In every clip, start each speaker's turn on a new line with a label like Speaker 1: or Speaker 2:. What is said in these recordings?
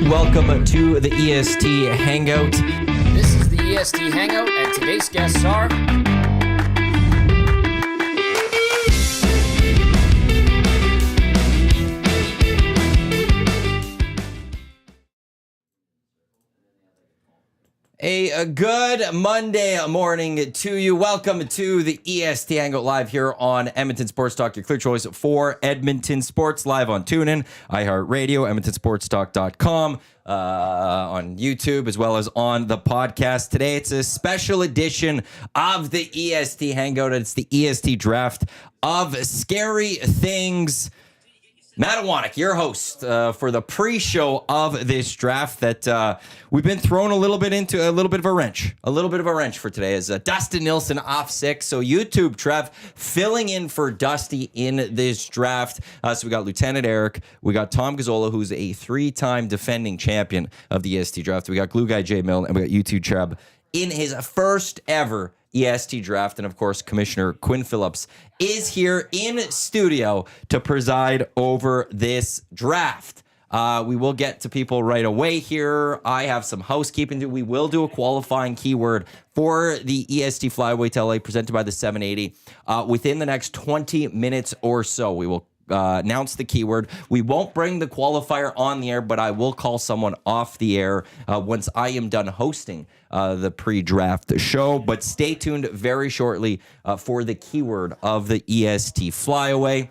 Speaker 1: Welcome to the EST Hangout.
Speaker 2: This is the EST Hangout, and today's guests are...
Speaker 1: A good Monday morning to you. Welcome to the EST Hangout live here on Edmonton Sports Talk, your clear choice for Edmonton sports, live on TuneIn, iHeartRadio, EdmontonSportsTalk.com, on YouTube, as well as on the podcast. Today, it's a special edition of the EST Hangout. It's the EST draft of scary things. Matt Iwanyk, your host for the pre-show of this draft that we've been thrown a little bit of a wrench for today as Dustin Nielson off sick. So YouTube Trev filling in for Dusty in this draft. So we got Lieutenant Eric, we got Tom Gazzola, who's a 3-time defending champion of the EST draft. We got Glue Guy J Milne, and we got YouTube Trev in his first ever EST draft. And of course, Commissioner Quinn Phillips is here in studio to preside over this draft. We will get to people right away here. I have some housekeeping to do. We will do a qualifying keyword for the EST Flyweight to LA presented by the 780 within the next 20 minutes or so. We will announce the keyword. We won't bring the qualifier on the air, but I will call someone off the air once I am done hosting the pre-draft show. But stay tuned very shortly for the keyword of the EST Flyaway.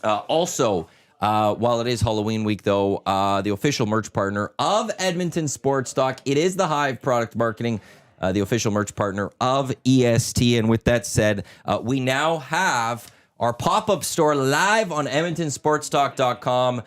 Speaker 1: Also, while it is Halloween week, though, the official merch partner of Edmonton Sports Talk, it is the Hive Product Marketing, the official merch partner of EST. And with that said, we now have our pop-up store live on EdmontonSportsTalk.com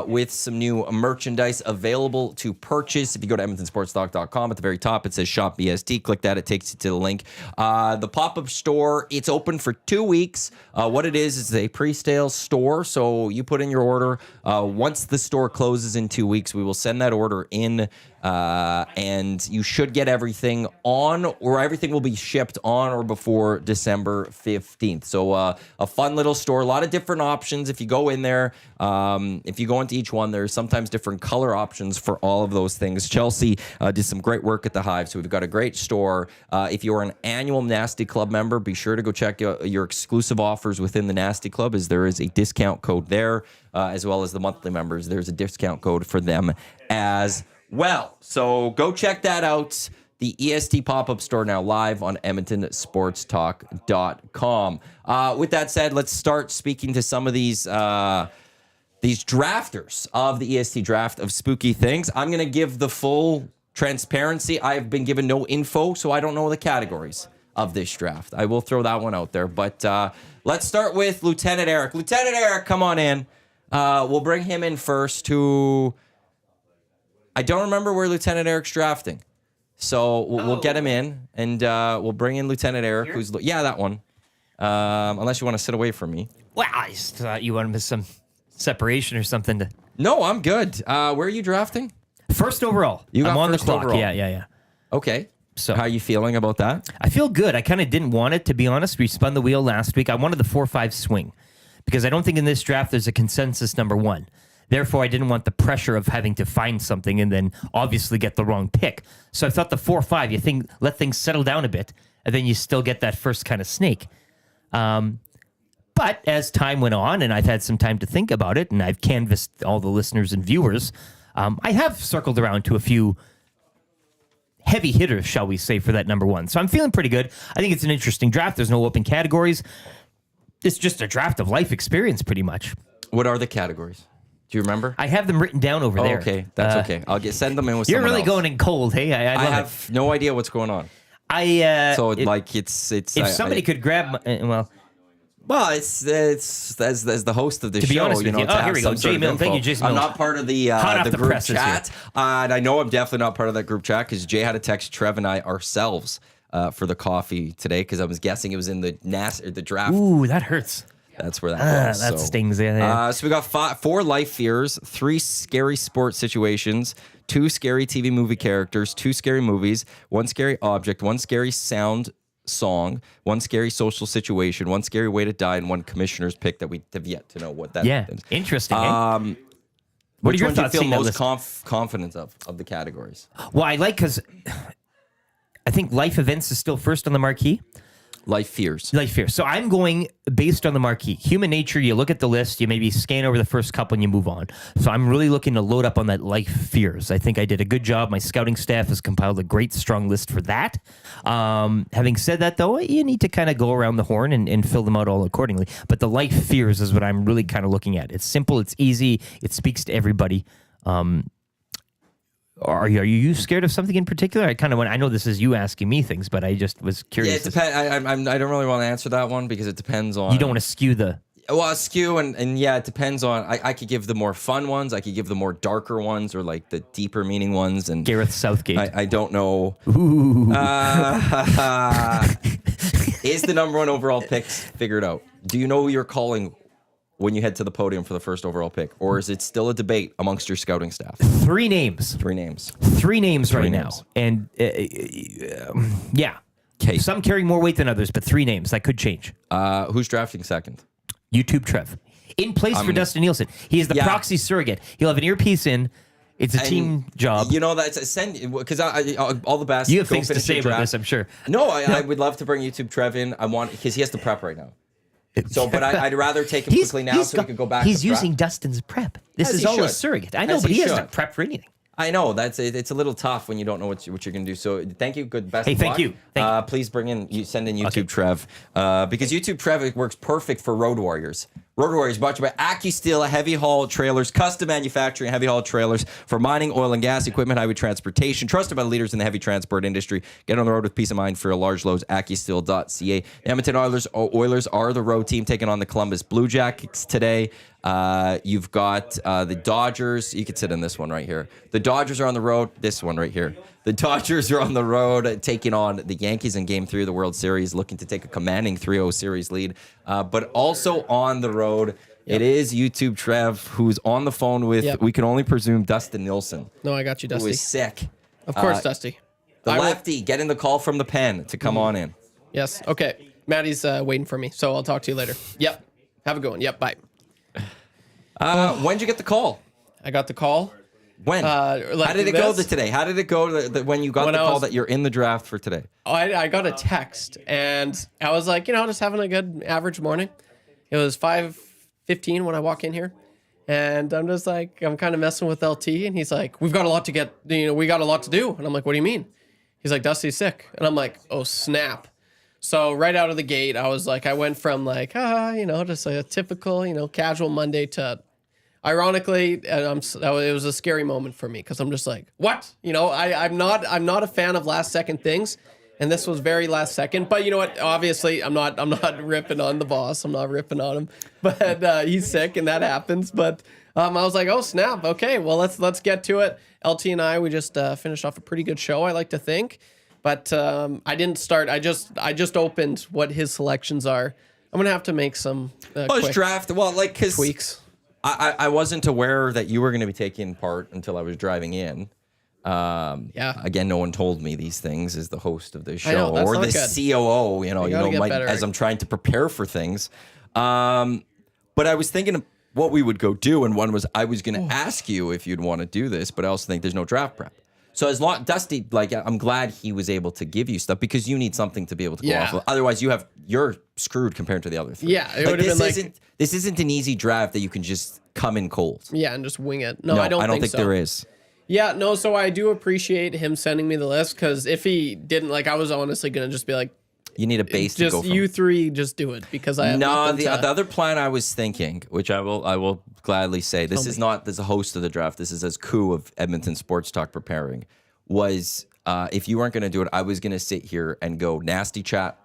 Speaker 1: with some new merchandise available to purchase. If you go to EdmontonSportsTalk.com, at the very top, it says Shop EST. Click that. It takes you to the link. The pop-up store, it's open for 2 weeks. What it is a pre-sale store. So you put in your order. Once the store closes in 2 weeks, we will send that order in. And you should get everything on, or everything will be shipped on or before December 15th. So a fun little store, a lot of different options. If you go in there, if you go into each one, there's sometimes different color options for all of those things. Chelsea did some great work at the Hive, so we've got a great store. If you're an annual Nasty Club member, be sure to go check your exclusive offers within the Nasty Club, as there is a discount code there, as well as the monthly members. There's a discount code for them as well. So go check that out. The EST pop-up store now live on EdmontonSportsTalk.com. With that said, let's start speaking to some of these drafters of the EST draft of spooky things. I'm going to give the full transparency. I've been given no info, so I don't know the categories of this draft. I will throw that one out there. But let's start with Lieutenant Eric. Lieutenant Eric, come on in. We'll bring him in first to... I don't remember where Lieutenant Eric's drafting. So we'll get him in, and we'll bring in Lieutenant Eric, who's... Yeah, that one. Unless you want to sit away from me.
Speaker 3: Well, I just thought you wanted some separation or something.
Speaker 1: No, I'm good. Where are you drafting?
Speaker 3: First overall. I'm on the clock. Overall. Yeah.
Speaker 1: Okay.
Speaker 3: So
Speaker 1: how are you feeling about that?
Speaker 3: I feel good. I kind of didn't want it, to be honest. We spun the wheel last week. I wanted the 4-5 swing because I don't think in this draft there's a consensus number one. Therefore, I didn't want the pressure of having to find something and then obviously get the wrong pick. So I thought the 4-5, let things settle down a bit, and then you still get that first kind of snake. But as time went on, and I've had some time to think about it, and I've canvassed all the listeners and viewers, I have circled around to a few heavy hitters, shall we say, for that number one. So I'm feeling pretty good. I think it's an interesting draft. There's no open categories. It's just a draft of life experience, pretty much.
Speaker 1: What are the categories? Do you remember?
Speaker 3: I have them written down over there.
Speaker 1: Okay, that's okay. I'll send them in with
Speaker 3: you're
Speaker 1: someone
Speaker 3: really
Speaker 1: else.
Speaker 3: going in cold, hey? I
Speaker 1: have no idea what's going on. It's
Speaker 3: if somebody could grab my,
Speaker 1: well, it's as the host of the show.
Speaker 3: To be honest with you,
Speaker 1: here
Speaker 3: we go. J Milne, thank you, J Milne.
Speaker 1: I'm not part of the group chat, and I know I'm definitely not part of that group chat because Jay had to text Trev and I ourselves for the coffee today because I was guessing it was in the draft.
Speaker 3: Ooh, that hurts.
Speaker 1: That's where that goes.
Speaker 3: That stings. Yeah.
Speaker 1: So we got 4 life fears, 3 scary sports situations, 2 scary TV movie characters, 2 scary movies, 1 scary object, 1 scary sound song, 1 scary social situation, 1 scary way to die, and 1 commissioner's pick that we have yet to know what that is.
Speaker 3: Interesting. What
Speaker 1: Which
Speaker 3: are your
Speaker 1: ones do you
Speaker 3: thoughts
Speaker 1: feel
Speaker 3: seeing that
Speaker 1: most
Speaker 3: list?
Speaker 1: confident of the categories?
Speaker 3: Well, I like because I think life events is still first on the marquee.
Speaker 1: Life fears.
Speaker 3: Life fears. So I'm going based on the marquee. Human nature, you look at the list, you maybe scan over the first couple and you move on. So I'm really looking to load up on that life fears. I think I did a good job. My scouting staff has compiled a great, strong list for that. Having said that, though, you need to kind of go around the horn and fill them out all accordingly. But the life fears is what I'm really kind of looking at. It's simple. It's easy. It speaks to everybody. Are you scared of something in particular? I know this is you asking me things, but I just was curious.
Speaker 1: Yeah, it depends. I don't really want to answer that one because it depends on.
Speaker 3: You don't want to skew the.
Speaker 1: Well, skew and yeah, it depends on. I could give the more fun ones. I could give the more darker ones or like the deeper meaning ones. And
Speaker 3: Gareth Southgate.
Speaker 1: I don't know.
Speaker 3: Ooh.
Speaker 1: Is the number one overall pick figured out? Do you know who you're calling when you head to the podium for the first overall pick, or is it still a debate amongst your scouting staff?
Speaker 3: Three names
Speaker 1: right
Speaker 3: now, and yeah.
Speaker 1: Okay.
Speaker 3: Some carry more weight than others, but three names that could change.
Speaker 1: Who's drafting second?
Speaker 3: YouTube Trev, in place for Dustin Nielson. He is the proxy surrogate. He'll have an earpiece in. It's a team job.
Speaker 1: You know, that's because all the best.
Speaker 3: You have things to say about this, I'm sure.
Speaker 1: No, I would love to bring YouTube Trev in. Because he has to prep right now. So, but I'd rather take him quickly now so we could go back.
Speaker 3: He's using Dustin's prep. This is all a surrogate. I know, but he hasn't prepped for anything.
Speaker 1: I know it's a little tough when you don't know what you're going to do. So thank you. Good best.
Speaker 3: Hey,
Speaker 1: of
Speaker 3: thank
Speaker 1: luck.
Speaker 3: you. Thank you.
Speaker 1: Please send in YouTube Trev because YouTube Trev works perfect for Road Warriors. Road Warriors brought to you by AccuSteel Heavy Haul Trailers, custom manufacturing heavy haul trailers for mining, oil and gas equipment, highway transportation, trusted by the leaders in the heavy transport industry. Get on the road with peace of mind for your large loads. AccuSteel.ca. The Edmonton Oilers are the road team taking on the Columbus Blue Jackets today. You've got the Dodgers. You could sit in this one right here. The Dodgers are on the road. This one right here. The Dodgers are on the road taking on the Yankees in Game 3 of the World Series, looking to take a commanding 3-0 series lead. But also on the road, it is YouTube Trev, who's on the phone with, we can only presume, Dustin Nielson.
Speaker 4: No, I got you, Dusty.
Speaker 1: Who is sick.
Speaker 4: Of course, Dusty.
Speaker 1: The lefty getting the call from the pen to come on in.
Speaker 4: Yes. Okay. Maddie's waiting for me, so I'll talk to you later. Yep. Have a good one. Yep. Bye.
Speaker 1: When'd you get the call?
Speaker 4: I got the call.
Speaker 1: When? How did it go today? How did it go when you got the call that you're in the draft for today?
Speaker 4: I got a text, and I was like, just having a good average morning. It was 5:15 when I walk in here, and I'm just like, I'm kind of messing with LT, and he's like, we've got a lot to get, we got a lot to do. And I'm like, what do you mean? He's like, Dusty's sick. And I'm like, oh, snap. So right out of the gate, I was like, I went from like, just a typical, casual Monday to, ironically, it was a scary moment for me because I'm just like, what? I'm not a fan of last second things, and this was very last second. But you know what? Obviously, I'm not ripping on the boss. I'm not ripping on him. But he's sick, and that happens. But I was like, oh snap. Okay, well let's get to it. LT and I, we just finished off a pretty good show, I like to think. But I didn't start. I just opened what his selections are. I'm gonna have to make some quick
Speaker 1: draft. Well, because
Speaker 4: tweaks.
Speaker 1: I wasn't aware that you were going to be taking part until I was driving in. Again, no one told me these things as the host of the show or the COO. As I'm trying to prepare for things. But I was thinking of what we would go do, and one was I was going to ask you if you'd want to do this, but I also think there's no draft prep. So as long Dusty, I'm glad he was able to give you stuff because you need something to be able to go off of. Otherwise, you're screwed compared to the other three.
Speaker 4: Yeah, it would have been
Speaker 1: this isn't an easy draft that you can just come in cold.
Speaker 4: Yeah, and just wing it. No, I don't think so.
Speaker 1: There is.
Speaker 4: Yeah, no. So I do appreciate him sending me the list because if he didn't, I was honestly gonna just be like,
Speaker 1: you need a base to go from.
Speaker 4: You three just do it because I have
Speaker 1: the other plan I was thinking, which I will gladly say, this is not as a host of the draft. This is as coup of Edmonton Sports Talk preparing. Was if you weren't going to do it, I was going to sit here and go nasty chat,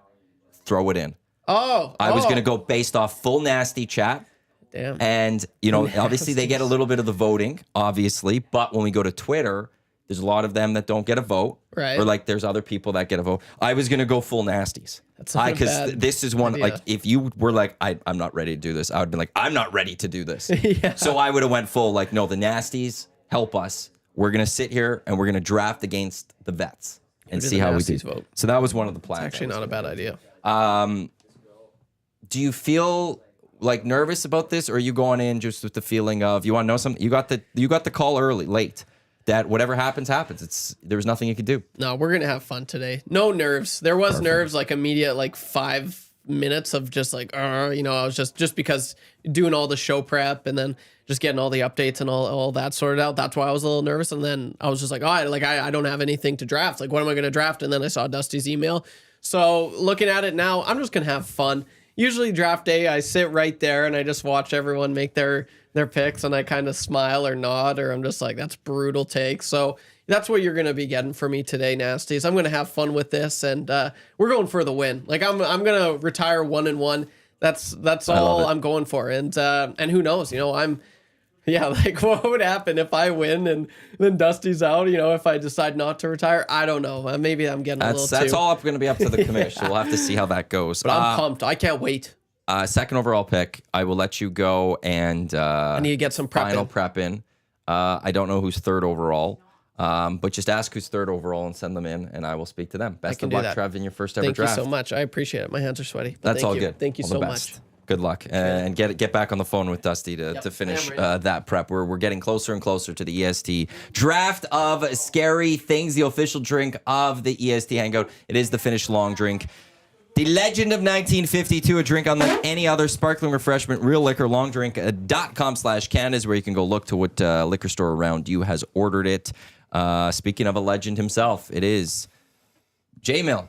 Speaker 1: throw it in. I was going to go based off full nasty chat.
Speaker 4: Damn.
Speaker 1: And, obviously they get a little bit of the voting, obviously. But when we go to Twitter, there's a lot of them that don't get a vote.
Speaker 4: Right.
Speaker 1: Or there's other people that get a vote. I was going to go full nasties.
Speaker 4: That's not
Speaker 1: because this is one,
Speaker 4: idea.
Speaker 1: if you were like, I'm not ready to do this, I would be like, I'm not ready to do this.
Speaker 4: Yeah.
Speaker 1: So I would have went full, no, the nasties help us. We're going to sit here and we're going to draft against the vets and see how we do.
Speaker 4: Vote.
Speaker 1: So that was one of the plans.
Speaker 4: It's actually not a bad idea.
Speaker 1: Do you feel like nervous about this, or are you going in just with the feeling of you want to know something? You got the call late. That whatever happens. There's nothing you can do.
Speaker 4: No, we're gonna have fun today. No nerves. There was nerves like immediate, like 5 minutes of just like, I was just because doing all the show prep and then just getting all the updates and all that sorted out. That's why I was a little nervous. And then I was just like, I don't have anything to draft. Like, what am I gonna draft? And then I saw Dusty's email. So looking at it now, I'm just gonna have fun. Usually draft day, I sit right there and I just watch everyone make their picks and I kind of smile or nod, or I'm just like, that's brutal take. So that's what you're going to be getting for me today, Nasties. I'm going to have fun with this, and we're going for the win. Like I'm going to retire 1-1. That's all I'm going for. And who knows, like what would happen if I win and then Dusty's out, if I decide not to retire? I don't know. Maybe I'm getting a little too.
Speaker 1: That's all going to be up to the commish. So we'll have to see how that goes.
Speaker 4: But I'm pumped. I can't wait.
Speaker 1: Second overall pick. I will let you go and
Speaker 4: I need to get some
Speaker 1: final prep in. I don't know who's third overall, but just ask who's third overall and send them in, and I will speak to them. Best of luck, Trev, in your first ever draft.
Speaker 4: Thank you so much. I appreciate it. My hands are sweaty.
Speaker 1: That's all good.
Speaker 4: Thank you so much.
Speaker 1: Good luck, and get back on the phone with Dusty to finish that prep. We're getting closer and closer to the EST draft of scary things, the official drink of the EST Hangout. It is the Finnish long drink. The legend of 1952, a drink unlike any other sparkling refreshment. Real Liquor, longdrink.com/Canada is where you can go look to what liquor store around you has ordered it. Speaking of a legend himself, it is Jay Milne,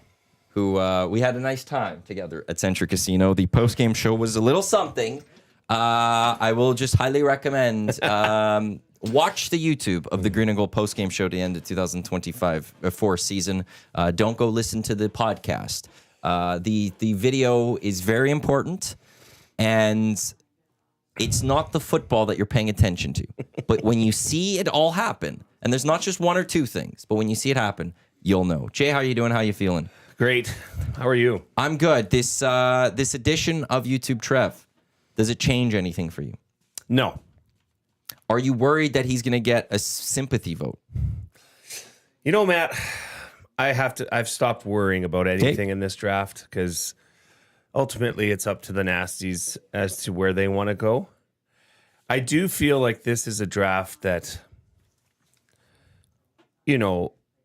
Speaker 1: who we had a nice time together at Century Casino. The post-game show was a little something. I will just highly recommend watch the YouTube of the Green and Gold post-game show to the end of 2024 season. Don't go listen to the podcast. The video is very important, and it's not the football that you're paying attention to. But when you see it all happen, and there's not just one or two things, but when you see it happen, you'll know. Jay, how are you doing? How are you feeling?
Speaker 5: Great. How are you?
Speaker 1: I'm good. This edition of YouTube Trev, does it change anything for you?
Speaker 5: No.
Speaker 1: Are you worried that he's going to get a sympathy vote?
Speaker 5: Matt, I've stopped worrying about anything in this draft because ultimately it's up to the Nasties as to where they want to go. I do feel like this is a draft that,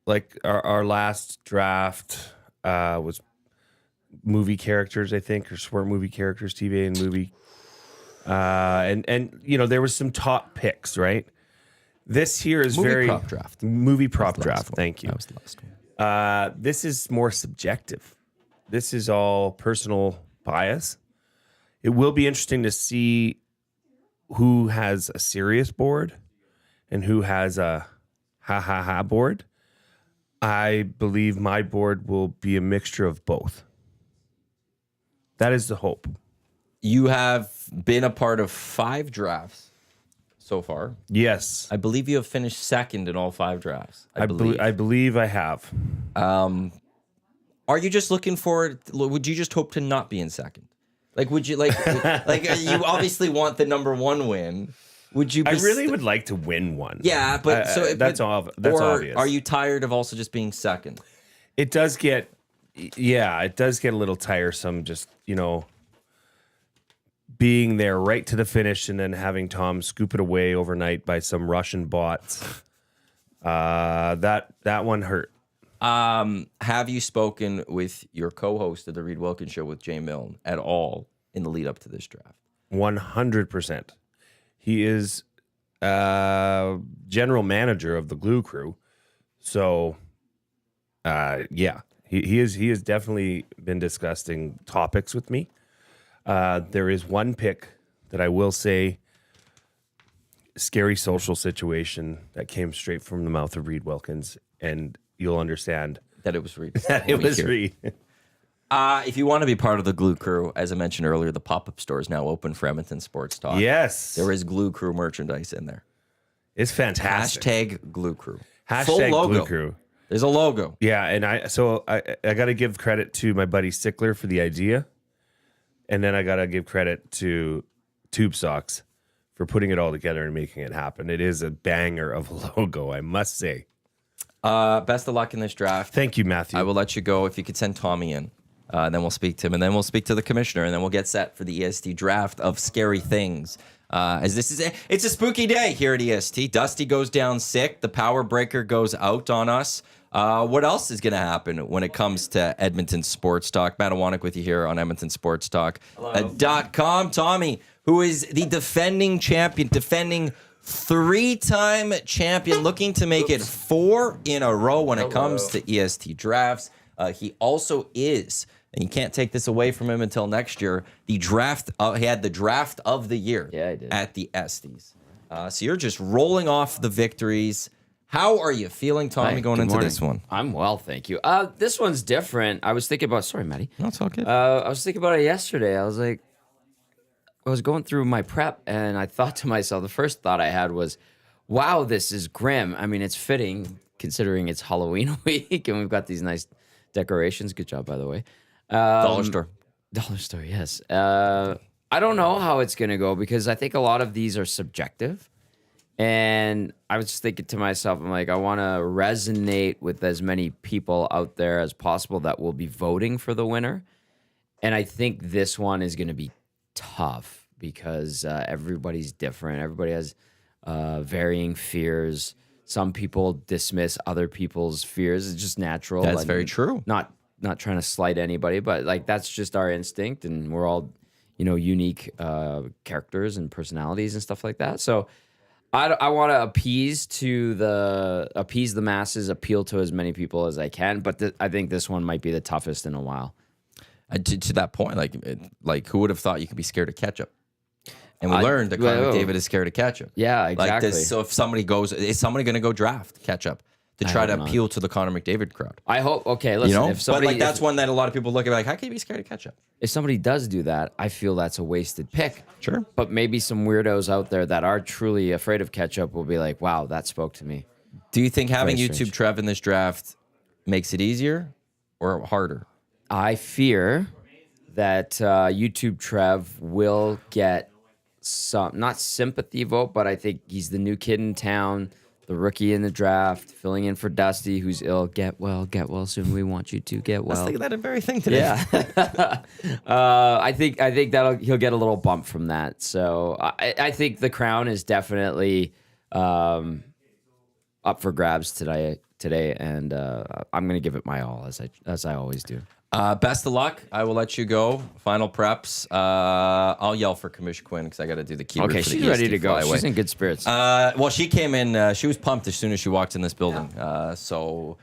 Speaker 5: like our last draft was movie characters, I think, or sport movie characters, TV and movie. And there was some top picks, right? This here is
Speaker 1: movie
Speaker 5: very
Speaker 1: prop draft.
Speaker 5: Movie prop draft. Thank you.
Speaker 1: That was the last one.
Speaker 5: This is more subjective. This is all personal bias. It will be interesting to see who has a serious board and who has a ha board. I believe my board will be a mixture of both. That is the hope.
Speaker 1: You have been a part of 5 drafts so far.
Speaker 5: Yes.
Speaker 1: I believe you have finished second in all 5 drafts.
Speaker 5: I believe I have.
Speaker 1: Are you just looking for? Would you just hope to not be in second? Like, would you like you obviously want the number 1 win? Would you?
Speaker 5: I really would like to win one.
Speaker 1: Yeah, but
Speaker 5: that's obvious.
Speaker 1: Are you tired of also just being second?
Speaker 5: It does get a little tiresome. Just being there right to the finish and then having Tom scoop it away overnight by some Russian bots. That one hurt.
Speaker 1: Have you spoken with your co-host of the Reed Wilkins Show with Jay Milne at all in the lead up to this draft?
Speaker 5: 100%. He is general manager of the Glue Crew. So, he has definitely been discussing topics with me. There is one pick that I will say, scary social situation that came straight from the mouth of Reed Wilkins, and you'll understand
Speaker 1: that it was Reed.
Speaker 5: It was Reed.
Speaker 1: If you want to be part of the Glue Crew, as I mentioned earlier, the pop-up store is now open for Edmonton Sports Talk.
Speaker 5: Yes.
Speaker 1: There is Glue Crew merchandise in there.
Speaker 5: It's fantastic.
Speaker 1: Hashtag Glue Crew.
Speaker 5: Full logo. Glue Crew.
Speaker 1: There's a logo.
Speaker 5: Yeah, and I got to give credit to my buddy Sickler for the idea, and then I got to give credit to Tube Socks for putting it all together and making it happen. It is a banger of a logo, I must say.
Speaker 1: Best of luck in this draft.
Speaker 5: Thank you, Matthew.
Speaker 1: I will let you go. If you could send Tommy in. Then we'll speak to him, and then we'll speak to the commissioner, and then we'll get set for the EST draft of scary things. As this is it's a spooky day here at EST. Dusty goes down sick. The power breaker goes out on us. What else is going to happen when it comes to Edmonton Sports Talk? Matt Iwanyk with you here on Edmonton Sports Talk .com. Tommy, who is the defending champion, defending 3-time champion, looking to make it 4 in a row when it comes to EST drafts. He also is, and you can't take this away from him until next year, the draft. He had the draft of the year at the Estes. So you're just rolling off the victories. How are you feeling, Tommy, going into this one?
Speaker 2: I'm well, thank you. This one's different. I was thinking about. Sorry, Maddie.
Speaker 1: No, it's all good.
Speaker 2: I was thinking about it yesterday. I was going through my prep, and I thought to myself, the first thought I had was, "Wow, this is grim." I mean, it's fitting considering it's Halloween week, and we've got these nice decorations. Good job, by the way.
Speaker 1: Dollar store.
Speaker 2: Dollar store, yes. I don't know how it's going to go because I think a lot of these are subjective. And I was just thinking to myself, I'm like, I want to resonate with as many people out there as possible that will be voting for the winner. And I think this one is going to be tough because everybody's different. Everybody has varying fears. Some people dismiss other people's fears. It's just natural.
Speaker 1: That's very true.
Speaker 2: Not trying to slight anybody, but like that's just our instinct, and we're all, unique characters and personalities and stuff like that. So I want to appease the masses, appeal to as many people as I can. But I think this one might be the toughest in a while.
Speaker 1: To that point, like who would have thought you could be scared of ketchup? And we learned that Connor McDavid is scared of ketchup.
Speaker 2: Yeah, exactly.
Speaker 1: Like this, so if somebody goes, is somebody going to go draft ketchup to try to appeal to the Connor McDavid crowd?
Speaker 2: I hope. Okay, listen. If somebody,
Speaker 1: but that's one that a lot of people look at like, how can you be scared of ketchup?
Speaker 2: If somebody does do that, I feel that's a wasted pick.
Speaker 1: Sure.
Speaker 2: But maybe some weirdos out there that are truly afraid of ketchup will be like, wow, that spoke to me.
Speaker 1: Do you think having
Speaker 2: Very
Speaker 1: YouTube
Speaker 2: strange.
Speaker 1: Trev in this draft makes it easier or harder?
Speaker 2: I fear that YouTube Trev will get some, not sympathy vote, but I think he's the new kid in town, the rookie in the draft, filling in for Dusty, who's ill. Get well soon. We want you to get well.
Speaker 1: I was thinking that very thing today.
Speaker 2: Yeah. I think he'll get a little bump from that. So I think the crown is definitely up for grabs today, and I'm gonna give it my all as I always do.
Speaker 1: Best of luck. I will let you go. Final preps. I'll yell for Commish Quinn because I got to do the keyword
Speaker 2: Okay,
Speaker 1: for the
Speaker 2: she's ready
Speaker 1: EST
Speaker 2: to go.
Speaker 1: flyaway.
Speaker 2: She's in good spirits.
Speaker 1: Well, she came in. She was pumped as soon as she walked in this building. So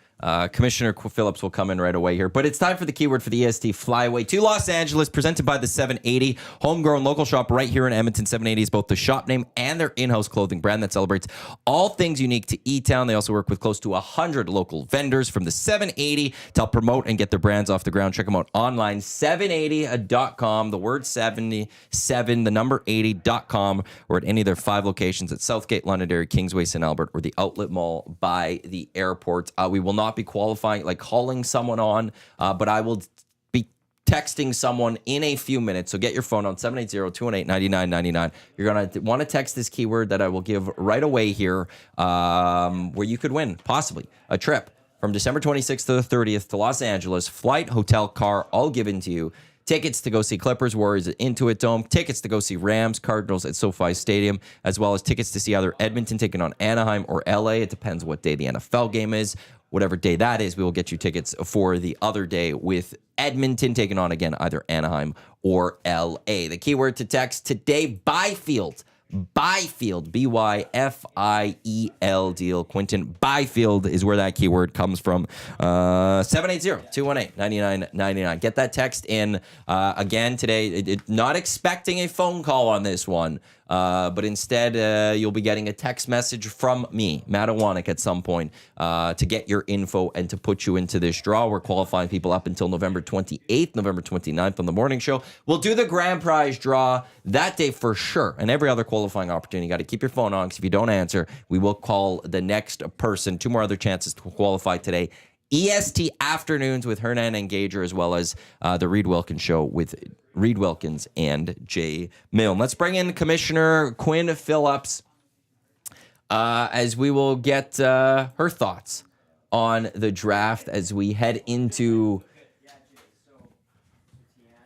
Speaker 1: Commissioner Phillips will come in right away here. But it's time for the keyword for the EST Flyaway to Los Angeles, presented by the 780 homegrown local shop right here in Edmonton. 780 is both the shop name and their in-house clothing brand that celebrates all things unique to E-Town. They also work with close to 100 local vendors from the 780 to help promote and get their brands off the ground. Check them out online, 780.com, the word 77, the number 80.com, or at any of their 5 locations at Southgate, Londonderry, Kingsway, St. Albert, or the Outlet Mall by the airport. We will not be qualifying, like calling someone on, but I will be texting someone in a few minutes. So get your phone on 780-218-9999. You're going to want to text this keyword that I will give right away here, where you could win possibly a trip from December 26th to the 30th to Los Angeles, flight, hotel, car, all given to you. Tickets to go see Clippers, Warriors at Intuit Dome, tickets to go see Rams, Cardinals at SoFi Stadium, as well as tickets to see either Edmonton taking on Anaheim or LA. It depends what day the NFL game is. Whatever day that is, we will get you tickets for the other day with Edmonton taking on, again, either Anaheim or LA. The keyword to text today, Byfield. Byfield, B-Y-F-I-E-L deal. Quentin Byfield is where that keyword comes from. 780-218-9999. Get that text in. Again, today, not expecting a phone call on this one, but instead you'll be getting a text message from me, Matt Iwanyk, at some point to get your info and to put you into this draw. We're qualifying people up until November 28th, November 29th on the morning show. We'll do the grand prize draw that day for sure, and every other qualifying opportunity. You got to keep your phone on, because if you don't answer, we will call the next person. 2 more other chances to qualify today. EST Afternoons with Hernan and Gager, as well as the Reed Wilkins Show with Reed Wilkins and Jay Milne. Let's bring in Commissioner Quinn Phillips as we will get her thoughts on the draft as we head into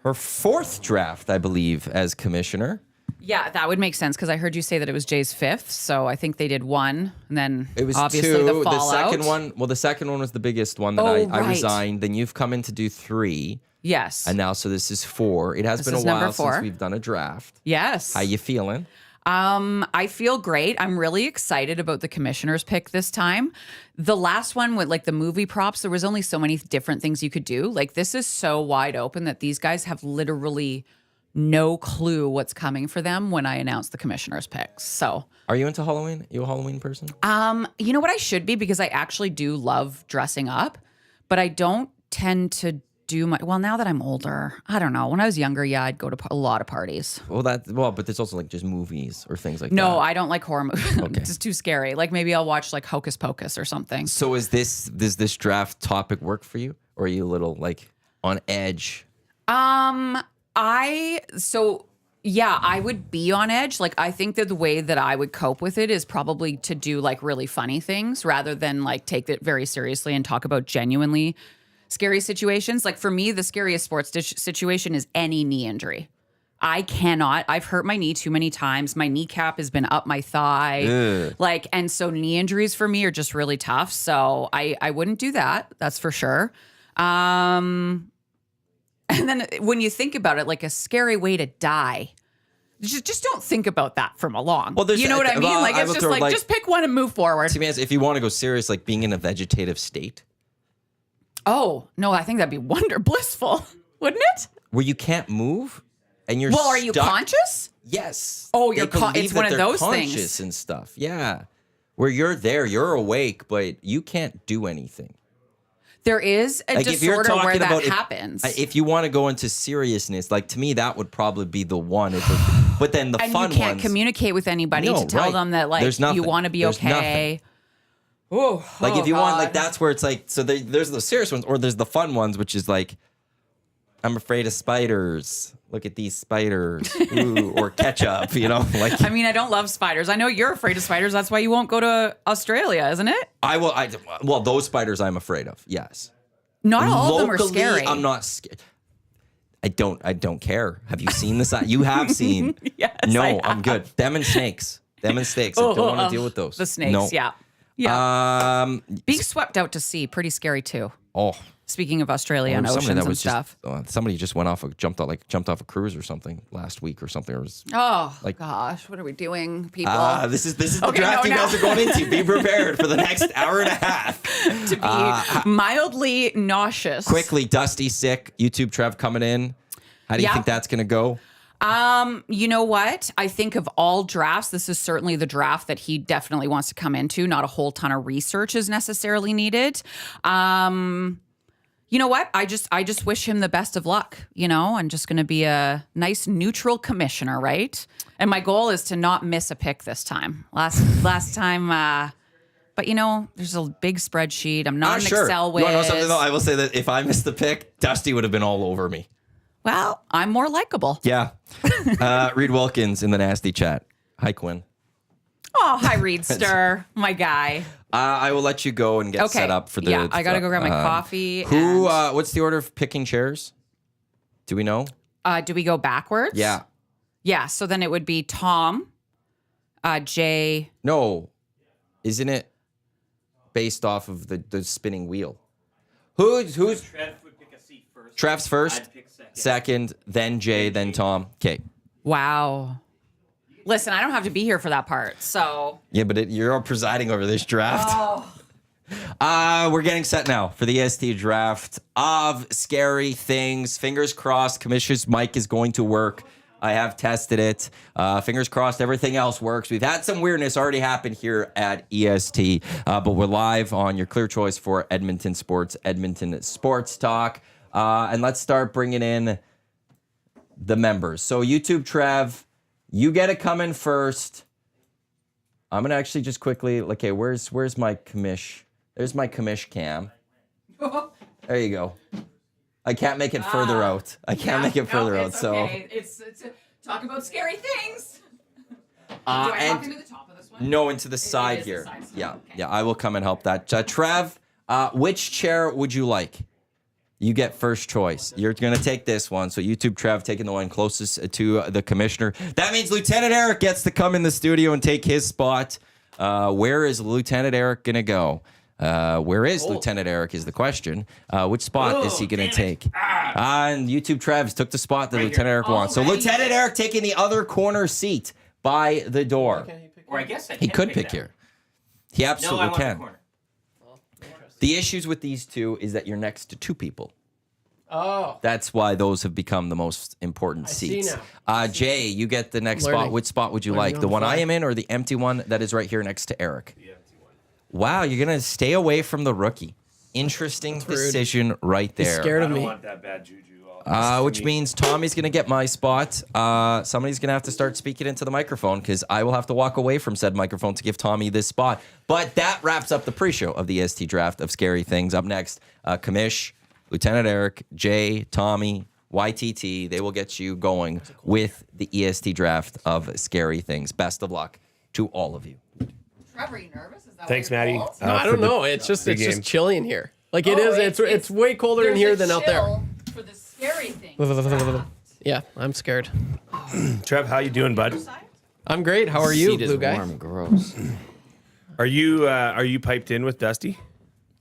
Speaker 1: her 4th draft, I believe, as commissioner.
Speaker 6: Yeah, that would make sense because I heard you say that it was Jay's 5th, so I think they did 1, and then
Speaker 1: It was
Speaker 6: obviously
Speaker 1: 2.
Speaker 6: the fallout.
Speaker 1: The second one was the biggest one that
Speaker 6: Oh,
Speaker 1: I
Speaker 6: right.
Speaker 1: resigned. Then you've come in to do 3,
Speaker 6: Yes.
Speaker 1: and now so this is 4. It has
Speaker 6: This
Speaker 1: been a
Speaker 6: is number
Speaker 1: while
Speaker 6: 4.
Speaker 1: since we've done a draft.
Speaker 6: Yes.
Speaker 1: How you feeling?
Speaker 6: I feel great. I'm really excited about the commissioner's pick this time. The last one with like the movie props, there was only so many different things you could do. Like this is so wide open that these guys have literally no clue what's coming for them when I announce the commissioner's picks. So,
Speaker 1: Are you into Halloween? You a Halloween person?
Speaker 6: you know what I should be because I actually do love dressing up, but I don't tend to do my, well, now that I'm older, I don't know. When I was younger, yeah, I'd go to a lot of parties.
Speaker 1: But there's also like just movies or things like that.
Speaker 6: No, I don't like horror movies. It's too scary. Like maybe I'll watch like Hocus Pocus or something.
Speaker 1: So does this draft topic work for you? Or are you a little like on edge?
Speaker 6: I would be on edge. Like I think that the way that I would cope with it is probably to do like really funny things rather than like take it very seriously and talk about genuinely scary situations. Like for me, the scariest sports situation is any knee injury. I cannot. I've hurt my knee too many times. My kneecap has been up my thigh. Ugh. And so knee injuries for me are just really tough. So I wouldn't do that. That's for sure. And then when you think about it, like a scary way to die, just don't think about that from along.
Speaker 1: Well,
Speaker 6: you know what I mean? Like it's just like just pick one and move forward.
Speaker 1: To me, if you want to go serious, like being in a vegetative state.
Speaker 6: Oh, no, I think that'd be blissful, wouldn't it?
Speaker 1: Where you can't move and you're
Speaker 6: Well, are you
Speaker 1: stuck.
Speaker 6: conscious?
Speaker 1: Yes.
Speaker 6: Oh,
Speaker 1: They
Speaker 6: it's
Speaker 1: believe
Speaker 6: one
Speaker 1: that
Speaker 6: of
Speaker 1: they're
Speaker 6: those
Speaker 1: conscious
Speaker 6: things.
Speaker 1: and stuff. Yeah. Where you're there, you're awake, but you can't do anything.
Speaker 6: There is a
Speaker 1: Like if you're
Speaker 6: disorder where
Speaker 1: talking
Speaker 6: that
Speaker 1: about
Speaker 6: happens.
Speaker 1: if you want to go into seriousness, like to me, that would probably be the one. But then the
Speaker 6: and
Speaker 1: fun
Speaker 6: you can't
Speaker 1: ones,
Speaker 6: communicate with anybody
Speaker 1: No,
Speaker 6: to tell
Speaker 1: right.
Speaker 6: them that like
Speaker 1: There's
Speaker 6: you
Speaker 1: nothing.
Speaker 6: want to be
Speaker 1: There's
Speaker 6: okay.
Speaker 1: like if you want, like
Speaker 6: God.
Speaker 1: that's where it's like. So there's the serious ones, or there's the fun ones, which is like, I'm afraid of spiders. Look at these spiders, ooh, or ketchup. You know, like
Speaker 6: I mean, I don't love spiders. I know you're afraid of spiders. That's why you won't go to Australia, isn't it?
Speaker 1: well, those spiders I'm afraid of. Yes.
Speaker 6: Not all of them are
Speaker 1: Locally,
Speaker 6: scary.
Speaker 1: I'm not scared. I don't care. Have you seen this? You have seen.
Speaker 6: Yes,
Speaker 1: No,
Speaker 6: I
Speaker 1: I'm good. Them and snakes. I don't want to deal with those.
Speaker 6: The snakes,
Speaker 1: No.
Speaker 6: yeah. Yeah. Being
Speaker 1: s-
Speaker 6: swept out to sea, pretty scary too.
Speaker 1: Oh.
Speaker 6: Speaking of Australia and
Speaker 1: somebody
Speaker 6: oceans
Speaker 1: that
Speaker 6: and
Speaker 1: was
Speaker 6: stuff.
Speaker 1: Somebody just jumped off a cruise or something last week or something. It was,
Speaker 6: Oh
Speaker 1: like-
Speaker 6: gosh, what are we doing, people?
Speaker 1: this is the
Speaker 6: Okay,
Speaker 1: draft
Speaker 6: no,
Speaker 1: you
Speaker 6: no.
Speaker 1: guys are going into. Be prepared for the next hour and a half.
Speaker 6: To be mildly nauseous.
Speaker 1: Quickly, Dusty sick. YouTube Trev coming in. How do you
Speaker 6: Yeah.
Speaker 1: think that's going to go?
Speaker 6: You know what? I think of all drafts, this is certainly the draft that he definitely wants to come into. Not a whole ton of research is necessarily needed. You know what? I just wish him the best of luck. You know, I'm just going to be a nice neutral commissioner, right? And my goal is to not miss a pick this time. Last time, but you know, there's a big spreadsheet. I'm not an
Speaker 1: Sure.
Speaker 6: Excel whiz.
Speaker 1: You want to know something though? I will say that if I missed the pick, Dusty would have been all over me.
Speaker 6: Well, I'm more likable.
Speaker 1: Yeah. Reed Wilkins in the nasty chat. Hi, Quinn.
Speaker 6: Oh, hi, Reedster, my guy.
Speaker 1: I will let you go and get set up for the.
Speaker 6: I gotta go grab my coffee.
Speaker 1: Who?
Speaker 6: and-
Speaker 1: What's the order of picking chairs? Do we know?
Speaker 6: do we go backwards?
Speaker 1: Yeah.
Speaker 6: Yeah. So then it would be Tom, Jay.
Speaker 1: No. Isn't it based off of the spinning wheel? Who's?
Speaker 7: Trev would pick a seat first.
Speaker 1: Trev's first,
Speaker 7: I'd pick second.
Speaker 1: second, then Jay, then Tom. Okay.
Speaker 6: Wow. Listen, I don't have to be here for that part. So
Speaker 1: Yeah, but you're all presiding over this draft.
Speaker 6: Oh.
Speaker 1: We're getting set now for the EST draft of scary things. Fingers crossed, Commish's mic is going to work. I have tested it. Fingers crossed, everything else works. We've had some weirdness already happen here at EST, but we're live on your clear choice for Edmonton Sports Talk. And let's start bringing in the members. So YouTube Trev, you get it coming first. I'm gonna actually just quickly. Okay, where's my commish? There's my commish cam. There you go. I can't make it further out. I can't make it further out. So.
Speaker 6: It's talk about scary things.
Speaker 1: And
Speaker 6: into the top of this one?
Speaker 1: no, into the side
Speaker 6: is the
Speaker 1: here.
Speaker 6: side, so,
Speaker 1: Yeah,
Speaker 6: okay.
Speaker 1: yeah. I will come and help that. Trev, which chair would you like? You get first choice. You're going to take this one. So YouTube Trev taking the one closest to the commissioner. That means Lieutenant Eric gets to come in the studio and take his spot. Where is Lieutenant Eric going to go? Where is Lieutenant Eric is the question. Which spot is he going to take? And YouTube Trev's took the spot that Lieutenant Eric wants. So Lieutenant Eric taking the other corner seat by the door.
Speaker 7: Or I guess
Speaker 1: He could pick here. He
Speaker 7: No, I
Speaker 1: absolutely
Speaker 7: want the
Speaker 1: can.
Speaker 7: corner.
Speaker 1: The issues with these two is that you're next to two people.
Speaker 4: Oh.
Speaker 1: That's why those have become the most important
Speaker 4: see
Speaker 1: seats.
Speaker 4: now.
Speaker 1: Jay, you get the next spot.
Speaker 4: Learning.
Speaker 1: Which spot would you
Speaker 4: Learning
Speaker 1: like?
Speaker 4: on
Speaker 1: The
Speaker 4: the
Speaker 1: one I
Speaker 4: fly.
Speaker 1: am in or the empty one that is right here next to Eric? The empty one. Wow, you're going to stay away from the rookie. Interesting
Speaker 4: rude.
Speaker 1: decision right
Speaker 4: He's
Speaker 1: there.
Speaker 4: scared
Speaker 5: I
Speaker 4: of
Speaker 5: don't
Speaker 4: me.
Speaker 5: want that bad juju.
Speaker 1: Which means Tommy's going to get my spot. Somebody's going to have to start speaking into the microphone because I will have to walk away from said microphone to give Tommy this spot. But that wraps up the pre-show of the EST draft of Scary Things. Up next, Commish, Lieutenant Eric, Jay, Tommy, YTT. They will get you going with the EST draft of Scary Things. Best of luck to all of you.
Speaker 6: Trevor, are you nervous? Is that
Speaker 5: Thanks,
Speaker 6: what it's
Speaker 5: Maddie.
Speaker 6: called?
Speaker 4: No, I don't know. It's just
Speaker 5: big game.
Speaker 4: chilly in here. Like
Speaker 6: Oh,
Speaker 4: it's way colder in here than out there.
Speaker 6: For the scary things.
Speaker 4: Yeah, I'm scared.
Speaker 5: Trev, how you doing, bud?
Speaker 4: I'm great. How are you,
Speaker 2: Seat is
Speaker 4: blue guy?
Speaker 2: warm. Gross.
Speaker 5: Are you piped in with Dusty?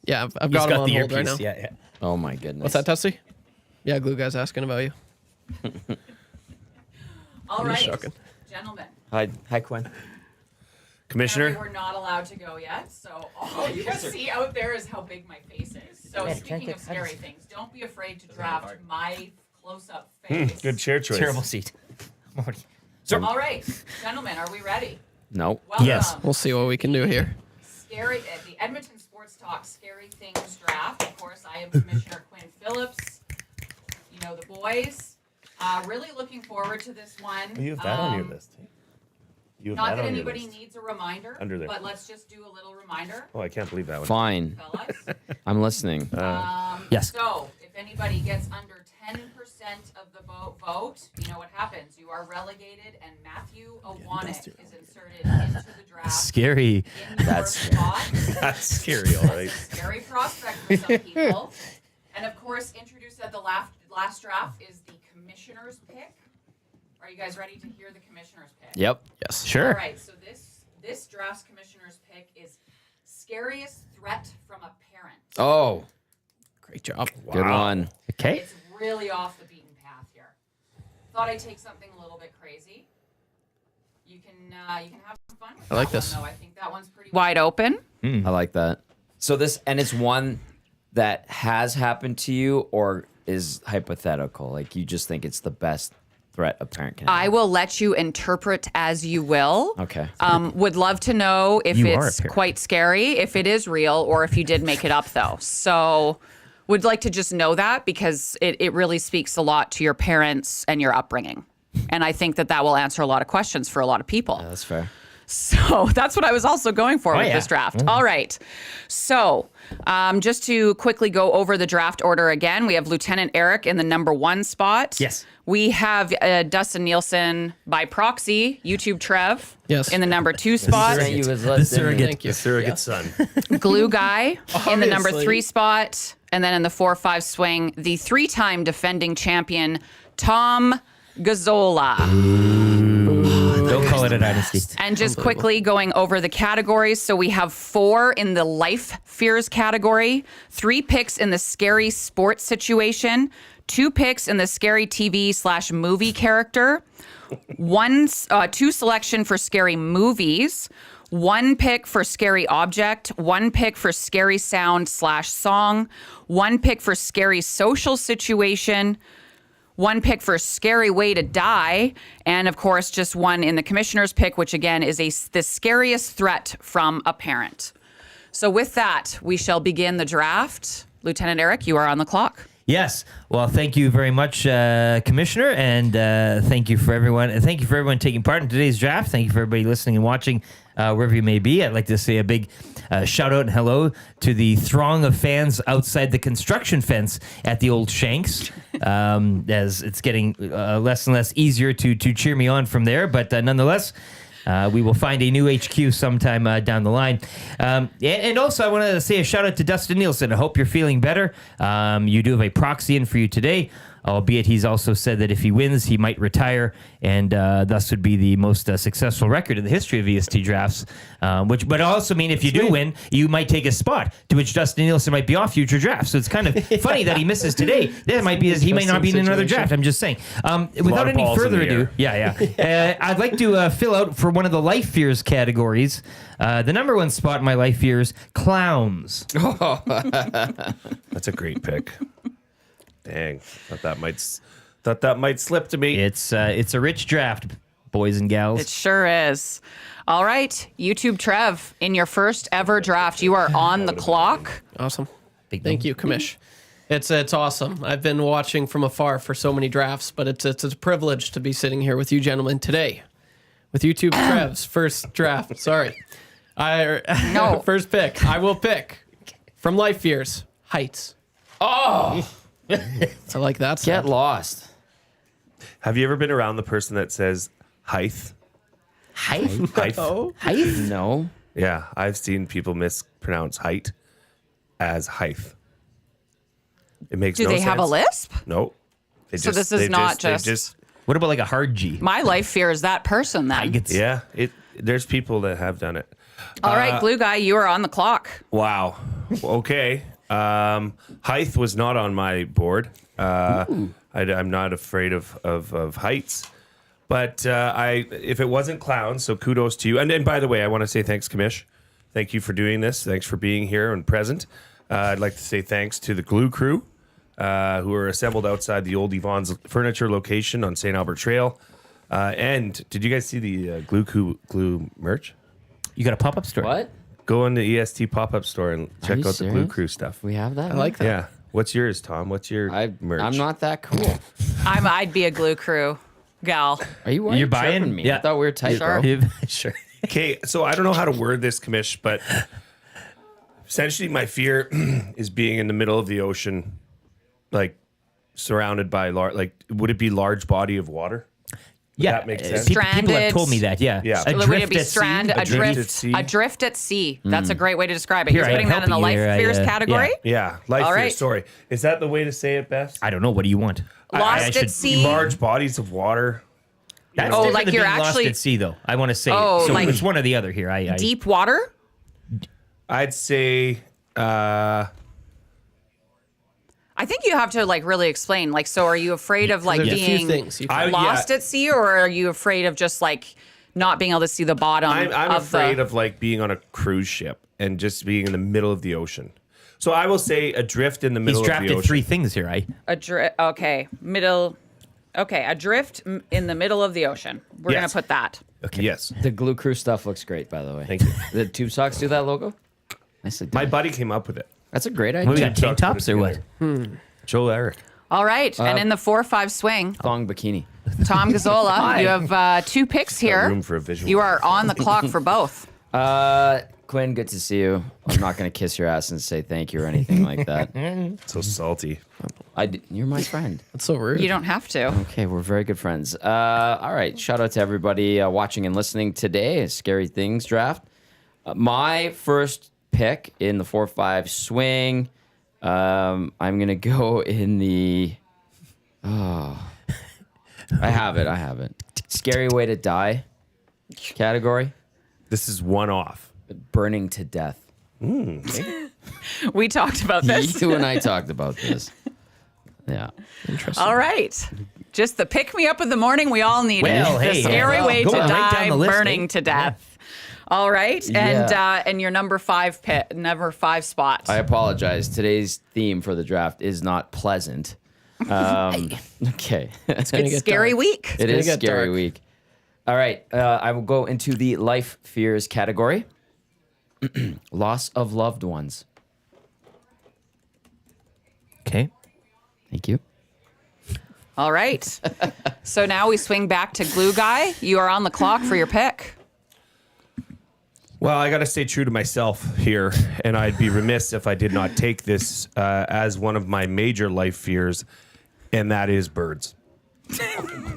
Speaker 4: Yeah, I've
Speaker 3: He's
Speaker 4: got him on
Speaker 3: the
Speaker 4: hold right now.
Speaker 3: earpiece. Yeah.
Speaker 2: Oh my goodness.
Speaker 4: What's that, Dusty? Yeah, glue guy's asking about you.
Speaker 6: All
Speaker 4: I'm
Speaker 6: right,
Speaker 4: shocking.
Speaker 6: gentlemen.
Speaker 2: Hi, Quinn.
Speaker 5: Commissioner?
Speaker 6: Apparently we're not allowed to go yet, so all you can see out there is how big my face is. So speaking of scary things, don't be afraid to draft my close-up face.
Speaker 5: Good chair choice.
Speaker 3: Terrible seat.
Speaker 6: All right, gentlemen, are we ready?
Speaker 2: Nope.
Speaker 6: Welcome.
Speaker 3: Yes.
Speaker 4: We'll see what we can do here.
Speaker 6: The Edmonton Sports Talk Scary Things Draft. Of course, I am Commissioner Quinn Phillips. You know the boys. Really looking forward to this one.
Speaker 5: Oh, you have that on your list. You have
Speaker 6: Not
Speaker 5: that
Speaker 6: that
Speaker 5: on your
Speaker 6: anybody
Speaker 5: list.
Speaker 6: needs a reminder,
Speaker 5: Under there.
Speaker 6: but let's just do a little reminder,
Speaker 5: Oh, I can't believe that one.
Speaker 2: Fine.
Speaker 6: fellas.
Speaker 2: I'm listening.
Speaker 3: Yes.
Speaker 6: So, if anybody gets under 10% of the vote, you know what happens. You are relegated, and Matthew Iwanyk is inserted into the draft.
Speaker 3: Scary.
Speaker 6: In your
Speaker 2: That's-
Speaker 6: spot.
Speaker 5: That's scary, all right.
Speaker 6: Scary prospect for some people. And of course, introduced at the last draft is the commissioner's pick. Are you guys ready to hear the commissioner's pick?
Speaker 2: Yep.
Speaker 4: Yes.
Speaker 3: Sure.
Speaker 6: All right, so this draft's commissioner's pick is scariest threat from a parent.
Speaker 2: Oh,
Speaker 4: Great job.
Speaker 2: good one.
Speaker 3: Okay.
Speaker 6: It's really off the beaten path here. Thought I'd take something a little bit crazy. You can have some fun with
Speaker 4: I like
Speaker 6: that
Speaker 4: this.
Speaker 6: one, though. I think that one's pretty wide open.
Speaker 2: I like that. So it's one that has happened to you or is hypothetical. Like you just think it's the best threat a parent can have.
Speaker 6: I will let you interpret as you will.
Speaker 2: Okay.
Speaker 6: Would love to know if
Speaker 3: You are a
Speaker 6: it's
Speaker 3: parent.
Speaker 6: quite scary, if it is real, or if you did make it up, though. So would like to just know that because it really speaks a lot to your parents and your upbringing. And I think that will answer a lot of questions for a lot of people.
Speaker 2: That's fair.
Speaker 6: So that's what I was also going for with
Speaker 3: yeah.
Speaker 6: this draft. All right. So just to quickly go over the draft order again, we have Lieutenant Eric in the number 1 spot.
Speaker 3: Yes.
Speaker 6: We have Dustin Nielson by proxy, YouTube Trev.
Speaker 4: Yes.
Speaker 6: In the number 2 spot.
Speaker 2: Thank you,
Speaker 3: The surrogate.
Speaker 4: Thank you.
Speaker 5: The surrogate son.
Speaker 6: Glue Guy in the number
Speaker 4: Obviously.
Speaker 6: 3 spot. And then in the 4-5 swing, the 3-time defending champion, Tom Gazzola.
Speaker 3: Don't call it a dynasty.
Speaker 6: And just quickly going over the categories. So we have 4 in the life fears category, 3 picks in the scary sports situation, 2 picks in the scary TV/movie character, 2 selection for scary movies, 1 pick for scary object, 1 pick for scary sound/song, 1 pick for scary social situation, 1 pick for scary way to die, and of course, just 1 in the commissioner's pick, which again is the scariest threat from a parent. So with that, we shall begin the draft. Lieutenant Eric, you are on the clock.
Speaker 3: Yes. Well, thank you very much, Commissioner, and thank you for everyone. And thank you for everyone taking part in today's draft. Thank you for everybody listening and watching wherever you may be. I'd like to say a big shout out and hello to the throng of fans outside the construction fence at the old Shanks, as it's getting less and less easier to cheer me on from there. But nonetheless, We will find a new HQ sometime down the line. And also, I want to say a shout out to Dustin Nielson. I hope you're feeling better. You do have a proxy in for you today, albeit he's also said that if he wins, he might retire, and thus would be the most successful record in the history of EST drafts. Which, but also mean if you do win, you might take a spot, to which Dustin Nielson might be off future drafts. So it's kind of funny that he misses today. That might be he might not be in another draft. I'm just saying. Without any further ado, I'd like to fill out for one of the life fears categories. The number one spot in my life fears: clowns.
Speaker 5: That's a great pick. Dang, thought that might slip to me.
Speaker 3: It's a rich draft, boys and gals.
Speaker 6: It sure is. All right, YouTube Trev, in your first ever draft, you are on the clock.
Speaker 4: Awesome. Thank you, Commish. It's awesome. I've been watching from afar for so many drafts, but it's a privilege to be sitting here with you gentlemen today, with YouTube Trev's first draft. Sorry,
Speaker 6: No.
Speaker 4: first pick. I will pick from Life Fears heights.
Speaker 2: Oh,
Speaker 4: I like that.
Speaker 2: get lost.
Speaker 5: Have you ever been around the person that says height? Height?
Speaker 4: Oh,
Speaker 2: No.
Speaker 5: Yeah, I've seen people mispronounce height as height. It makes
Speaker 6: Do
Speaker 5: no
Speaker 6: they
Speaker 5: sense.
Speaker 6: have a lisp?
Speaker 5: No.
Speaker 6: So this is not just-
Speaker 3: What about like a hard G?
Speaker 6: My life fear is that person then.
Speaker 5: Yeah, there's people that have done it.
Speaker 6: All right, Glue Guy, you are on the clock.
Speaker 5: Wow. Okay. Height was not on my board. I'm not afraid of heights. But if it wasn't clowns, so kudos to you. And by the way, I want to say thanks, Commish. Thank you for doing this. Thanks for being here and present. I'd like to say thanks to the Glue crew who are assembled outside the old Yvonne's Furniture location on St. Albert Trail. And did you guys see the Glue merch?
Speaker 3: You got a pop-up store?
Speaker 2: What?
Speaker 5: Go on the EST pop-up store and check
Speaker 2: you
Speaker 5: out the Glue
Speaker 2: serious?
Speaker 5: crew stuff.
Speaker 2: We have that?
Speaker 4: I like that.
Speaker 5: Yeah. What's yours, Tom? What's your merch?
Speaker 2: I'm not that cool.
Speaker 6: I'd be a Glue Crew gal.
Speaker 2: Are you?
Speaker 3: You're buying?
Speaker 2: chirping me?
Speaker 3: Yeah.
Speaker 2: I thought we were tight,
Speaker 6: Sure.
Speaker 2: bro.
Speaker 3: Sure.
Speaker 5: Okay, so I don't know how to word this, Commish, but essentially my fear is being in the middle of the ocean, like surrounded by would it be large body of water?
Speaker 3: Yeah,
Speaker 5: that makes sense.
Speaker 3: People have
Speaker 6: Stranded.
Speaker 3: told me that. Yeah,
Speaker 5: Yeah.
Speaker 3: Adrift
Speaker 6: Would it be
Speaker 3: at
Speaker 6: strand,
Speaker 3: sea.
Speaker 6: adrift at sea? That's a great way to describe it.
Speaker 3: Here,
Speaker 6: You're
Speaker 3: I
Speaker 6: putting
Speaker 3: am
Speaker 6: that in the
Speaker 3: helping
Speaker 6: life
Speaker 3: you here.
Speaker 6: fears category?
Speaker 5: Yeah, life
Speaker 6: All
Speaker 5: fear.
Speaker 6: right.
Speaker 5: Sorry, is that the way to say it best?
Speaker 3: I don't know. What do you want?
Speaker 6: Lost
Speaker 3: should-
Speaker 6: at sea.
Speaker 5: Large bodies of water.
Speaker 3: That's
Speaker 6: Oh,
Speaker 3: different
Speaker 6: like
Speaker 3: than
Speaker 6: you're
Speaker 3: being
Speaker 6: actually-
Speaker 3: lost at sea, though. I want to say.
Speaker 6: Oh,
Speaker 3: so
Speaker 6: like
Speaker 3: it's one or the other here. I
Speaker 6: Deep water?
Speaker 5: I'd say
Speaker 6: I think you have to like really explain. Like, so are you afraid of like
Speaker 4: There's a few
Speaker 6: being
Speaker 4: things you can-
Speaker 6: lost at sea, or are you afraid of just like not being able to see the bottom?
Speaker 5: I'm
Speaker 6: of
Speaker 5: afraid of like being on a cruise ship and just being in the middle of the ocean. So I will say adrift in the
Speaker 3: He's
Speaker 5: middle of the
Speaker 3: drafted
Speaker 5: ocean.
Speaker 3: three things here.
Speaker 6: adrift in the middle of the ocean. We're
Speaker 5: Yes.
Speaker 6: gonna put that.
Speaker 3: Okay.
Speaker 5: Yes.
Speaker 2: The Glue Crew stuff looks great, by the way.
Speaker 5: Thank you.
Speaker 2: The Tube Socks do that logo? Nicely done.
Speaker 5: My buddy came up with it.
Speaker 2: That's a great idea.
Speaker 3: What, we got
Speaker 5: Tuck
Speaker 3: tank
Speaker 5: put it
Speaker 3: tops or what?
Speaker 5: together. Joel Eric.
Speaker 6: All right, and in the 4-5 swing,
Speaker 2: Thong bikini.
Speaker 6: Tom Gazzola, you have two picks here.
Speaker 5: room for a visual.
Speaker 6: You are on the clock for both.
Speaker 2: Quinn, good to see you. I'm not going to kiss your ass and say thank you or anything like that.
Speaker 5: So salty.
Speaker 2: You're my friend.
Speaker 4: That's so rude.
Speaker 6: You don't have to.
Speaker 2: Okay, we're very good friends. All right, shout out to everybody watching and listening today. Scary Things draft. My first pick in the 4-5 swing. I'm gonna go in the. Oh, I have it. Scary way to die category.
Speaker 5: This is one off.
Speaker 2: Burning to death.
Speaker 6: We talked about this.
Speaker 2: You and I talked about this. Yeah.
Speaker 6: All right. Just the pick me up of the morning we all needed.
Speaker 3: Well,
Speaker 6: the
Speaker 3: hey,
Speaker 6: scary way to
Speaker 3: going right
Speaker 6: die,
Speaker 3: down the list,
Speaker 6: burning
Speaker 3: eh?
Speaker 6: to death. All right. And your number 5 spot.
Speaker 2: I apologize. Today's theme for the draft is not pleasant. Okay.
Speaker 6: It's
Speaker 4: gonna get
Speaker 6: scary
Speaker 4: dark.
Speaker 6: week.
Speaker 2: It is
Speaker 4: get
Speaker 2: scary
Speaker 4: dark.
Speaker 2: week. All right. I will go into the life fears category. Loss of loved ones.
Speaker 3: Okay.
Speaker 2: Thank you.
Speaker 6: All right. So now we swing back to Glue Guy. You are on the clock for your pick.
Speaker 5: Well, I got to stay true to myself here, and I'd be remiss if I did not take this as one of my major life fears, and that is birds.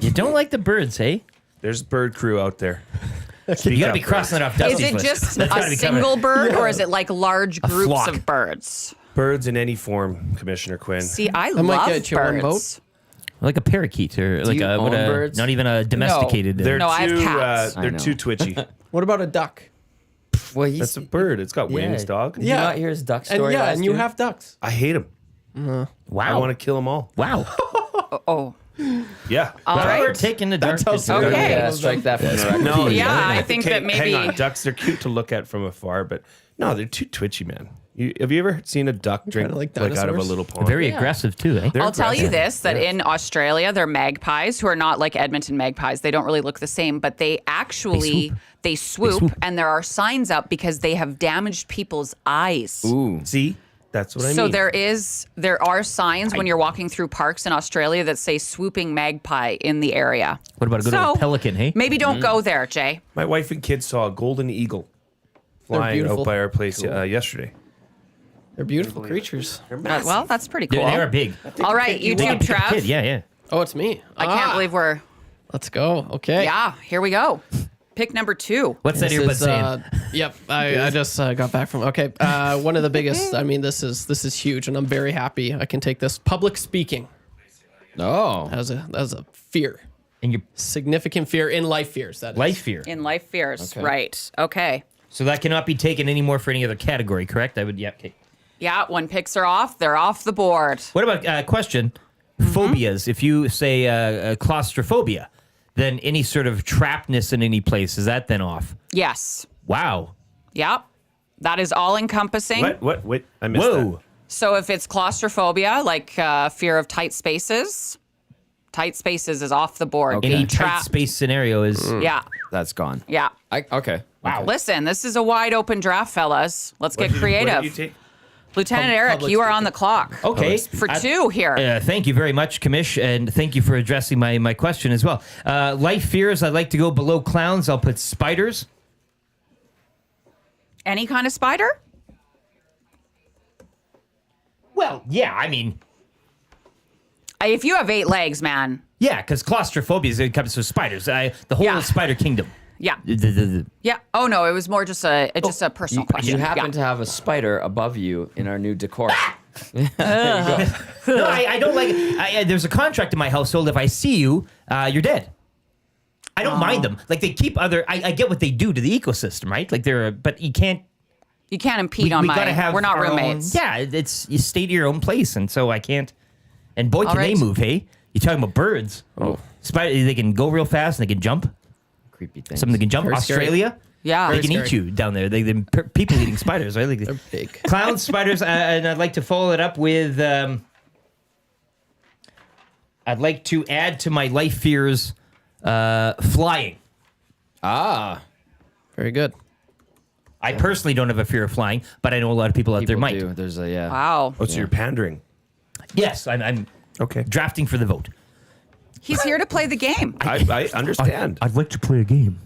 Speaker 3: You don't like the birds, hey?
Speaker 5: There's a bird crew out there.
Speaker 3: You got to be crossing that off.
Speaker 6: Is
Speaker 3: Dusty's
Speaker 6: it
Speaker 3: list.
Speaker 6: just
Speaker 3: That's gotta
Speaker 6: a
Speaker 3: be
Speaker 6: single
Speaker 3: coming.
Speaker 6: bird, or is it like large groups
Speaker 3: flock.
Speaker 6: of birds?
Speaker 5: Birds in any form, Commissioner Quinn.
Speaker 6: See, I
Speaker 4: might
Speaker 6: love
Speaker 4: get you one
Speaker 6: birds.
Speaker 3: Like a parakeet or like
Speaker 2: you
Speaker 3: a,
Speaker 2: own birds?
Speaker 3: not even a domesticated.
Speaker 5: They're
Speaker 6: No, I have
Speaker 5: too
Speaker 6: cats.
Speaker 2: I
Speaker 5: they're
Speaker 2: know.
Speaker 5: too twitchy.
Speaker 4: What about a duck?
Speaker 2: Well, he's,
Speaker 5: That's a bird. It's got wings, dog.
Speaker 2: Did you not hear his duck
Speaker 4: And
Speaker 2: story?
Speaker 4: yeah,
Speaker 2: last
Speaker 4: and you
Speaker 2: year?
Speaker 4: have ducks.
Speaker 5: I hate them.
Speaker 3: wow.
Speaker 5: I want to kill them all.
Speaker 3: Wow.
Speaker 6: Oh,
Speaker 5: Yeah.
Speaker 6: all
Speaker 3: We're
Speaker 6: right.
Speaker 3: taking the dark.
Speaker 4: how serious
Speaker 6: Okay.
Speaker 2: Yeah, strike that from the record.
Speaker 5: No,
Speaker 6: Yeah, I think that maybe-
Speaker 5: Hang on, ducks. They're cute to look at from afar, but no, they're too twitchy, man. Have you ever seen a duck drink
Speaker 4: like
Speaker 5: like out of a
Speaker 4: dinosaurs.
Speaker 5: little pond?
Speaker 3: Very aggressive too, eh?
Speaker 5: They're
Speaker 6: I'll tell you
Speaker 5: aggressive.
Speaker 6: this, that in Australia, they're magpies who are not like Edmonton magpies. They don't really look the same, but they actually, they swoop, and there are signs up because they have damaged people's eyes.
Speaker 2: Ooh.
Speaker 5: See, that's what I
Speaker 6: So
Speaker 5: mean.
Speaker 6: there are signs when you're walking through parks in Australia that say swooping magpie in the area.
Speaker 3: What about a good old pelican, hey?
Speaker 6: Maybe don't go there, Jay.
Speaker 5: My wife and kids saw a golden eagle flying
Speaker 4: beautiful.
Speaker 5: out by our place yesterday.
Speaker 4: They're beautiful creatures.
Speaker 6: Well, that's pretty cool.
Speaker 3: They are big.
Speaker 6: All right, YouTube Trev.
Speaker 3: Kid, yeah, yeah.
Speaker 4: Oh, it's me.
Speaker 6: I can't believe we're,
Speaker 4: Let's go. Okay.
Speaker 6: yeah, here we go. Pick number 2.
Speaker 3: What's that earbud saying?
Speaker 4: Yep. I just got back from. Okay. One of the biggest. I mean, this is huge, and I'm very happy I can take this. Public speaking.
Speaker 2: Oh.
Speaker 4: That was a fear.
Speaker 3: And your
Speaker 4: Significant fear in life fears. That is.
Speaker 3: life fear.
Speaker 6: In life fears, right. Okay.
Speaker 3: So that cannot be taken anymore for any other category, correct? I would, yeah. Okay.
Speaker 6: Yeah, when picks are off, they're off the board.
Speaker 3: What about question? Phobias. If you say claustrophobia, then any sort of trappedness in any place, is that then off?
Speaker 6: Yes.
Speaker 3: Wow.
Speaker 6: Yep. That is all encompassing.
Speaker 5: What? Wait, I missed
Speaker 3: Whoa.
Speaker 5: that.
Speaker 6: So if it's claustrophobia, like fear of tight spaces is off the board.
Speaker 2: Okay.
Speaker 3: Any
Speaker 6: Being
Speaker 3: tight
Speaker 6: trapped.
Speaker 3: space scenario is.
Speaker 6: Yeah.
Speaker 2: That's gone.
Speaker 6: Yeah.
Speaker 2: Okay.
Speaker 3: Wow.
Speaker 6: Listen, this is a wide open draft, fellas. Let's get
Speaker 5: What did you
Speaker 6: creative.
Speaker 5: take?
Speaker 6: Lieutenant Eric,
Speaker 4: public
Speaker 6: you are on the clock.
Speaker 3: Okay.
Speaker 6: For 2 here.
Speaker 3: Thank you very much, Commish, and thank you for addressing my question as well. Life fears, I'd like to go below clowns. I'll put spiders.
Speaker 6: Any kind of spider?
Speaker 3: Well, yeah, I mean,
Speaker 6: If you have 8 legs, man.
Speaker 3: yeah, because claustrophobia is comes with spiders. The whole
Speaker 6: Yeah.
Speaker 3: spider kingdom.
Speaker 6: Yeah. Yeah. Oh no, it was more just a personal question.
Speaker 2: You happen
Speaker 6: Yeah.
Speaker 2: to have a spider above you in our new decor.
Speaker 3: No, I don't like it. There's a contract in my household. If I see you, you're dead. I don't mind them. Like they keep other. I get what they do to the ecosystem, right? Like but you can't.
Speaker 6: You can't impede on
Speaker 3: we gotta
Speaker 6: my.
Speaker 3: have
Speaker 6: We're not
Speaker 3: our own-
Speaker 6: roommates.
Speaker 3: yeah, it's you stay to your own place, and so I can't. And boy,
Speaker 6: All
Speaker 3: can they
Speaker 6: right.
Speaker 3: move! Hey, you talking about birds? Oh, spider. They can go real fast and they can jump.
Speaker 2: Creepy thing.
Speaker 3: Some of them can jump.
Speaker 4: Very scary.
Speaker 3: Australia.
Speaker 6: Yeah.
Speaker 3: They
Speaker 6: Very
Speaker 3: can eat
Speaker 4: scary.
Speaker 3: you down there. People eating spiders, right? Like,
Speaker 4: They're big.
Speaker 3: clowns, spiders, and I'd like to follow it up with. I'd like to add to my life fears, flying.
Speaker 2: Ah.
Speaker 4: Very good.
Speaker 3: I personally don't have a fear of flying, but I know a lot of people out there
Speaker 2: People
Speaker 3: might.
Speaker 2: do. There's a yeah.
Speaker 6: Wow.
Speaker 5: Oh, so you're pandering.
Speaker 3: Yes, I'm
Speaker 5: Okay.
Speaker 3: drafting for the vote.
Speaker 6: He's here to play the game.
Speaker 5: I understand.
Speaker 3: I'd like to play a game.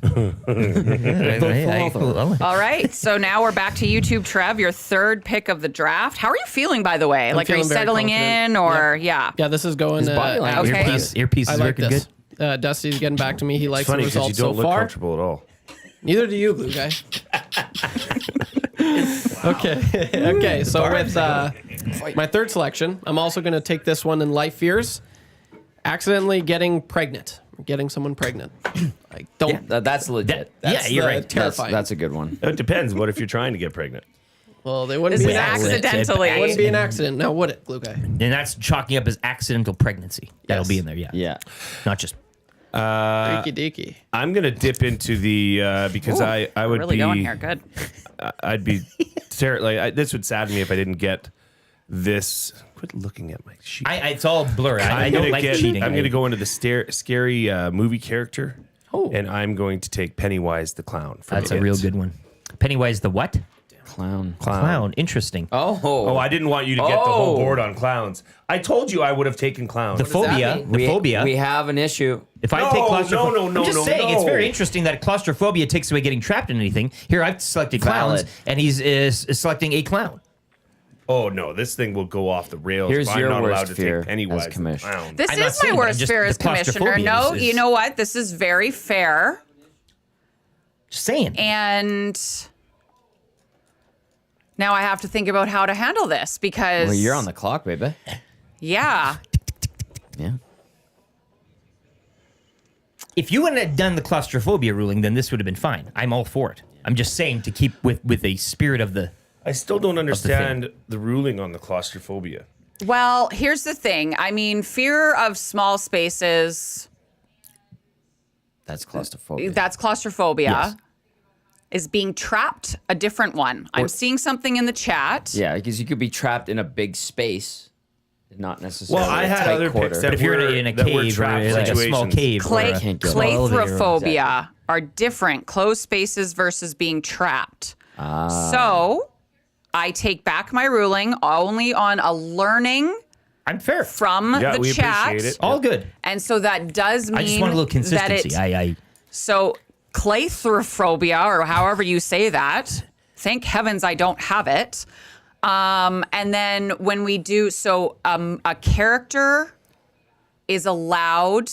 Speaker 6: All right. So now we're back to YouTube Trev, your 3rd pick of the draft. How are you feeling, by the way? Like, are you
Speaker 4: feeling very
Speaker 6: settling
Speaker 4: confident.
Speaker 6: in or yeah?
Speaker 4: Yeah, this is going.
Speaker 2: body language
Speaker 6: Okay.
Speaker 3: Earpiece
Speaker 4: I
Speaker 3: is
Speaker 4: like
Speaker 3: working
Speaker 4: this.
Speaker 3: good.
Speaker 4: Dusty's getting back to me. He likes
Speaker 5: It's funny
Speaker 4: the
Speaker 5: because you
Speaker 4: results
Speaker 5: don't
Speaker 4: so
Speaker 5: look
Speaker 4: far.
Speaker 5: comfortable at all.
Speaker 4: Neither do you, Glue Guy. Okay. Okay. So with my 3rd selection, I'm also going to take this one in life fears. Accidentally getting pregnant. Getting someone pregnant. I don't.
Speaker 2: That's legit.
Speaker 4: That's
Speaker 3: you're
Speaker 4: the
Speaker 3: right.
Speaker 4: Terrifying.
Speaker 2: That's a good one.
Speaker 5: It depends. What if you're trying to get pregnant?
Speaker 4: Well, they wouldn't
Speaker 6: This
Speaker 4: be
Speaker 6: is
Speaker 4: an accident.
Speaker 6: accidentally.
Speaker 4: It wouldn't be an accident. Now, would it, Glue Guy?
Speaker 3: And that's chalking up as accidental pregnancy. That'll
Speaker 4: Yes.
Speaker 3: be in there, yeah.
Speaker 2: Yeah.
Speaker 3: Not just.
Speaker 4: Deaky deaky.
Speaker 5: I'm gonna dip into the because I would
Speaker 6: Really
Speaker 5: be
Speaker 6: going here. Good.
Speaker 5: I'd be this would sadden me if I didn't get this. Quit looking at my sheet.
Speaker 3: It's all blurry. I
Speaker 5: I'm
Speaker 3: don't
Speaker 5: gonna
Speaker 3: like
Speaker 5: get,
Speaker 3: cheating.
Speaker 5: I'm going to go into the scary movie character, and I'm going to take Pennywise the clown. From
Speaker 3: That's a
Speaker 5: It.
Speaker 3: real good one. Pennywise the what?
Speaker 2: Clown.
Speaker 3: Clown. Interesting.
Speaker 5: Oh, I didn't want you to get the whole
Speaker 2: Oh.
Speaker 5: board on clowns. I told you I would have taken clowns.
Speaker 3: The phobia.
Speaker 6: mean?
Speaker 3: The phobia.
Speaker 2: We have an issue.
Speaker 3: If I
Speaker 5: No,
Speaker 3: take claustrophobia,
Speaker 5: no,
Speaker 3: I'm just
Speaker 5: no,
Speaker 3: saying it's
Speaker 5: no.
Speaker 3: very interesting that claustrophobia takes away getting trapped in anything. Here I've selected clowns,
Speaker 2: Valid.
Speaker 3: and he's is selecting a clown.
Speaker 5: Oh no, this thing will go off the rails.
Speaker 2: Here's
Speaker 5: if I'm
Speaker 2: your
Speaker 5: not
Speaker 2: worst
Speaker 5: allowed to
Speaker 2: fear
Speaker 5: take Pennywise
Speaker 2: as
Speaker 5: the
Speaker 2: commish.
Speaker 5: clown.
Speaker 6: This
Speaker 3: I'm not
Speaker 6: is my
Speaker 3: saying that,
Speaker 6: worst
Speaker 3: just
Speaker 6: fear
Speaker 3: the
Speaker 6: as commissioner.
Speaker 3: claustrophobia
Speaker 6: No,
Speaker 3: is-
Speaker 6: you know what? This is very fair.
Speaker 3: Just saying.
Speaker 6: And now I have to think about how to handle this because
Speaker 2: Well, you're on the clock, baby.
Speaker 6: Yeah.
Speaker 2: Yeah.
Speaker 3: If you hadn't have done the claustrophobia ruling, then this would have been fine. I'm all for it. I'm just saying to keep with a spirit of the.
Speaker 5: I still don't understand the ruling on the claustrophobia.
Speaker 6: Well, here's the thing. I mean, fear of small spaces,
Speaker 2: That's claustrophobia.
Speaker 6: that's claustrophobia.
Speaker 3: Yes.
Speaker 6: Is being trapped a different one? I'm seeing something in the chat.
Speaker 2: Yeah, because you could be trapped in a big space, not necessarily.
Speaker 5: Well, I
Speaker 2: a
Speaker 5: had
Speaker 2: tight
Speaker 5: other
Speaker 2: quarter.
Speaker 5: picks
Speaker 3: But if you're in a cave or like a small cave, or a
Speaker 2: Can't get
Speaker 3: small elevator.
Speaker 6: Claustrophobia are different. Closed spaces versus being trapped. So I take back my ruling only on a learning
Speaker 3: I'm fair.
Speaker 6: from
Speaker 5: Yeah,
Speaker 6: the
Speaker 5: we
Speaker 6: chat.
Speaker 5: appreciate it.
Speaker 3: All good.
Speaker 6: And so that does mean
Speaker 3: I just want a little
Speaker 6: that
Speaker 3: consistency.
Speaker 6: so claustrophobia, or however you say that, thank heavens I don't have it. And then when we do, a character is allowed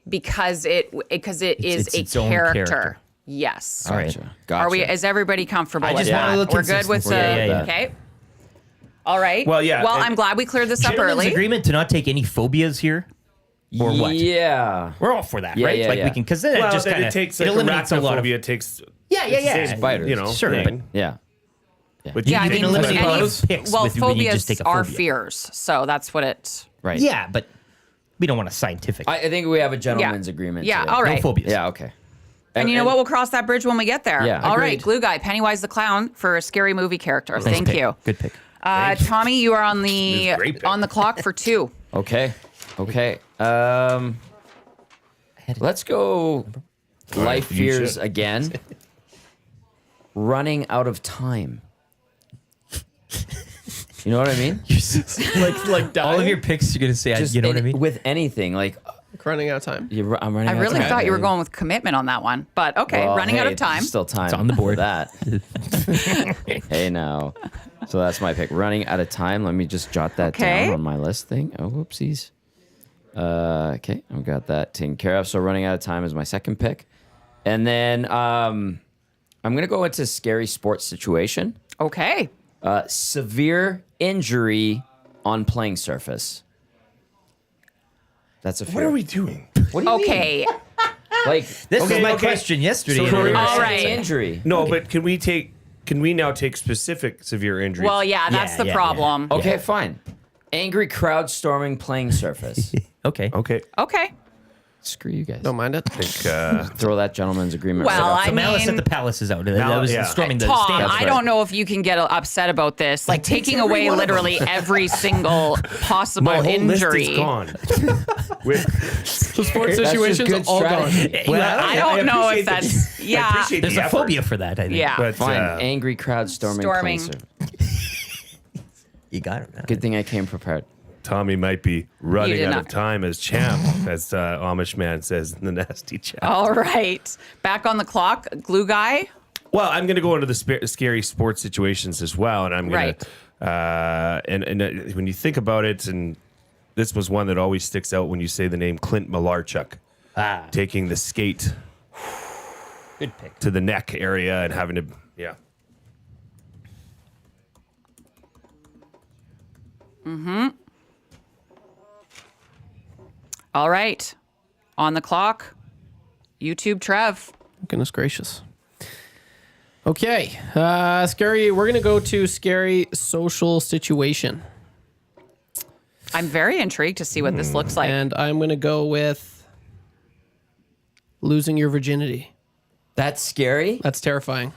Speaker 6: because it is
Speaker 3: it's
Speaker 6: a
Speaker 3: its own
Speaker 6: character.
Speaker 3: character.
Speaker 6: Yes.
Speaker 3: All right.
Speaker 2: Gotcha.
Speaker 6: Are we? Is everybody comfortable
Speaker 3: I
Speaker 6: with
Speaker 3: just want a
Speaker 6: that?
Speaker 3: little
Speaker 6: We're good with the.
Speaker 3: consistency. Yeah.
Speaker 6: Okay. All right.
Speaker 5: Well, yeah,
Speaker 6: Well,
Speaker 5: and-
Speaker 6: I'm glad we cleared this up
Speaker 3: Gentlemen's
Speaker 6: early.
Speaker 3: agreement to not take any phobias here, or what?
Speaker 2: Yeah.
Speaker 3: We're all for that,
Speaker 2: Yeah,
Speaker 3: right?
Speaker 2: yeah,
Speaker 3: like
Speaker 2: yeah.
Speaker 3: we can, because then
Speaker 5: Well,
Speaker 3: it just
Speaker 5: then
Speaker 3: kind
Speaker 5: it
Speaker 3: of
Speaker 5: takes like
Speaker 3: eliminates a lot of.
Speaker 5: arachnophobia. It takes
Speaker 3: Yeah.
Speaker 2: Spiders.
Speaker 5: you know,
Speaker 3: Sure,
Speaker 5: thing.
Speaker 2: Yeah.
Speaker 3: You
Speaker 6: Yeah, I
Speaker 3: can
Speaker 6: mean,
Speaker 3: eliminate a lot
Speaker 6: any-
Speaker 3: of picks
Speaker 6: well,
Speaker 3: with when you
Speaker 6: phobias
Speaker 3: just take a
Speaker 6: are
Speaker 3: phobia.
Speaker 6: fears, so that's what it.
Speaker 2: Right.
Speaker 3: Yeah, but we don't want a scientific.
Speaker 2: I think we have a gentleman's agreement.
Speaker 6: Yeah.
Speaker 2: today.
Speaker 6: All right.
Speaker 3: No phobias.
Speaker 2: Yeah. Okay.
Speaker 6: And you know what? We'll cross that bridge when we get there.
Speaker 2: Yeah,
Speaker 6: All right,
Speaker 2: agreed.
Speaker 6: Glue Guy, Pennywise the Clown for a scary movie character.
Speaker 3: Nice
Speaker 6: Thank
Speaker 3: pick.
Speaker 6: you.
Speaker 3: Good pick.
Speaker 6: Tommy, you are on
Speaker 5: This
Speaker 6: the
Speaker 5: is a great pick.
Speaker 6: on the clock for 2.
Speaker 2: Okay. Okay. Let's go. Life
Speaker 5: you
Speaker 2: fears
Speaker 5: should.
Speaker 2: again. Running out of time. You know what I mean?
Speaker 4: like dying,
Speaker 3: All of your picks, you're gonna say,
Speaker 2: Just
Speaker 3: you know what I mean?
Speaker 2: With anything, like
Speaker 4: running out of time.
Speaker 2: I'm running.
Speaker 6: I
Speaker 2: out
Speaker 6: really
Speaker 2: of time,
Speaker 6: thought you were
Speaker 2: babe.
Speaker 6: going with commitment on that one, but okay,
Speaker 2: Well,
Speaker 6: running out
Speaker 2: hey,
Speaker 6: of time.
Speaker 2: there's Still time.
Speaker 3: It's on the board.
Speaker 2: for that. Hey now. So that's my pick. Running out of time. Let me just jot that
Speaker 6: Okay.
Speaker 2: down on my list thing. Oh, whoopsies. Okay, I've got that taken care of. So running out of time is my second pick, and then I'm gonna go into scary sports situation.
Speaker 6: Okay.
Speaker 2: Severe injury on playing surface. That's a fear.
Speaker 5: What are we doing?
Speaker 2: What do you mean?
Speaker 6: Okay.
Speaker 2: Like
Speaker 3: This
Speaker 5: Okay,
Speaker 3: was my
Speaker 5: okay.
Speaker 3: question yesterday.
Speaker 5: So
Speaker 3: and
Speaker 5: Corey-
Speaker 3: it was-
Speaker 6: All right.
Speaker 2: injury.
Speaker 5: No, but can we now take specific severe injuries?
Speaker 6: Well, yeah, that's the
Speaker 3: yeah.
Speaker 6: problem.
Speaker 2: Okay, fine. Angry crowd storming playing surface.
Speaker 3: Okay.
Speaker 5: Okay.
Speaker 6: Okay.
Speaker 2: Screw you guys.
Speaker 4: Don't mind it.
Speaker 5: I think,
Speaker 2: Throw that gentleman's agreement.
Speaker 6: Well,
Speaker 2: right out.
Speaker 6: I
Speaker 3: So Malice
Speaker 6: mean-
Speaker 3: at the Palace is out. That was
Speaker 5: yeah.
Speaker 3: storming the
Speaker 6: Tom,
Speaker 3: stand.
Speaker 6: I
Speaker 2: right.
Speaker 6: don't know if you can get upset about this. Like taking away literally every single possible
Speaker 5: my whole
Speaker 6: injury.
Speaker 5: list is gone. With,
Speaker 4: So sports
Speaker 2: That's just
Speaker 4: situations
Speaker 2: good
Speaker 4: all
Speaker 2: strategy.
Speaker 4: gone.
Speaker 5: well,
Speaker 6: I don't know if
Speaker 5: appreciate
Speaker 6: that's
Speaker 5: I
Speaker 6: yeah.
Speaker 5: appreciate
Speaker 3: There's
Speaker 5: the
Speaker 3: a
Speaker 5: effort,
Speaker 3: phobia for that, I think.
Speaker 6: Yeah.
Speaker 5: But
Speaker 2: Fine. Angry crowd storming.
Speaker 6: Storming.
Speaker 2: Playing surface.
Speaker 3: You got it.
Speaker 2: Good thing I came prepared.
Speaker 5: Tommy might be running
Speaker 6: did
Speaker 5: out
Speaker 6: not.
Speaker 5: of time as champ, as Amish man says in the nasty chat.
Speaker 6: All right. Back on the clock. Glue Guy.
Speaker 5: Well, I'm going to go into the scary sports situations as well, and I'm going to. And when you think about it, and this was one that always sticks out when you say the name Clint Malarchuk, taking the skate
Speaker 3: Good pick.
Speaker 5: to the neck area and having to, yeah.
Speaker 6: All right. On the clock. YouTube Trev.
Speaker 4: Goodness gracious. Okay. Scary. We're going to go to scary social situation.
Speaker 6: I'm very intrigued to see what this looks like.
Speaker 4: And I'm going to go with losing your virginity.
Speaker 2: That's scary.
Speaker 4: That's terrifying.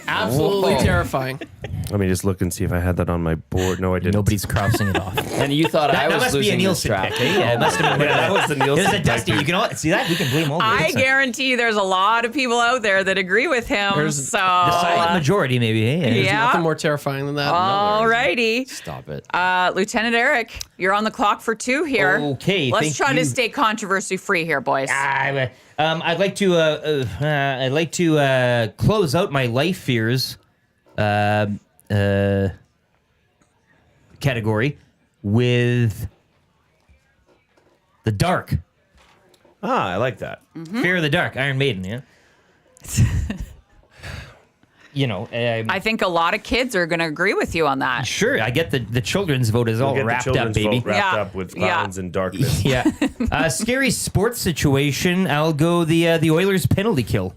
Speaker 4: Absolutely
Speaker 2: Whoa.
Speaker 4: terrifying.
Speaker 5: Let me just look and see if I had that on my board. No, I didn't.
Speaker 3: Nobody's crossing it off.
Speaker 2: And you thought I
Speaker 3: That
Speaker 2: was
Speaker 3: must be a
Speaker 2: losing the
Speaker 3: Nielsen
Speaker 2: strap.
Speaker 3: pick. Yeah, it must have been.
Speaker 5: Yeah, that was the Nielsen
Speaker 3: There's a
Speaker 5: pick.
Speaker 3: Dusty. You can all see that. We can blame all.
Speaker 6: I
Speaker 3: the
Speaker 6: guarantee there's a lot of people out there that agree with him.
Speaker 4: There's
Speaker 6: so
Speaker 3: The silent majority, maybe. Hey?
Speaker 6: Yeah.
Speaker 4: Nothing more terrifying than that.
Speaker 6: all righty.
Speaker 2: Stop it.
Speaker 6: Lieutenant Eric, you're on the clock for 2 here.
Speaker 3: Okay,
Speaker 6: Let's
Speaker 3: thank
Speaker 6: try to
Speaker 3: you.
Speaker 6: stay controversy free here, boys.
Speaker 3: I'd like to close out my life fears category with the dark.
Speaker 5: I like that.
Speaker 3: Fear of the dark. Iron Maiden. Yeah.
Speaker 6: I think a lot of kids are going to agree with you on that.
Speaker 3: Sure, I get the children's vote is all
Speaker 5: We'll get the
Speaker 3: wrapped up,
Speaker 5: children's
Speaker 3: baby.
Speaker 5: vote wrapped
Speaker 6: Yeah.
Speaker 5: up with
Speaker 6: Yeah.
Speaker 5: clowns and darkness.
Speaker 3: Yeah. Scary sports situation. I'll go the Oilers penalty kill.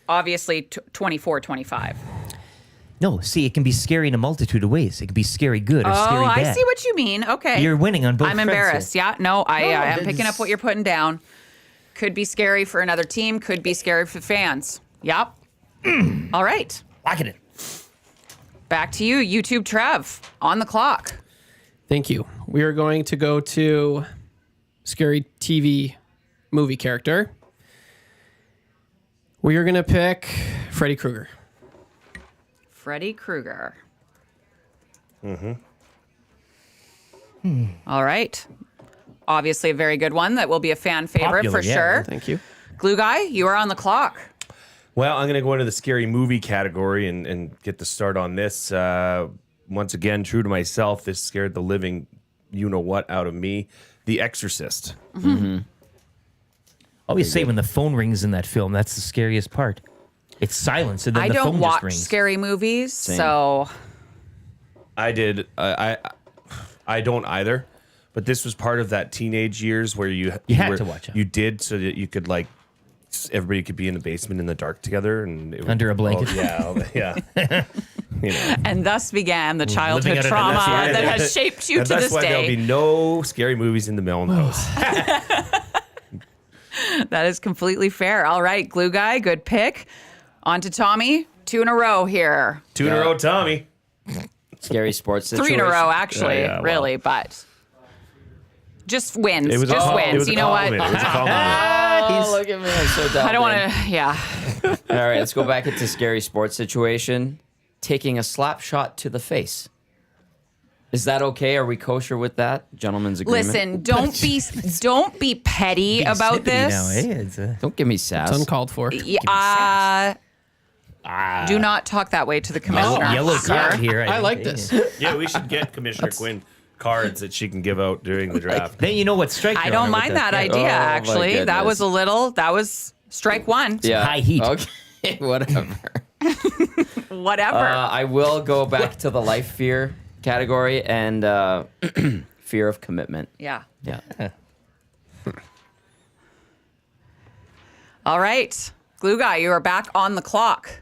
Speaker 6: Obviously, 24-25.
Speaker 3: No, see, it can be scary in a multitude of ways. It can be scary good or scary
Speaker 6: Oh,
Speaker 3: bad.
Speaker 6: I see what you mean. Okay.
Speaker 3: You're winning on both
Speaker 6: I'm
Speaker 3: fronts
Speaker 6: embarrassed.
Speaker 3: here.
Speaker 6: Yeah. No, I am
Speaker 3: it's-
Speaker 6: picking up what you're putting down. Could be scary for another team. Could be scary for fans. Yep. All right.
Speaker 3: Locking it.
Speaker 6: Back to you, YouTube Trev, on the clock.
Speaker 4: Thank you. We are going to go to scary TV movie character. We are going to pick Freddy Krueger.
Speaker 6: Freddy Krueger. All right. Obviously, a very good one. That will be a fan favorite
Speaker 3: Popular,
Speaker 6: for
Speaker 3: yeah.
Speaker 6: sure.
Speaker 4: Thank you.
Speaker 6: Glue Guy, you are on the clock.
Speaker 5: Well, I'm going to go into the scary movie category and get the start on this. Once again, true to myself, this scared the living you-know-what out of me. The Exorcist.
Speaker 3: Always say when the phone rings in that film, that's the scariest part. It's silence, and then
Speaker 6: I
Speaker 3: the
Speaker 6: don't
Speaker 3: phone
Speaker 6: watch
Speaker 3: just rings.
Speaker 6: scary movies, so
Speaker 5: I did. I don't either. But this was part of that teenage years where you
Speaker 3: had
Speaker 5: were-
Speaker 3: to watch it.
Speaker 5: You did so that you could like everybody could be in the basement in the dark together and it would-
Speaker 3: Under a blanket.
Speaker 5: yeah. You know.
Speaker 6: and thus began the childhood
Speaker 3: out of-
Speaker 6: trauma
Speaker 3: that's
Speaker 5: why-
Speaker 6: that has shaped you
Speaker 5: And
Speaker 6: to
Speaker 5: that's
Speaker 6: this
Speaker 5: why there'll
Speaker 6: day.
Speaker 5: be no scary movies in the Milne house.
Speaker 6: That is completely fair. All right, Glue Guy, good pick. On to Tommy. 2 in a row here.
Speaker 5: 2 in a row, Tommy.
Speaker 2: Scary sports
Speaker 6: 3
Speaker 2: situation.
Speaker 6: in a row, actually,
Speaker 5: Yeah, well.
Speaker 6: really, but just wins.
Speaker 5: It was
Speaker 6: Just
Speaker 5: a,
Speaker 6: wins.
Speaker 5: It was a
Speaker 6: You know what?
Speaker 5: compliment. It was a compliment.
Speaker 2: Oh, look at me. I'm so dumb.
Speaker 6: I don't want to, yeah.
Speaker 2: All right, let's go back into scary sports situation. Taking a slap shot to the face. Is that okay? Are we kosher with that? Gentlemen's agreement.
Speaker 6: Listen, don't be petty about
Speaker 3: Snippety
Speaker 6: this.
Speaker 3: now, eh? It's a-
Speaker 2: Don't give me sass.
Speaker 4: It's uncalled for.
Speaker 6: Do not talk that way to the commissioner.
Speaker 3: Yellow
Speaker 6: sir.
Speaker 3: card here.
Speaker 4: I like this.
Speaker 5: Yeah, we should get Commissioner Quinn cards that she can give out during the draft.
Speaker 3: Then you know what strike
Speaker 6: I
Speaker 3: you're
Speaker 6: don't
Speaker 3: on with
Speaker 6: mind that
Speaker 3: Yeah.
Speaker 6: idea,
Speaker 2: Oh, my
Speaker 6: actually. That was
Speaker 2: goodness.
Speaker 6: that was strike one.
Speaker 2: Yeah.
Speaker 3: High heat.
Speaker 2: Okay, whatever.
Speaker 6: Whatever.
Speaker 2: I will go back to the life fear category and fear of commitment.
Speaker 6: yeah.
Speaker 2: Yeah.
Speaker 6: All right. Glue Guy, you are back on the clock.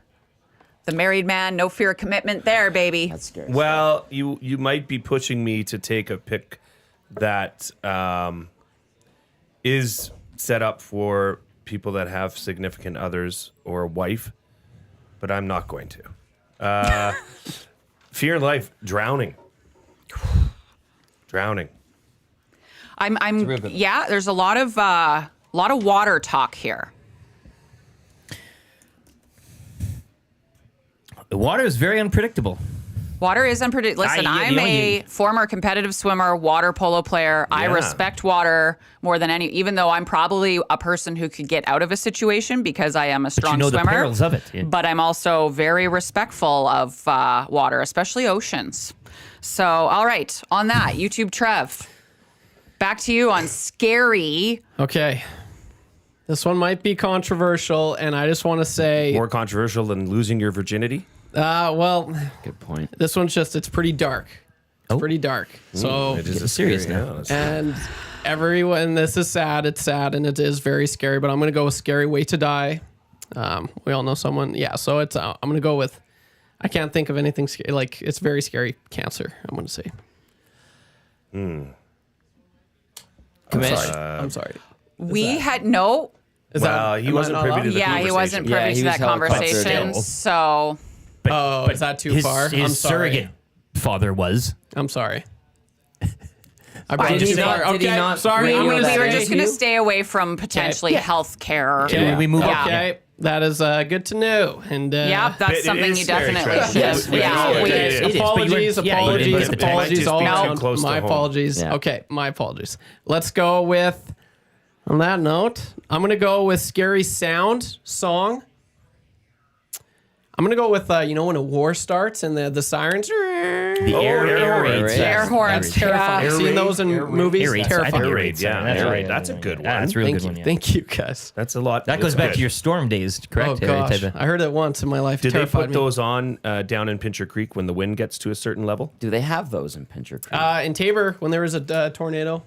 Speaker 6: The married man, no fear of commitment there, baby.
Speaker 2: That's scary.
Speaker 5: Well, you might be pushing me to take a pick that is set up for people that have significant others or a wife, but I'm not going to. Fear in life, drowning. Drowning.
Speaker 6: Yeah, there's a lot of water talk here.
Speaker 3: The water is very unpredictable.
Speaker 6: Water is unpredictable. Listen, I'm a former competitive swimmer, water polo player. I
Speaker 5: Yeah.
Speaker 6: respect water more than any, even though I'm probably a person who could get out of a situation because I am a strong
Speaker 3: know the
Speaker 6: swimmer.
Speaker 3: perils of it. Yeah.
Speaker 6: But I'm also very respectful of water, especially oceans. So, all right, on that, YouTube Trev, back to you on scary.
Speaker 4: Okay. This one might be controversial, and I just want to say,
Speaker 5: More controversial than losing your virginity.
Speaker 4: well,
Speaker 2: Good point.
Speaker 4: this one's it's pretty dark. It's pretty dark. So,
Speaker 5: It is a
Speaker 3: serious
Speaker 5: scary-
Speaker 3: now.
Speaker 5: yeah,
Speaker 4: and everyone, this is sad. It's sad, and it is very scary, but I'm going to go with Scary Way to Die. We all know someone. Yeah, so it's, I'm going to go with, I can't think of anything scary. Like, it's very scary. Cancer, I'm going to say.
Speaker 2: Commish.
Speaker 4: I'm sorry.
Speaker 6: We had no.
Speaker 4: Is
Speaker 5: Well, he
Speaker 4: am I
Speaker 5: wasn't
Speaker 4: not
Speaker 5: privy
Speaker 4: allowed?
Speaker 5: to the
Speaker 6: Yeah, he wasn't
Speaker 2: Yeah,
Speaker 6: privy
Speaker 2: he
Speaker 6: to
Speaker 2: was
Speaker 6: that
Speaker 2: helicoptered
Speaker 6: conversation.
Speaker 2: in.
Speaker 6: So,
Speaker 4: Oh, is that too far?
Speaker 3: His
Speaker 4: I'm sorry.
Speaker 3: surrogate father was.
Speaker 4: I'm sorry. I brought
Speaker 2: Did
Speaker 4: you
Speaker 2: he
Speaker 4: too
Speaker 2: not-
Speaker 4: far.
Speaker 2: did he
Speaker 4: Okay,
Speaker 2: not
Speaker 4: sorry.
Speaker 2: radio
Speaker 4: I'm going to
Speaker 2: that
Speaker 6: we were
Speaker 2: in?
Speaker 6: just going to stay away from potentially health care.
Speaker 3: Can we move on?
Speaker 4: Okay, that is good to know. And
Speaker 6: Yeah, that's
Speaker 5: It
Speaker 6: something
Speaker 5: is
Speaker 6: you
Speaker 5: scary,
Speaker 6: definitely
Speaker 5: Trevor.
Speaker 6: should.
Speaker 2: Yes, we
Speaker 6: yeah,
Speaker 2: know
Speaker 6: we-
Speaker 2: it
Speaker 3: is. But you
Speaker 4: apologies,
Speaker 3: weren't- yeah, you didn't
Speaker 4: apologies,
Speaker 3: get the
Speaker 4: apologies,
Speaker 5: text.
Speaker 4: all
Speaker 5: Might just be
Speaker 4: around.
Speaker 5: too close to
Speaker 4: My
Speaker 5: home.
Speaker 4: apologies.
Speaker 2: Yeah.
Speaker 4: Okay, my apologies. Let's go with, on that note, I'm going to go with Scary Sound song. I'm gonna go with when a war starts and the sirens.
Speaker 3: The air raids.
Speaker 6: Air horns.
Speaker 4: That's terrifying.
Speaker 6: Yeah.
Speaker 4: Seen those in movies?
Speaker 3: Air raids. I think
Speaker 4: Terrifying.
Speaker 3: air raids.
Speaker 5: Yeah,
Speaker 3: That's
Speaker 5: air
Speaker 3: right.
Speaker 5: raid. That's a good one.
Speaker 3: Yeah, that's a really good one. Yeah.
Speaker 4: Thank you, guys.
Speaker 5: That's a lot.
Speaker 3: That goes
Speaker 5: that's
Speaker 3: back
Speaker 5: good.
Speaker 3: to your storm days, correct?
Speaker 4: Oh
Speaker 3: Harry?
Speaker 4: gosh,
Speaker 3: Type of-
Speaker 4: I heard it once in my life.
Speaker 5: Did they
Speaker 4: Terrified
Speaker 5: put
Speaker 4: me.
Speaker 5: those on down in Pincher Creek when the wind gets to a certain level?
Speaker 2: Do they have those in Pincher Creek?
Speaker 4: In Tabor when there was a tornado?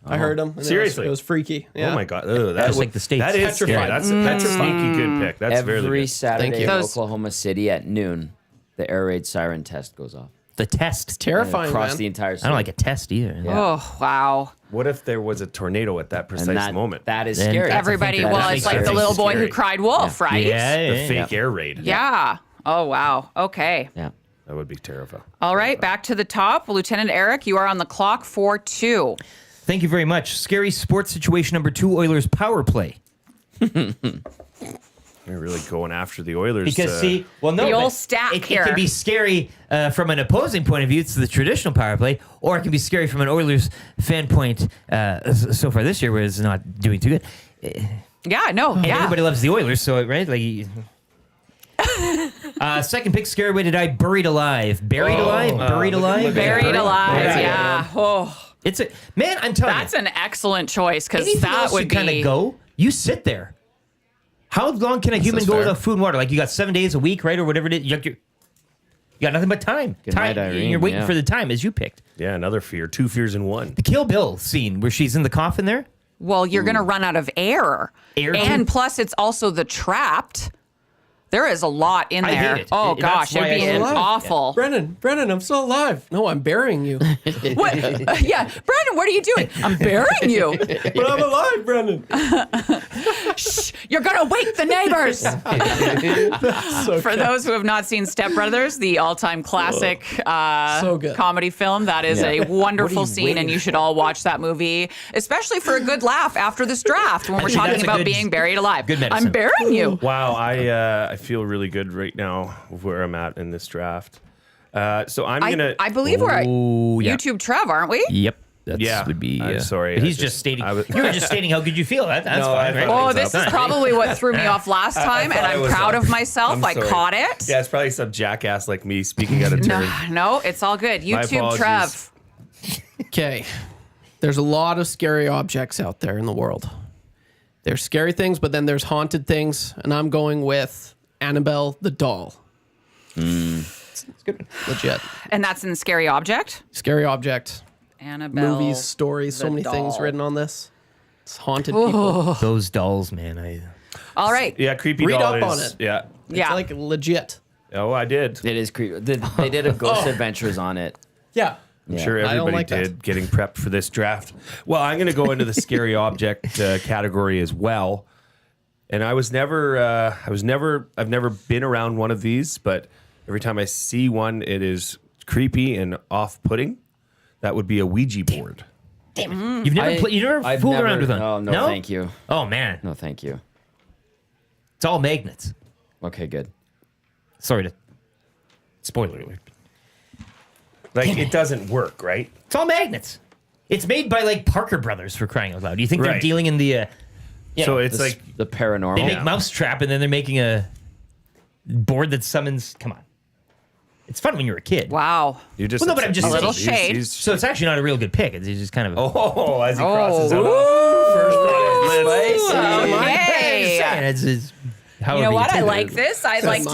Speaker 4: I heard them.
Speaker 5: Seriously?
Speaker 4: It was freaky. Yeah.
Speaker 5: Oh my god, that's
Speaker 3: like the States.
Speaker 5: That is scary.
Speaker 4: Petrified.
Speaker 5: That's a sneaky good pick. That's
Speaker 2: Every
Speaker 5: very good.
Speaker 2: Saturday
Speaker 4: Thank you.
Speaker 2: in
Speaker 6: Those-
Speaker 2: Oklahoma City at noon, the air raid siren test goes off.
Speaker 3: The test.
Speaker 4: Terrifying,
Speaker 2: across
Speaker 4: man.
Speaker 2: the entire
Speaker 3: I
Speaker 2: city.
Speaker 3: don't like a test either.
Speaker 2: Yeah.
Speaker 6: Oh, wow.
Speaker 5: What if there was a tornado at that precise
Speaker 2: And that,
Speaker 5: moment?
Speaker 2: that is
Speaker 3: Then
Speaker 2: scary.
Speaker 3: that's a
Speaker 6: Everybody,
Speaker 3: thing that
Speaker 6: well,
Speaker 3: makes
Speaker 6: it's like
Speaker 3: it
Speaker 6: the little boy
Speaker 5: scary.
Speaker 6: who cried wolf, right?
Speaker 3: Yeah,
Speaker 5: The
Speaker 3: yeah,
Speaker 5: fake air raid.
Speaker 6: Yeah. Oh, wow. Okay.
Speaker 2: Yeah.
Speaker 5: That would be terrifying.
Speaker 6: All right, back to the top. Lieutenant Eric, you are on the clock for 2.
Speaker 3: Thank you very much. Scary sports situation number 2, Oilers power play.
Speaker 5: You're really going after the Oilers.
Speaker 3: Because
Speaker 6: The old stack
Speaker 3: it
Speaker 6: here.
Speaker 3: can be scary from an opposing point of view. It's the traditional power play, or it can be scary from an Oilers fan point. So far this year, where it's not doing too good.
Speaker 6: Yeah, no.
Speaker 3: And
Speaker 6: Yeah.
Speaker 3: everybody loves the Oilers, so right, like. Second pick, scary way to die, buried alive. Buried alive? Buried alive?
Speaker 6: Buried alive.
Speaker 3: Yeah.
Speaker 6: Yeah. Oh,
Speaker 3: It's a man. I'm telling
Speaker 6: that's
Speaker 3: you,
Speaker 6: an excellent choice because
Speaker 3: anything
Speaker 6: that
Speaker 3: else
Speaker 6: would
Speaker 3: you
Speaker 6: be.
Speaker 3: kind of go. You sit there. How long can a human
Speaker 4: is
Speaker 3: go
Speaker 4: fair.
Speaker 3: without food and water? Like you got 7 days a week, right, or whatever it is. You got nothing but time.
Speaker 2: Good
Speaker 3: Time.
Speaker 2: night, Irene,
Speaker 3: You're waiting
Speaker 2: yeah.
Speaker 3: for the time as you picked.
Speaker 5: Yeah, another fear. 2 fears in one.
Speaker 3: The Kill Bill scene where she's in the coffin there.
Speaker 6: Well, you're going to run out of air.
Speaker 3: Air
Speaker 6: And
Speaker 3: too?
Speaker 6: plus, it's also the Trapped. There is a lot in
Speaker 3: I
Speaker 6: there.
Speaker 3: hate it.
Speaker 6: Oh,
Speaker 3: That's
Speaker 6: gosh.
Speaker 3: why
Speaker 6: It'd be
Speaker 3: I
Speaker 6: an
Speaker 3: don't like it.
Speaker 6: awful.
Speaker 4: Brennan, I'm still alive. No, I'm burying you.
Speaker 6: What? Yeah. Brandon, what are you doing? I'm burying you.
Speaker 4: But I'm alive, Brennan.
Speaker 6: Shh, you're going to wake the neighbors. For those who have not seen Step Brothers, the all-time classic
Speaker 4: So good.
Speaker 6: comedy film, that is a wonderful scene, and you should all watch that movie, especially for a good laugh after this draft when we're
Speaker 3: Actually,
Speaker 6: talking
Speaker 3: that's a
Speaker 6: about
Speaker 3: good-
Speaker 6: being buried alive.
Speaker 3: good medicine.
Speaker 6: I'm burying you.
Speaker 5: Wow, I feel really good right now where I'm at in this draft. So I'm gonna.
Speaker 6: I believe we're at
Speaker 3: Oh, yeah.
Speaker 6: YouTube Trev, aren't we?
Speaker 3: Yep. That
Speaker 5: Yeah,
Speaker 3: would be.
Speaker 5: I'm sorry,
Speaker 3: But
Speaker 5: I
Speaker 3: he's just
Speaker 5: just-
Speaker 3: stating.
Speaker 5: I was-
Speaker 3: You were just stating how good you feel. That's
Speaker 5: No,
Speaker 3: fine,
Speaker 5: I
Speaker 3: right?
Speaker 5: thought-
Speaker 6: Oh, this is probably what threw me off last time, and
Speaker 5: thought it
Speaker 6: I'm
Speaker 5: was
Speaker 6: proud
Speaker 5: a-
Speaker 6: of myself.
Speaker 5: I'm
Speaker 6: I
Speaker 5: sorry.
Speaker 6: caught it.
Speaker 5: Yeah, it's probably some jackass like me speaking out of turn.
Speaker 6: No, it's all good. YouTube
Speaker 5: apologies.
Speaker 6: Trev.
Speaker 4: Okay. There's a lot of scary objects out there in the world. There's scary things, but then there's haunted things, and I'm going with Annabelle the doll. It's good. Legit.
Speaker 6: And that's in Scary Object.
Speaker 4: Scary object.
Speaker 6: Annabelle.
Speaker 4: Movies, stories, so
Speaker 6: the
Speaker 4: many things
Speaker 6: doll.
Speaker 4: written on this. It's haunted people.
Speaker 3: Those dolls, man.
Speaker 6: All right.
Speaker 5: Yeah, creepy
Speaker 4: Read
Speaker 5: doll
Speaker 4: up on
Speaker 5: is-
Speaker 4: it.
Speaker 5: Yeah.
Speaker 6: Yeah.
Speaker 4: It's like legit.
Speaker 5: Oh, I did.
Speaker 2: It is creepy. They did a Ghost Adventures on it.
Speaker 4: Yeah.
Speaker 5: I'm sure
Speaker 4: I don't
Speaker 5: everybody
Speaker 4: like that.
Speaker 5: did getting prepped for this draft. Well, I'm going to go into the scary object category as well. And I've never been around one of these, but every time I see one, it is creepy and off-putting. That would be a Ouija board.
Speaker 3: You've never
Speaker 2: I've
Speaker 3: fooled
Speaker 2: never-
Speaker 3: around with one.
Speaker 2: Oh, no, thank you.
Speaker 3: Oh man,
Speaker 2: No, thank you.
Speaker 3: it's all magnets.
Speaker 2: Okay, good.
Speaker 3: Sorry to spoiler alert.
Speaker 5: Like, it doesn't work, right?
Speaker 3: It's all magnets. It's made by like Parker Brothers for crying out loud. Do you think they're
Speaker 5: Right.
Speaker 3: dealing in the?
Speaker 5: So it's
Speaker 2: The,
Speaker 5: like,
Speaker 2: the paranormal.
Speaker 3: They make Mousetrap and then they're making a board that summons. Come on, it's fun when you're a kid.
Speaker 6: Wow.
Speaker 5: you just...
Speaker 3: Well, no, but I'm just
Speaker 6: A little
Speaker 3: saying.
Speaker 6: shade.
Speaker 3: So it's actually not a real good pick. It's just kind of.
Speaker 5: Oh, as he crosses out.
Speaker 6: Hey.
Speaker 3: It's
Speaker 6: You know what? I like this. I like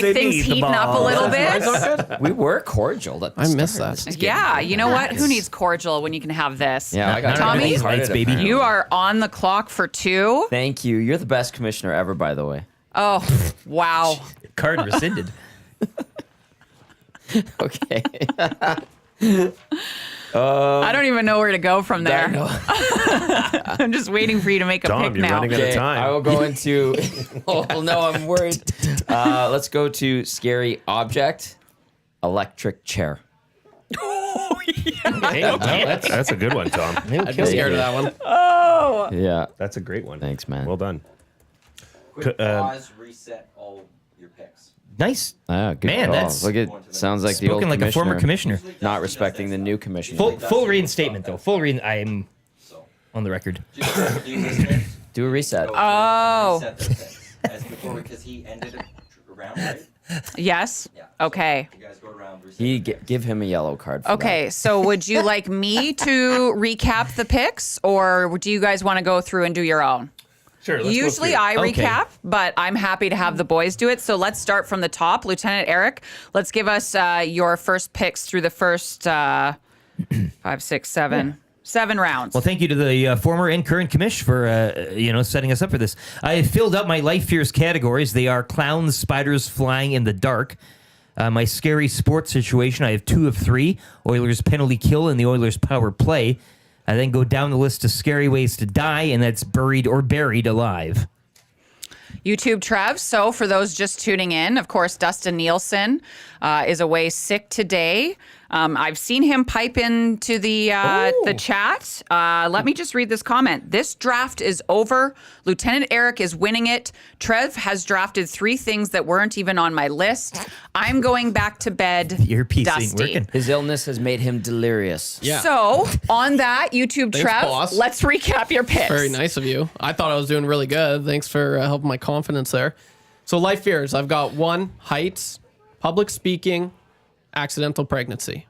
Speaker 6: things heating up a little bit.
Speaker 2: We were cordial. At the
Speaker 4: I miss
Speaker 2: start.
Speaker 4: that.
Speaker 6: Yeah. You know what? Who needs cordial when you can have this?
Speaker 2: Yeah, I got
Speaker 6: Tommy?
Speaker 2: really excited,
Speaker 3: Lights, baby.
Speaker 2: apparently.
Speaker 6: You are on the clock for 2.
Speaker 2: Thank you. You're the best commissioner ever, by the way.
Speaker 6: Oh, wow.
Speaker 3: Card rescinded.
Speaker 2: Okay.
Speaker 6: I don't even know where to go from there. I'm just waiting for you to make a
Speaker 5: Tom,
Speaker 6: pick
Speaker 5: you're
Speaker 6: now.
Speaker 5: running out of time.
Speaker 2: I will go into. Oh no, I'm worried. Let's go to scary object, electric chair.
Speaker 5: That's a good one, Tom.
Speaker 4: I'd be scared of that one.
Speaker 2: Yeah.
Speaker 5: That's a great one.
Speaker 2: Thanks, man.
Speaker 5: Well done.
Speaker 1: Quick pause, reset all your picks.
Speaker 3: Nice.
Speaker 2: Ah, good
Speaker 3: Man,
Speaker 2: call.
Speaker 3: that's
Speaker 2: Look at sounds like the old
Speaker 3: Spoken like a former
Speaker 2: commissioner
Speaker 3: commissioner.
Speaker 2: not respecting the new commissioner.
Speaker 3: Full reinstatement though. I'm on the record.
Speaker 2: Do a reset.
Speaker 6: Oh.
Speaker 1: Reset those picks. As before, because he ended it Around, right?
Speaker 6: Yes.
Speaker 1: Yeah.
Speaker 6: Okay.
Speaker 1: You guys go around.
Speaker 2: Give him a yellow card. For
Speaker 6: Okay, so would you like me to recap the picks, or do you guys want to go through and do your own?
Speaker 5: Sure. Let's
Speaker 6: Usually
Speaker 5: go through.
Speaker 6: I recap, but I'm happy to have the boys do it. So let's start from the top. Lieutenant Eric, let's give us your first picks through the first 5, 6, 7. 7 rounds.
Speaker 3: Well, thank you to the former and current commish for setting us up for this. I have filled out my life fears categories. They are clowns, spiders flying in the dark. My scary sports situation, I have 2 of 3. Oilers penalty kill and the Oilers power play. I then go down the list of scary ways to die, and that's buried or buried alive.
Speaker 6: YouTube Trev. So for those just tuning in, of course, Dustin Nielson is away sick today. I've seen him pipe into the chat. Let me just read this comment. This draft is over. Lieutenant Eric is winning it. Trev has drafted 3 things that weren't even on my list. I'm going back to bed.
Speaker 3: Your piece ain't
Speaker 6: Dusty.
Speaker 3: working.
Speaker 2: His illness has made him delirious.
Speaker 4: Yeah.
Speaker 6: So on that, YouTube
Speaker 4: Thanks,
Speaker 6: Trev,
Speaker 4: boss.
Speaker 6: let's recap your picks.
Speaker 4: Very nice of you. I thought I was doing really good. Thanks for helping my confidence there. So life fears. I've got 1, heights, public speaking, accidental pregnancy.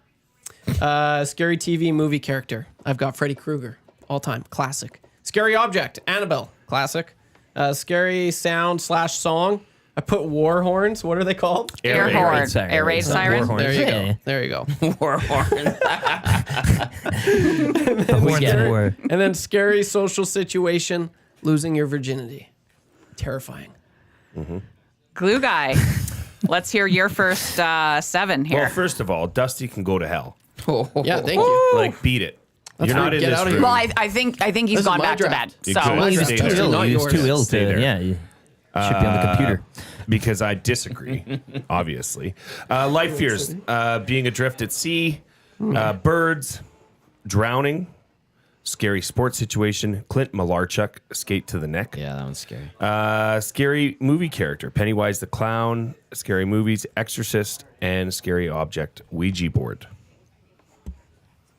Speaker 4: Scary TV movie character. I've got Freddy Krueger, all time classic. Scary object, Annabelle, classic. Scary sound / song. I put war horns. What are they called?
Speaker 6: Air
Speaker 3: raid
Speaker 6: horn.
Speaker 3: siren.
Speaker 6: Air raid siren.
Speaker 3: War
Speaker 4: There you
Speaker 3: Yeah.
Speaker 4: go. There you go.
Speaker 2: War horn.
Speaker 3: The horns of war.
Speaker 4: And then scary social situation, losing your virginity. Terrifying.
Speaker 6: Glue guy. Let's hear your first 7 here.
Speaker 5: Well, first of all, Dusty can go to hell.
Speaker 4: Yeah, thank you.
Speaker 5: Like, beat it. You're not in
Speaker 4: get
Speaker 5: this
Speaker 4: out of
Speaker 5: room.
Speaker 4: here.
Speaker 6: Well, I think he's
Speaker 4: This is
Speaker 6: gone
Speaker 4: my
Speaker 6: back to
Speaker 4: draft.
Speaker 6: bed.
Speaker 5: You
Speaker 6: So
Speaker 5: could.
Speaker 3: Well, he was
Speaker 5: Stay
Speaker 3: too
Speaker 5: there.
Speaker 3: ill.
Speaker 4: Not
Speaker 3: He was
Speaker 4: yours.
Speaker 3: too ill
Speaker 5: Stay
Speaker 3: to.
Speaker 5: there.
Speaker 3: Yeah, you should be on the computer.
Speaker 5: Because I disagree, obviously. Life fears, being adrift at sea, birds, drowning, scary sports situation, Clint Malarchuk, skate to the neck.
Speaker 2: Yeah, that one's scary.
Speaker 5: Scary movie character, Pennywise the Clown, scary movies, Exorcist, and scary object, Ouija board.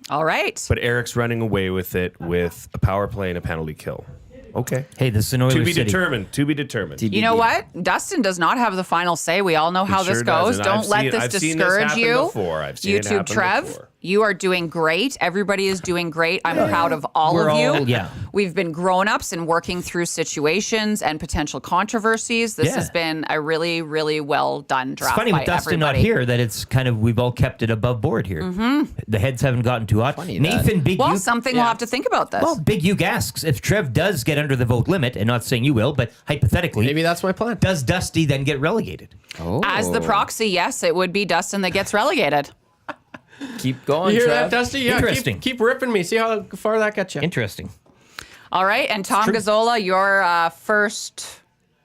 Speaker 6: all right.
Speaker 5: But Eric's running away with it with a power play and a penalty kill. Okay.
Speaker 3: Hey, this is an Oilers
Speaker 5: To be
Speaker 3: city.
Speaker 5: determined. To be determined.
Speaker 6: You know what? Dustin does not have the final say. We all know how
Speaker 5: He
Speaker 6: this
Speaker 5: sure
Speaker 6: goes.
Speaker 5: doesn't.
Speaker 6: Don't
Speaker 5: I've
Speaker 6: let
Speaker 5: seen-
Speaker 6: this
Speaker 5: I've seen this
Speaker 6: discourage
Speaker 5: happen
Speaker 6: you.
Speaker 5: before. I've seen it
Speaker 6: YouTube
Speaker 5: happen
Speaker 6: Trev,
Speaker 5: before.
Speaker 6: you are doing great. Everybody is doing great. I'm proud of all
Speaker 3: We're
Speaker 6: of you.
Speaker 3: all- yeah.
Speaker 6: We've been grown-ups and working through situations and potential controversies. This
Speaker 3: Yeah.
Speaker 6: has been a really, really well done draft.
Speaker 3: It's funny
Speaker 6: by
Speaker 3: with Dustin
Speaker 6: everybody.
Speaker 3: not here that it's kind of we've all kept it above board here. The heads haven't gotten too hot.
Speaker 2: Funny that.
Speaker 3: Nathan Big
Speaker 6: Well,
Speaker 3: Uke,
Speaker 6: something we'll have to think about this.
Speaker 3: well, Big Uke asks if Trev does get under the vote limit, and not saying you will, but hypothetically,
Speaker 4: Maybe that's my plan.
Speaker 3: does Dusty then get relegated?
Speaker 6: As the proxy, yes, it would be Dustin that gets relegated.
Speaker 2: Keep going,
Speaker 4: You hear
Speaker 2: Trev.
Speaker 4: that, Dusty? Yeah,
Speaker 3: Interesting.
Speaker 4: keep ripping me. See how far that gets you.
Speaker 3: Interesting.
Speaker 6: All right, and Tom
Speaker 3: true.
Speaker 6: Gazzola, your first,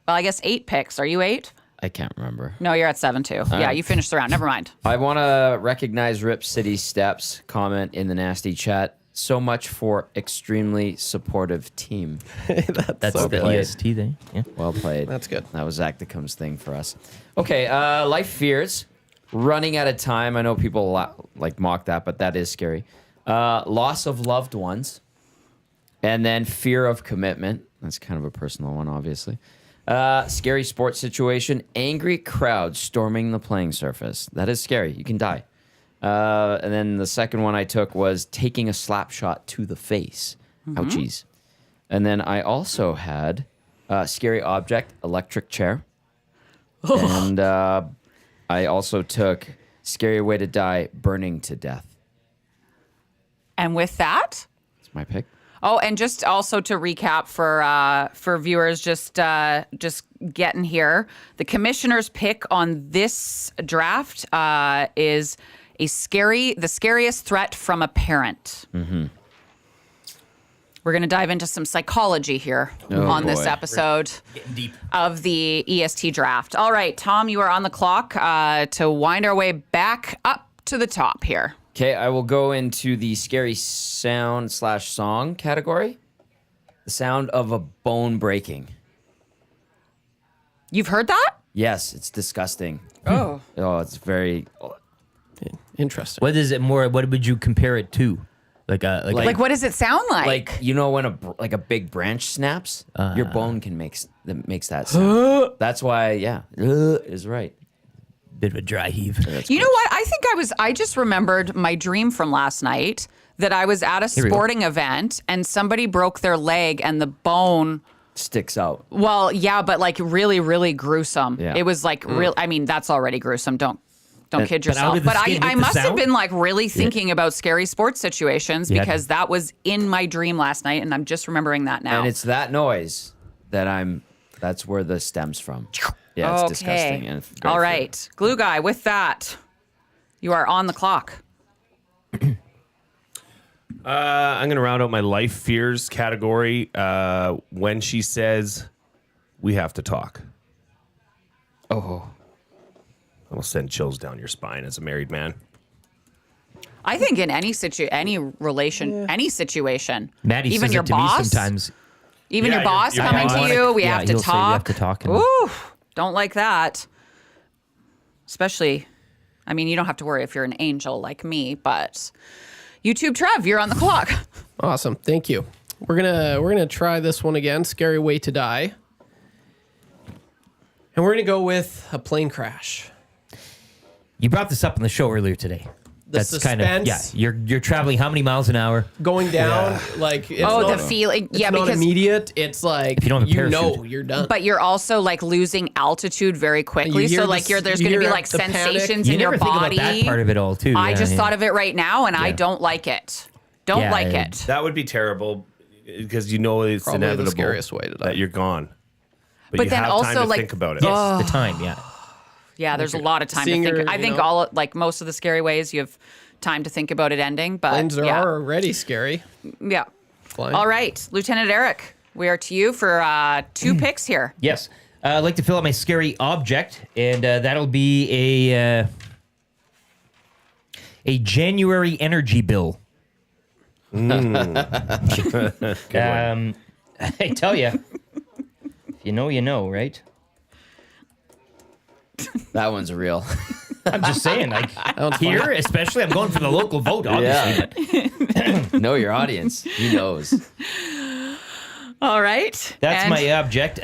Speaker 6: well, I guess 8 picks. Are you 8?
Speaker 2: I can't remember.
Speaker 6: No, you're at 7 too. Yeah,
Speaker 2: right.
Speaker 6: you finished the round. Never mind.
Speaker 2: I want to recognize Rip City Steps comment in the nasty chat. So much for extremely supportive team.
Speaker 3: That's
Speaker 2: so
Speaker 3: the
Speaker 2: played.
Speaker 3: EST thing. Yeah.
Speaker 2: Well played.
Speaker 4: That's good.
Speaker 2: That was Zach Dickum's thing for us. Okay, life fears. Running out of time. I know people like mock that, but that is scary. Loss of loved ones. And then fear of commitment. That's kind of a personal one, obviously. Scary sports situation. Angry crowd storming the playing surface. That is scary. You can die. And then the second one I took was taking a slap shot to the face. Ouchies. And then I also had scary object, electric chair. And I also took scary way to die, burning to death.
Speaker 6: And with that,
Speaker 2: That's my pick.
Speaker 6: oh, and just also to recap for viewers, just getting here, the commissioner's pick on this draft is the scariest threat from a parent. Mm-hmm. We're going to dive into some psychology here on this
Speaker 2: boy.
Speaker 6: episode of the EST draft. All right, Tom, you are on the clock to wind our way back up to the top here.
Speaker 2: Okay, I will go into the scary sound / song category. The sound of a bone breaking.
Speaker 6: You've heard that?
Speaker 2: Yes, it's disgusting.
Speaker 6: Oh.
Speaker 2: Oh, it's very.
Speaker 4: Interesting.
Speaker 3: What is it more? What would you compare it to?
Speaker 6: Like, what does it sound like?
Speaker 2: Like, you know when a big branch snaps, your bone can makes that sound. That's why, is right.
Speaker 3: Bit of a dry heave.
Speaker 6: You know what? I think I just remembered my dream from last night that I was at a sporting event and somebody broke their leg and the bone
Speaker 2: Sticks out.
Speaker 6: Well, yeah, but like really, really gruesome.
Speaker 2: Yeah.
Speaker 6: It was like real. I mean, that's already gruesome. Don't kid
Speaker 3: But out
Speaker 6: yourself.
Speaker 3: of the
Speaker 6: But
Speaker 3: skin
Speaker 6: I
Speaker 3: with the
Speaker 6: must have
Speaker 3: sound?
Speaker 6: been like really thinking about scary sports situations
Speaker 3: Yeah.
Speaker 6: because that was in my dream last night, and I'm just remembering that now.
Speaker 2: And it's that noise that's where this stems from. Yeah, it's disgusting. And it's great
Speaker 6: All
Speaker 2: for-
Speaker 6: right. Glue guy, with that, you are on the clock.
Speaker 5: I'm going to round out my life fears category when she says, we have to talk.
Speaker 2: Oh.
Speaker 5: It'll send chills down your spine as a married man.
Speaker 6: I think in any relation, any situation,
Speaker 3: Maddie
Speaker 6: even
Speaker 3: says
Speaker 6: your
Speaker 3: it to me
Speaker 6: boss,
Speaker 3: sometimes.
Speaker 6: even
Speaker 5: Yeah,
Speaker 6: your boss
Speaker 5: your
Speaker 6: coming
Speaker 5: boss.
Speaker 6: to you, we
Speaker 3: Yeah,
Speaker 6: have to
Speaker 3: he'll say we
Speaker 6: talk.
Speaker 3: have to talk and-
Speaker 6: Ooh, don't like that. Especially, I mean, you don't have to worry if you're an angel like me, but YouTube Trev, you're on the clock.
Speaker 4: Awesome. Thank you. We're gonna try this one again. Scary way to die. And we're gonna go with a plane crash.
Speaker 3: You brought this up on the show earlier today.
Speaker 4: The suspense.
Speaker 3: You're traveling how many miles an hour?
Speaker 4: Going down, like it's
Speaker 6: Oh,
Speaker 4: not,
Speaker 6: the feeling.
Speaker 4: it's
Speaker 6: Yeah,
Speaker 4: not
Speaker 6: because
Speaker 4: immediate. It's like
Speaker 3: If you don't have a parachute.
Speaker 4: you're done.
Speaker 6: but you're also like losing altitude very quickly.
Speaker 4: You hear
Speaker 6: So like
Speaker 4: this-
Speaker 6: there's
Speaker 4: you
Speaker 6: going to be
Speaker 4: hear
Speaker 6: like
Speaker 4: the panic.
Speaker 6: sensations
Speaker 3: You
Speaker 6: in your
Speaker 3: never think
Speaker 6: body.
Speaker 3: about that part of it all, too.
Speaker 6: I
Speaker 3: Yeah,
Speaker 6: just
Speaker 3: yeah.
Speaker 6: thought of it right now, and I
Speaker 3: Yeah.
Speaker 6: don't like it. Don't
Speaker 3: Yeah,
Speaker 6: like
Speaker 3: yeah.
Speaker 6: it.
Speaker 5: That would be terrible because you know it's
Speaker 4: Probably the
Speaker 5: inevitable
Speaker 4: scariest way to die.
Speaker 5: that you're gone.
Speaker 6: But
Speaker 5: you
Speaker 6: then
Speaker 5: have
Speaker 6: also,
Speaker 5: time to
Speaker 6: like-
Speaker 5: think about it.
Speaker 3: Yes, the time, yeah.
Speaker 6: Yeah, there's a lot of time to
Speaker 4: seeing
Speaker 6: think.
Speaker 4: her,
Speaker 6: I
Speaker 4: you
Speaker 6: think
Speaker 4: know.
Speaker 6: like most of the scary ways, you have time to think about it ending. But
Speaker 4: Planes
Speaker 6: yeah,
Speaker 4: are already scary.
Speaker 6: yeah.
Speaker 4: Flying.
Speaker 6: All right, Lieutenant Eric, we are to you for 2 picks here.
Speaker 3: Yes. I'd like to fill out my scary object, and that'll be a January energy bill. I tell you, if you know, right?
Speaker 2: That one's real.
Speaker 3: I'm just saying, like here, especially, I'm going for the local vote, obviously. but
Speaker 2: Know your audience. He knows.
Speaker 6: All right.
Speaker 3: That's
Speaker 6: and
Speaker 3: my object.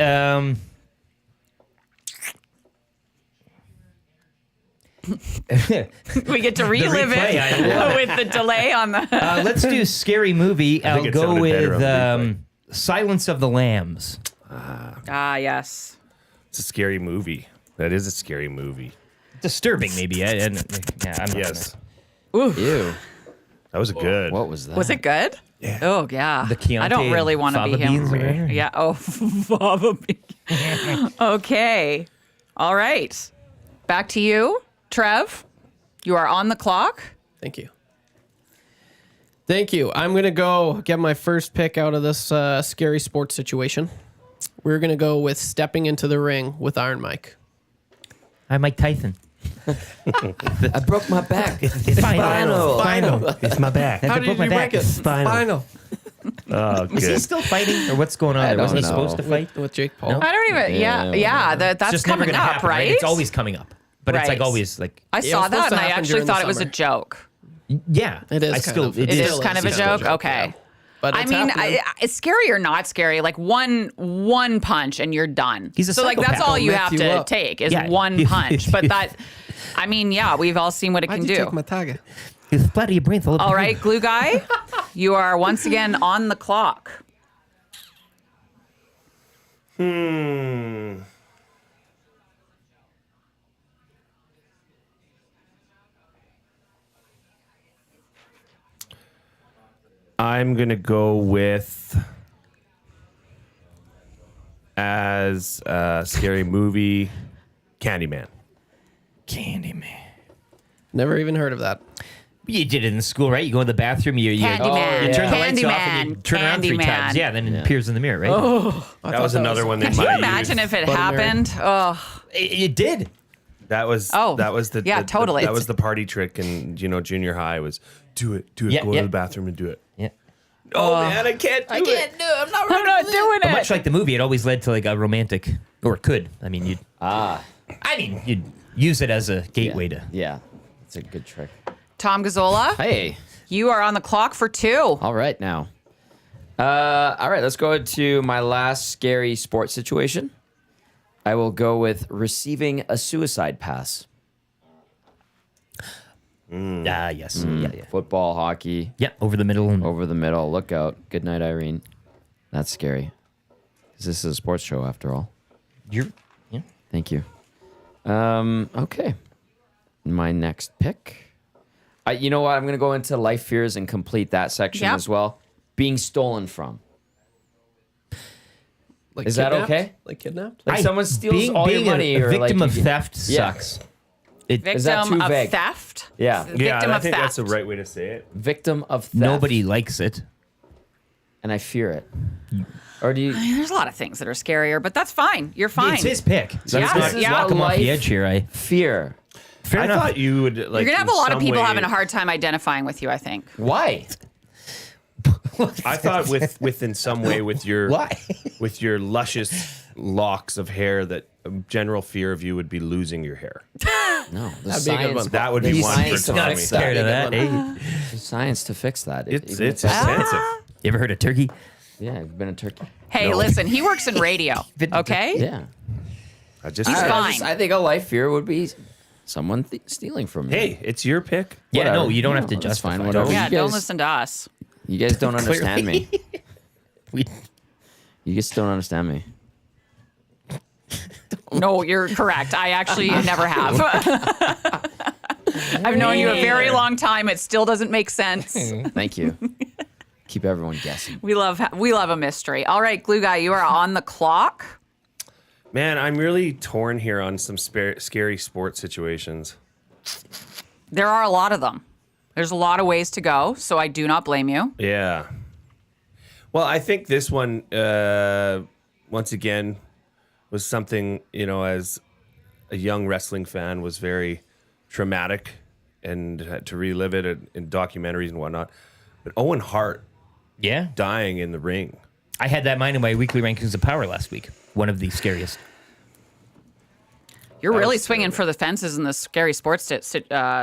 Speaker 6: we get to relive
Speaker 3: replay, I love
Speaker 6: it with the delay on the.
Speaker 3: Let's do scary movie.
Speaker 5: think
Speaker 3: I'll
Speaker 5: it
Speaker 3: go
Speaker 5: sounded better
Speaker 3: with
Speaker 5: on the
Speaker 3: Silence of the Lambs.
Speaker 6: Yes.
Speaker 5: It's a scary movie. That is a scary movie.
Speaker 3: Disturbing, maybe. I'm not
Speaker 5: Yes.
Speaker 2: Ew.
Speaker 5: That was good.
Speaker 2: What was that?
Speaker 6: Was it good? Yeah. Oh yeah.
Speaker 3: The Chianti
Speaker 6: I don't really want to be
Speaker 3: fava beans or
Speaker 6: him.
Speaker 3: whatever?
Speaker 6: Yeah. Oh, fava bean. Okay. All right. Back to you, Trev. You are on the clock.
Speaker 4: Thank you. Thank you. I'm going to go get my first pick out of this scary sports situation. We're going to go with stepping into the ring with Iron Mike.
Speaker 3: I'm Mike Tyson.
Speaker 2: I broke my back.
Speaker 3: Spinal.
Speaker 5: It's my back.
Speaker 3: How
Speaker 4: did you break it?
Speaker 5: Spinal. Oh,
Speaker 3: Is he
Speaker 5: good.
Speaker 3: still fighting, or what's going on there?
Speaker 2: don't
Speaker 3: Wasn't he
Speaker 2: know.
Speaker 3: supposed to fight?
Speaker 4: With Jake Paul.
Speaker 6: I don't even. Yeah. That's
Speaker 3: It's just never
Speaker 6: coming
Speaker 3: gonna
Speaker 6: up,
Speaker 3: happen,
Speaker 6: right?
Speaker 3: It's always coming up, but it's like
Speaker 6: Right.
Speaker 3: always like
Speaker 6: I
Speaker 4: It
Speaker 6: saw
Speaker 4: was supposed
Speaker 6: that,
Speaker 4: to
Speaker 6: and I
Speaker 4: happen
Speaker 6: actually
Speaker 4: during the
Speaker 6: thought it was a
Speaker 4: summer.
Speaker 6: joke.
Speaker 3: yeah.
Speaker 4: It is
Speaker 3: I
Speaker 4: kind
Speaker 3: still,
Speaker 4: of.
Speaker 6: It is
Speaker 4: Still
Speaker 6: kind of a
Speaker 4: is
Speaker 6: joke.
Speaker 4: kind of a joke,
Speaker 6: Okay.
Speaker 4: yeah. But
Speaker 6: I
Speaker 4: it's
Speaker 6: mean,
Speaker 4: happening.
Speaker 6: it's scary or not scary. Like one punch and you're done.
Speaker 3: He's a
Speaker 6: so like that's
Speaker 3: psychopath.
Speaker 6: all you
Speaker 4: He'll
Speaker 6: have
Speaker 4: mess you
Speaker 6: to
Speaker 4: up.
Speaker 6: take is
Speaker 3: Yeah.
Speaker 6: one punch. But that, I mean, yeah, we've all seen what it can do.
Speaker 4: tiger?
Speaker 3: you splatter your brains all over.
Speaker 6: All right, glue guy, you are once again on the clock.
Speaker 5: I'm going to go with as a scary movie, Candyman.
Speaker 3: Candyman.
Speaker 4: Never even heard of that.
Speaker 3: You did it in school, right? You go in the bathroom, you
Speaker 6: Candyman.
Speaker 3: you turn the lights off and you
Speaker 6: Candyman.
Speaker 3: turn around 3
Speaker 6: Candyman.
Speaker 3: times. Yeah, then it appears in the mirror, right?
Speaker 5: That was another one that
Speaker 6: Can you
Speaker 5: might
Speaker 6: imagine if it happened? Oh,
Speaker 3: It did.
Speaker 5: That was
Speaker 6: Oh,
Speaker 5: that was the
Speaker 6: yeah, totally.
Speaker 5: that was the party trick in junior high was do it
Speaker 3: Yeah,
Speaker 5: go
Speaker 3: yeah.
Speaker 5: to the bathroom and do it.
Speaker 3: Yeah.
Speaker 5: Oh man, I can't do it.
Speaker 6: I'm not doing
Speaker 3: But
Speaker 6: it.
Speaker 3: much like the movie, it always led to like a romantic, or it could. I mean, you'd use it as a gateway to.
Speaker 2: Yeah. It's a good trick.
Speaker 6: Tom Gazzola,
Speaker 2: Hey.
Speaker 6: you are on the clock for 2.
Speaker 2: All right now. All right, let's go to my last scary sports situation. I will go with receiving a suicide pass.
Speaker 3: Yes. Yeah.
Speaker 2: Football, hockey,
Speaker 3: Yeah, over the middle.
Speaker 2: over the middle. Look out. Good night, Irene. That's scary. 'Cause this is a sports show after all.
Speaker 3: Yeah.
Speaker 2: Thank you. Okay. My next pick. You know what? I'm going to go into life fears and complete that section
Speaker 6: Yep.
Speaker 2: as well. Being stolen from.
Speaker 4: Like
Speaker 2: Is that
Speaker 4: kidnapped?
Speaker 2: okay?
Speaker 4: Like kidnapped?
Speaker 2: Like someone steals all your money
Speaker 3: a
Speaker 2: or
Speaker 3: victim
Speaker 2: like
Speaker 3: of
Speaker 2: you-
Speaker 3: theft
Speaker 2: Yeah.
Speaker 3: sucks.
Speaker 2: Is that
Speaker 6: Victim
Speaker 2: too
Speaker 6: of
Speaker 2: vague?
Speaker 6: theft.
Speaker 2: Yeah.
Speaker 6: Victim
Speaker 5: Yeah, I
Speaker 6: of
Speaker 5: think
Speaker 6: theft.
Speaker 5: that's the right way to say it.
Speaker 2: Victim of theft.
Speaker 3: Nobody likes it.
Speaker 2: And I fear it. Or do you?
Speaker 6: There's a lot of things that are scarier, but that's fine. You're fine.
Speaker 3: It's his pick.
Speaker 6: Yeah,
Speaker 3: Let's
Speaker 6: yeah.
Speaker 3: knock him off the
Speaker 2: Life
Speaker 3: edge here.
Speaker 2: Fear.
Speaker 3: Fair
Speaker 5: I
Speaker 3: enough.
Speaker 5: thought you would like.
Speaker 6: You're gonna have
Speaker 5: in
Speaker 6: a lot of
Speaker 5: some
Speaker 6: people
Speaker 5: way-
Speaker 6: having a hard time identifying with you, I think.
Speaker 2: Why?
Speaker 5: I thought with in some way with your
Speaker 3: Why?
Speaker 5: with your luscious locks of hair that a general fear of you would be losing your hair.
Speaker 2: No. The
Speaker 4: That'd be a good
Speaker 2: science-
Speaker 4: one.
Speaker 5: That would
Speaker 2: the
Speaker 5: be one
Speaker 2: science
Speaker 5: for
Speaker 2: to
Speaker 5: Tommy.
Speaker 2: fix
Speaker 3: Scared of
Speaker 2: that.
Speaker 3: that. Hey,
Speaker 2: The science to fix that.
Speaker 5: It's
Speaker 2: Even if
Speaker 5: expensive.
Speaker 3: you ever heard of turkey?
Speaker 2: Yeah, you've been a turkey.
Speaker 6: Hey,
Speaker 5: No.
Speaker 6: listen, he works in radio. Okay?
Speaker 2: Yeah.
Speaker 5: I just
Speaker 6: He's
Speaker 5: said-
Speaker 6: fine.
Speaker 2: I think a life fear would be someone stealing from you.
Speaker 5: Hey, it's your pick.
Speaker 3: Yeah,
Speaker 2: Whatever.
Speaker 3: no, you don't have to
Speaker 2: No, that's
Speaker 3: justify.
Speaker 2: fine, whatever.
Speaker 6: Yeah,
Speaker 2: You
Speaker 6: don't
Speaker 2: guys-
Speaker 6: listen to us.
Speaker 2: You guys don't understand me.
Speaker 3: We,
Speaker 2: You just don't understand me.
Speaker 6: No, you're correct. I actually never have. I've known you a very long time. It still doesn't make sense.
Speaker 2: Thank you. Keep everyone guessing.
Speaker 6: We love a mystery. All right, Glue Guy, you are on the clock.
Speaker 5: Man, I'm really torn here on some scary sports situations.
Speaker 6: There are a lot of them. There's a lot of ways to go, so I do not blame you.
Speaker 5: Yeah. Well, I think this one, once again, was something, as a young wrestling fan, was very traumatic and to relive it in documentaries and whatnot. But Owen Hart
Speaker 3: yeah,
Speaker 5: dying in the ring.
Speaker 3: I had that mind in my weekly rankings of power last week. One of the scariest.
Speaker 6: You're
Speaker 5: That
Speaker 6: really
Speaker 5: was
Speaker 6: swinging
Speaker 5: terrible.
Speaker 6: for the fences in this scary sports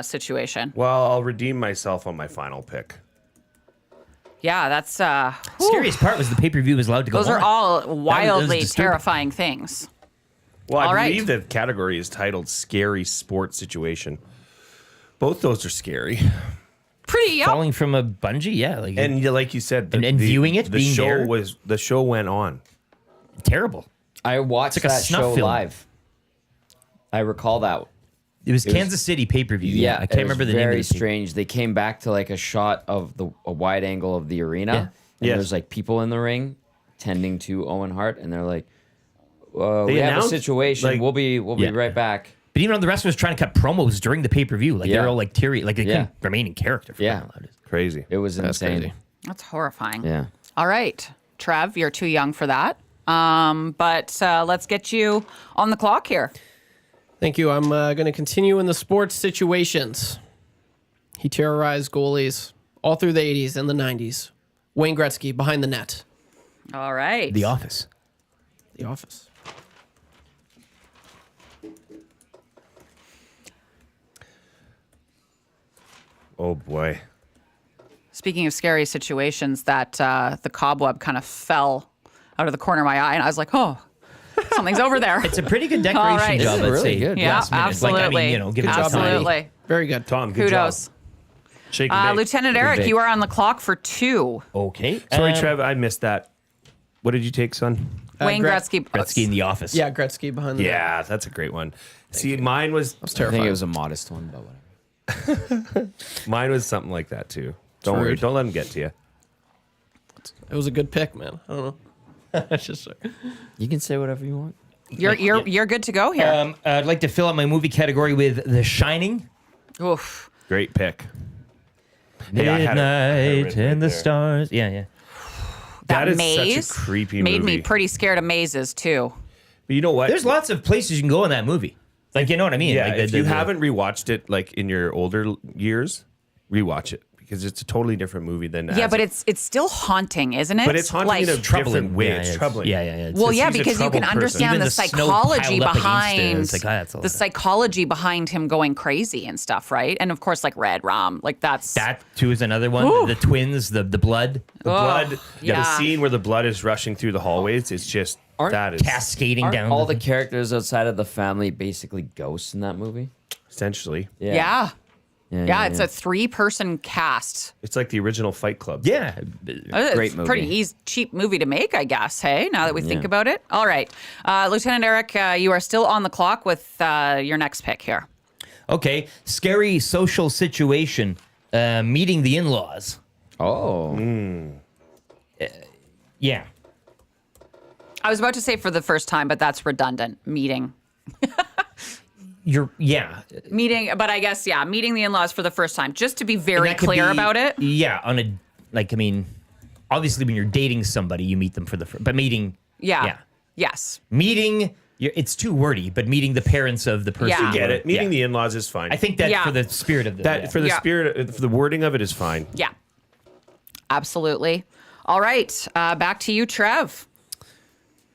Speaker 6: situation.
Speaker 5: Well, I'll redeem myself on my final pick.
Speaker 6: Yeah, that's
Speaker 3: Scariest part was the pay-per-view was allowed to go
Speaker 6: those are
Speaker 3: on.
Speaker 6: all
Speaker 3: That was
Speaker 6: wildly
Speaker 3: disturbing.
Speaker 6: terrifying things.
Speaker 5: Well, I
Speaker 6: All right.
Speaker 5: believe the category is titled Scary Sports Situation. Both those are scary.
Speaker 6: Pretty, yep.
Speaker 3: Falling from a bungee, yeah, like
Speaker 5: And like you said,
Speaker 3: And viewing it,
Speaker 5: the
Speaker 3: being
Speaker 5: show
Speaker 3: there?
Speaker 5: the show went on.
Speaker 3: terrible.
Speaker 2: I watched
Speaker 3: It's like a
Speaker 2: that
Speaker 3: snuff
Speaker 2: show
Speaker 3: film.
Speaker 2: live. I recall that.
Speaker 3: It was
Speaker 2: was-
Speaker 3: Kansas City pay-per-view.
Speaker 2: Yeah,
Speaker 3: I can't remember the name.
Speaker 2: Very
Speaker 3: of the
Speaker 2: strange. They came back to like a shot of a wide angle of the arena,
Speaker 3: Yeah.
Speaker 2: and
Speaker 5: Yes.
Speaker 2: there's like people in the ring tending to Owen Hart, and they're like,
Speaker 5: They
Speaker 2: "We have a
Speaker 5: announced,
Speaker 2: situation.
Speaker 5: like-
Speaker 2: we'll be
Speaker 3: Yeah.
Speaker 2: right back."
Speaker 3: But even though the wrestlers trying to cut promos during the pay-per-view, like
Speaker 2: Yeah.
Speaker 3: they're all like teary, like they
Speaker 2: Yeah.
Speaker 3: couldn't remain in character. For
Speaker 2: Yeah.
Speaker 3: crying out loud.
Speaker 5: Crazy.
Speaker 2: It was insane.
Speaker 4: crazy.
Speaker 6: That's horrifying.
Speaker 2: Yeah.
Speaker 6: All right, Trev, you're too young for that. But let's get you on the clock here.
Speaker 4: Thank you. I'm going to continue in the sports situations. He terrorized goalies all through the 80s and the 90s. Wayne Gretzky behind the net.
Speaker 6: All right.
Speaker 3: The Office.
Speaker 4: The Office.
Speaker 5: Oh boy.
Speaker 6: Speaking of scary situations, that the cobweb kind of fell out of the corner of my eye, and I was like, oh, something's over there.
Speaker 3: It's a pretty good decoration
Speaker 6: All right.
Speaker 3: job,
Speaker 2: This is
Speaker 3: let's
Speaker 2: really
Speaker 3: say.
Speaker 2: good.
Speaker 6: Yeah,
Speaker 3: last minute.
Speaker 6: absolutely.
Speaker 3: Like, I mean, give it some time.
Speaker 6: Absolutely.
Speaker 4: Very good.
Speaker 5: Tom, good
Speaker 6: Kudos.
Speaker 5: job. Shake and bake.
Speaker 6: Lieutenant Eric,
Speaker 2: bake.
Speaker 6: you are on the clock for 2.
Speaker 3: Okay.
Speaker 5: Sorry, Trev, I missed that. What did you take, son?
Speaker 6: Wayne
Speaker 4: Gret-
Speaker 6: Gretzky.
Speaker 3: Gretzky in The Office.
Speaker 4: Yeah, Gretzky behind the net.
Speaker 5: Yeah, that's a great one. See, mine was
Speaker 2: I think
Speaker 4: Terrifying.
Speaker 2: it was a modest one, but whatever.
Speaker 5: mine was something like that too. Don't worry,
Speaker 4: rude.
Speaker 5: don't let him get to you.
Speaker 4: It was a good pick, man. I don't know. That's just
Speaker 2: You can say whatever you want.
Speaker 6: You're good to go here.
Speaker 3: I'd like to fill out my movie category with The Shining.
Speaker 6: Oof.
Speaker 5: Great pick. Hey, I had it
Speaker 3: Midnight
Speaker 5: written
Speaker 3: and the
Speaker 5: right there.
Speaker 3: stars. Yeah, yeah.
Speaker 5: That is
Speaker 6: maze
Speaker 5: such a creepy
Speaker 6: made
Speaker 5: movie.
Speaker 6: me pretty scared of mazes too.
Speaker 5: But you know what?
Speaker 3: There's lots of places you can go in that movie. Like, you know what I mean?
Speaker 5: Yeah,
Speaker 3: Like,
Speaker 5: if you haven't rewatched it like in your older years, rewatch it because it's a totally different movie than.
Speaker 6: Yeah, but it's still haunting, isn't it?
Speaker 5: But it's haunting in a different way.
Speaker 3: Yeah,
Speaker 5: It's troubling.
Speaker 3: Yeah. It's
Speaker 6: Well,
Speaker 3: just-
Speaker 6: yeah,
Speaker 5: he's a
Speaker 6: because you can
Speaker 5: troubled person.
Speaker 6: understand
Speaker 3: Even
Speaker 6: the
Speaker 3: the snow
Speaker 6: psychology
Speaker 3: piled up against it,
Speaker 6: behind
Speaker 3: it's like, that's a lot
Speaker 6: the
Speaker 3: of-
Speaker 6: psychology behind him going crazy and stuff, right? And of course, like Red Rum, like that's
Speaker 3: that too is another one.
Speaker 6: Ooh.
Speaker 3: The twins, the blood,
Speaker 5: Blood.
Speaker 6: yeah.
Speaker 5: The scene where the blood is rushing through the hallways is just that is
Speaker 3: cascading
Speaker 2: Aren't
Speaker 3: down.
Speaker 2: all the characters outside of the family basically ghosts in that movie?
Speaker 5: essentially.
Speaker 6: yeah. It's a 3-person cast.
Speaker 5: It's like the original Fight Club.
Speaker 3: yeah.
Speaker 6: It's
Speaker 2: Great
Speaker 6: a
Speaker 2: movie.
Speaker 6: pretty easy, cheap movie to make, I guess. Hey, now that we think about it. All right, Lieutenant Eric, you are still on the clock with your next pick here.
Speaker 3: Okay, scary social situation. Meeting the in-laws.
Speaker 2: Oh.
Speaker 3: Yeah.
Speaker 6: I was about to say for the first time, but that's redundant. Meeting, but I guess meeting the in-laws for the first time, just to be
Speaker 3: And
Speaker 6: very
Speaker 3: that could
Speaker 6: clear
Speaker 3: be-
Speaker 6: about it.
Speaker 3: Yeah, obviously when you're dating somebody, you meet them for the first, but meeting.
Speaker 6: Yeah. Yes.
Speaker 3: Meeting, it's too wordy, but meeting the parents of the person.
Speaker 6: Yeah.
Speaker 3: you
Speaker 5: Get
Speaker 3: wanna-
Speaker 5: it. Meeting
Speaker 3: yeah.
Speaker 5: the in-laws is fine.
Speaker 3: I think that
Speaker 6: Yeah.
Speaker 3: for the spirit of
Speaker 5: that for the
Speaker 6: Yeah.
Speaker 5: spirit, for the wording of it is fine.
Speaker 6: Yeah. Absolutely. All right. Back to you, Trev.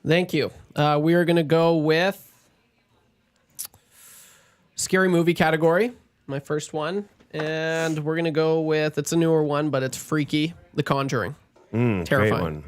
Speaker 4: Thank you. We are going to go with scary movie category, my first one. And we're going to go with, it's a newer one, but it's freaky, The Conjuring.
Speaker 5: Great
Speaker 4: Terrifying.
Speaker 5: one.